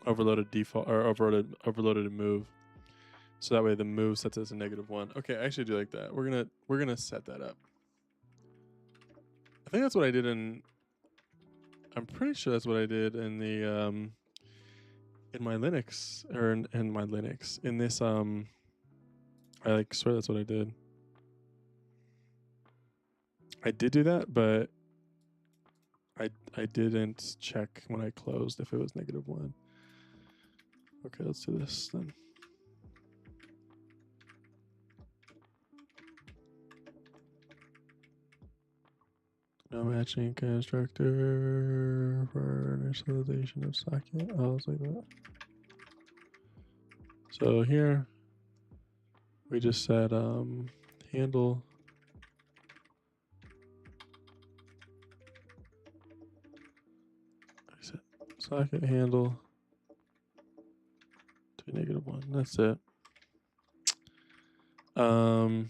overloaded default or overloaded move, so that way the move sets as a -1. Okay, I actually do like that. We're gonna set that up. I think that's what I did in. I'm pretty sure that's what I did in the in my Linux or in my Linux in this I like swear that's what I did. I did do that, but I didn't check when I closed if it was -1. Okay, let's do this then. No matching constructor for initialization of socket. Oh, it's like that. So here we just said handle socket handle to -1. That's it. Oh.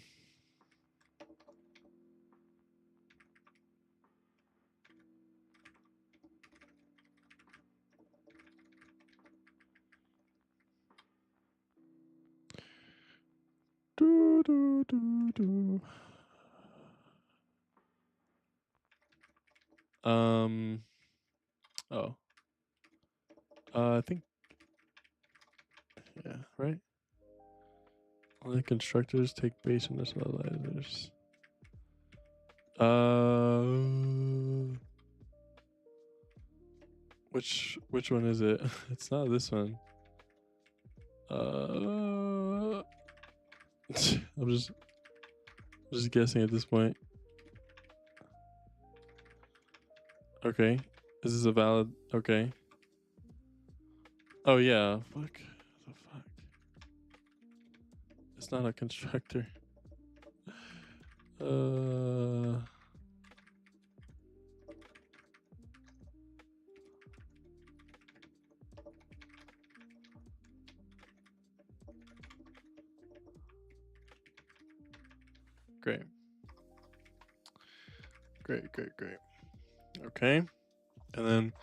I think. Yeah. Right. Only constructors take base initializers. Which one is it? It's not this one. I'm just guessing at this point. Okay. Is this a valid? Okay. Oh yeah. Fuck. The fuck. It's not a constructor. Great. Great. Okay. And then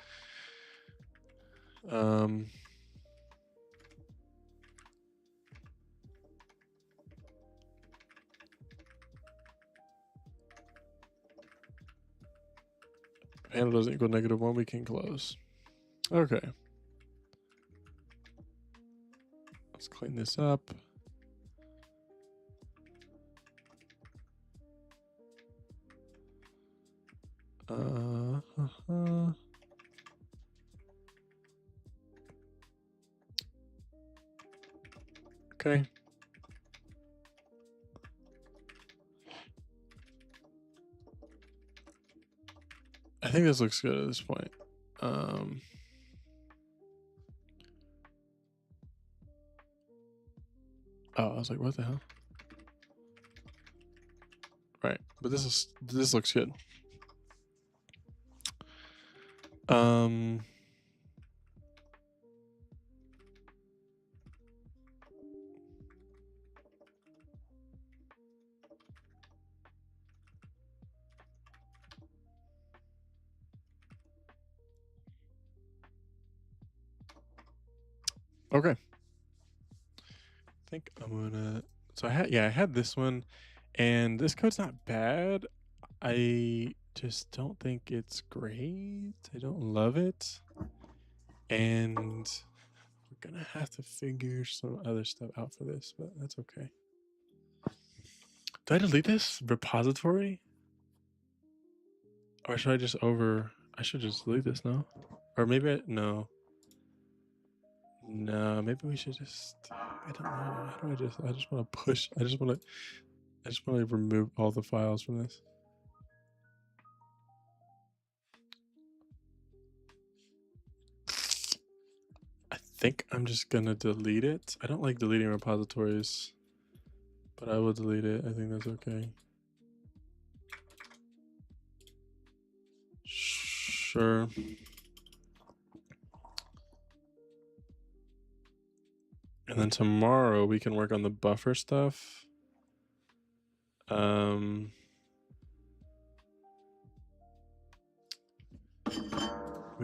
if handle doesn't equal -1, we can close. Okay. Let's clean this up. Okay. I think this looks good at this point. Oh, I was like, what the hell? Right, but this looks good. Okay. I think I'm gonna. So I had this one, and this code's not bad. I just don't think it's great. I don't love it, and we're gonna have to figure some other stuff out for this, but that's okay. Do I delete this repository? Or should I just I should just delete this, no? Or maybe no. No, maybe we should just, I don't know. How do I just want to push, I just want to remove all the files from this. I think I'm just gonna delete it. I don't like deleting repositories, but I will delete it. I think that's okay. Sure. And then tomorrow we can work on the buffer stuff. We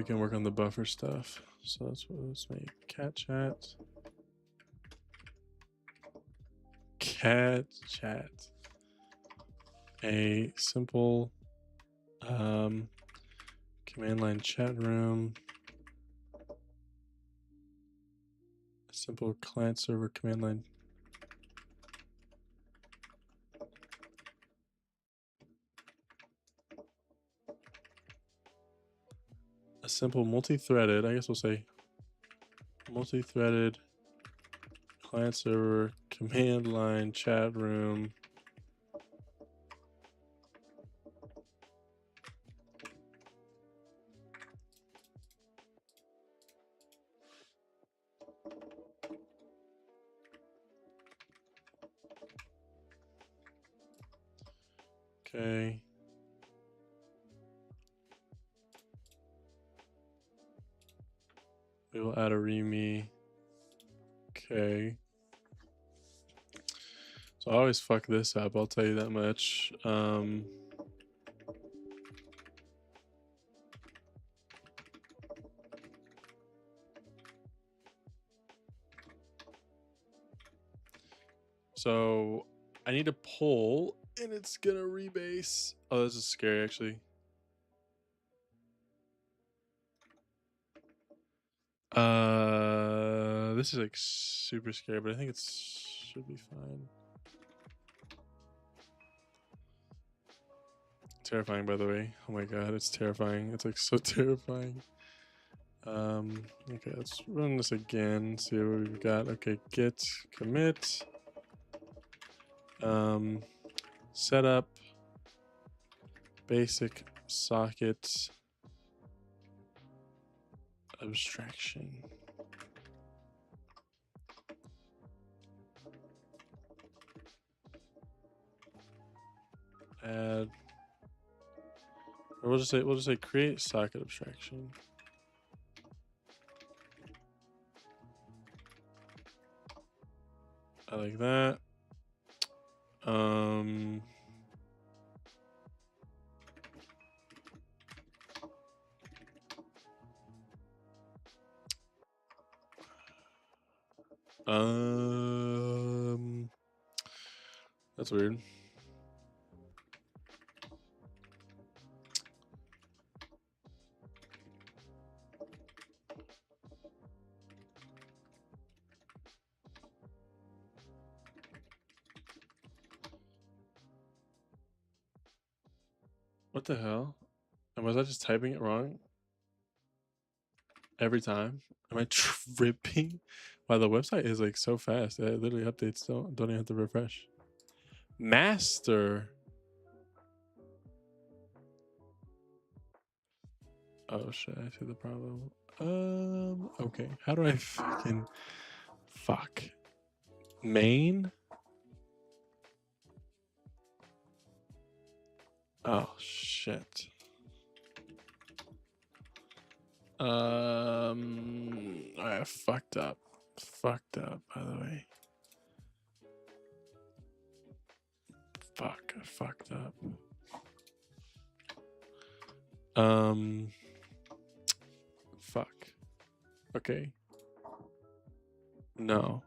can work on the buffer stuff. So let's make cat chat. Cat chat. A simple command line chat room. A simple client server command line. A simple multi-threaded, I guess we'll say multi-threaded client server command line chat room. Okay. We will add a README. Okay. So I always fuck this up, I'll tell you that much. So I need to pull and it's gonna rebase. Oh, this is scary actually. This is like super scary, but I think it should be fine. Terrifying, by the way. Oh my god, it's terrifying. It's like so terrifying. Okay, let's run this again. See what we've got. Okay, git commit. Setup basic socket abstraction. Add, or we'll just say create socket abstraction. I like that. That's weird. What the hell? And was I just typing it wrong? Every time? Am I tripping? Wow, the website is like so fast. It literally updates. Don't even have to refresh. Master. Oh shit, I see the problem. Okay. How do I fucking fuck? Main? Oh shit. I fucked up. Fucked up, by the way. Fuck, I fucked up. Fuck. Okay. No.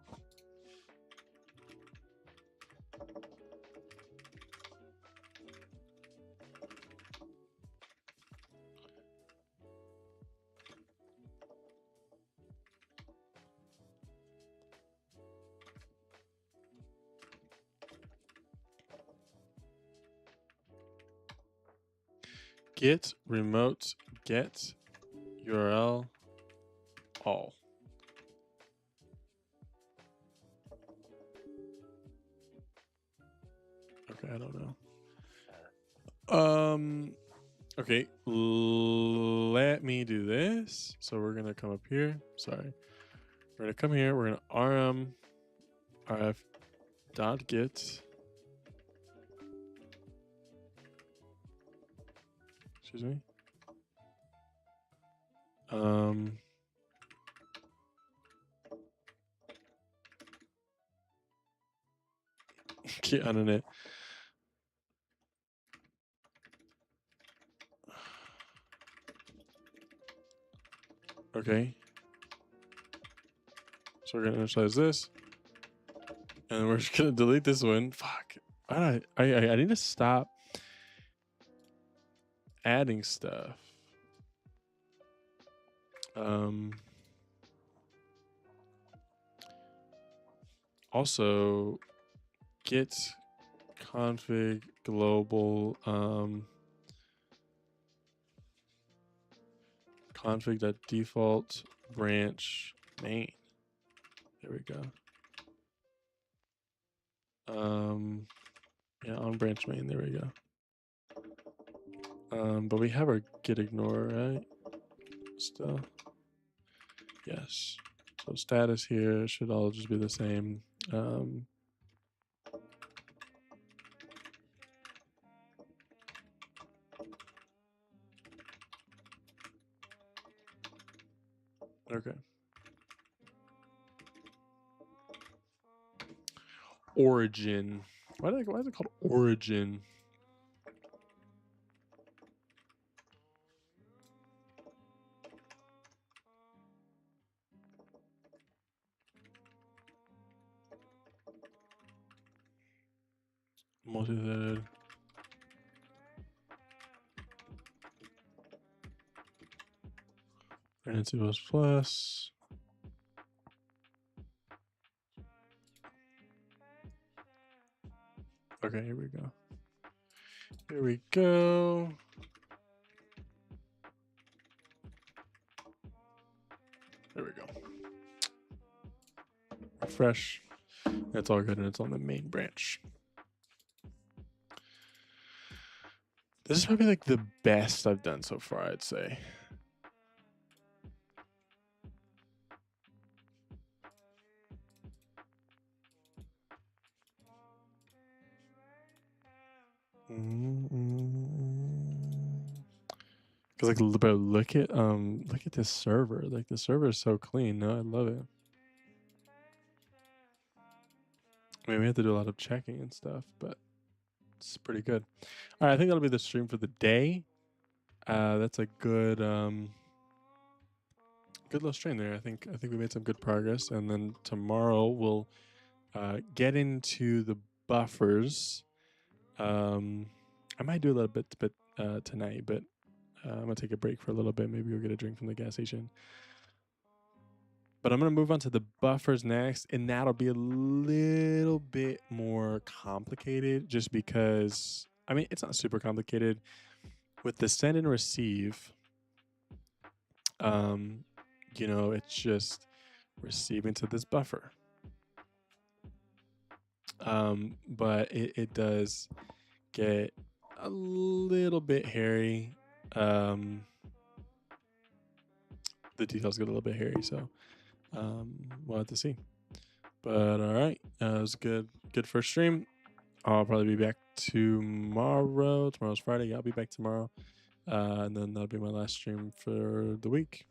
Git remote get URL all. Okay, I don't know. Okay, let me do this. So we're gonna come up here. Sorry, we're gonna come here. We're gonna rf dot get. Excuse me. Get on it. Okay. So we're gonna initialize this, and we're just gonna delete this one. Fuck. I need to stop adding stuff. Also, git config global config.default branch main. There we go. Yeah, on branch main. There we go. But we have our git ignore, right? Still. Yes. So status here should all just be the same. Okay. Origin. Why is it called origin? Multi-threaded. And C++. Okay, here we go. Here we go. There we go. Refresh. That's all good, and it's on the main branch. This is probably like the best I've done so far, I'd say. Cause like, bro, look at this server. Like the server is so clean. No, I love it. I mean, we have to do a lot of checking and stuff, but it's pretty good. All right, I think that'll be the stream for the day. That's a good good little stream there. I think we made some good progress, and then tomorrow we'll get into the buffers. I might do a little bit tonight, but I'm gonna take a break for a little bit. Maybe go get a drink from the gas station. But I'm gonna move on to the buffers next, and that'll be a little bit more complicated, just because I mean it's not super complicated. With the send and receive, you know, it's just receiving to this buffer. But it does get a little bit hairy. The details get a little bit hairy, so we'll have to see. But all right, it was good first stream. I'll probably be back tomorrow. Tomorrow's Friday. Yeah, I'll be back tomorrow, and then that'll be my last stream for the week.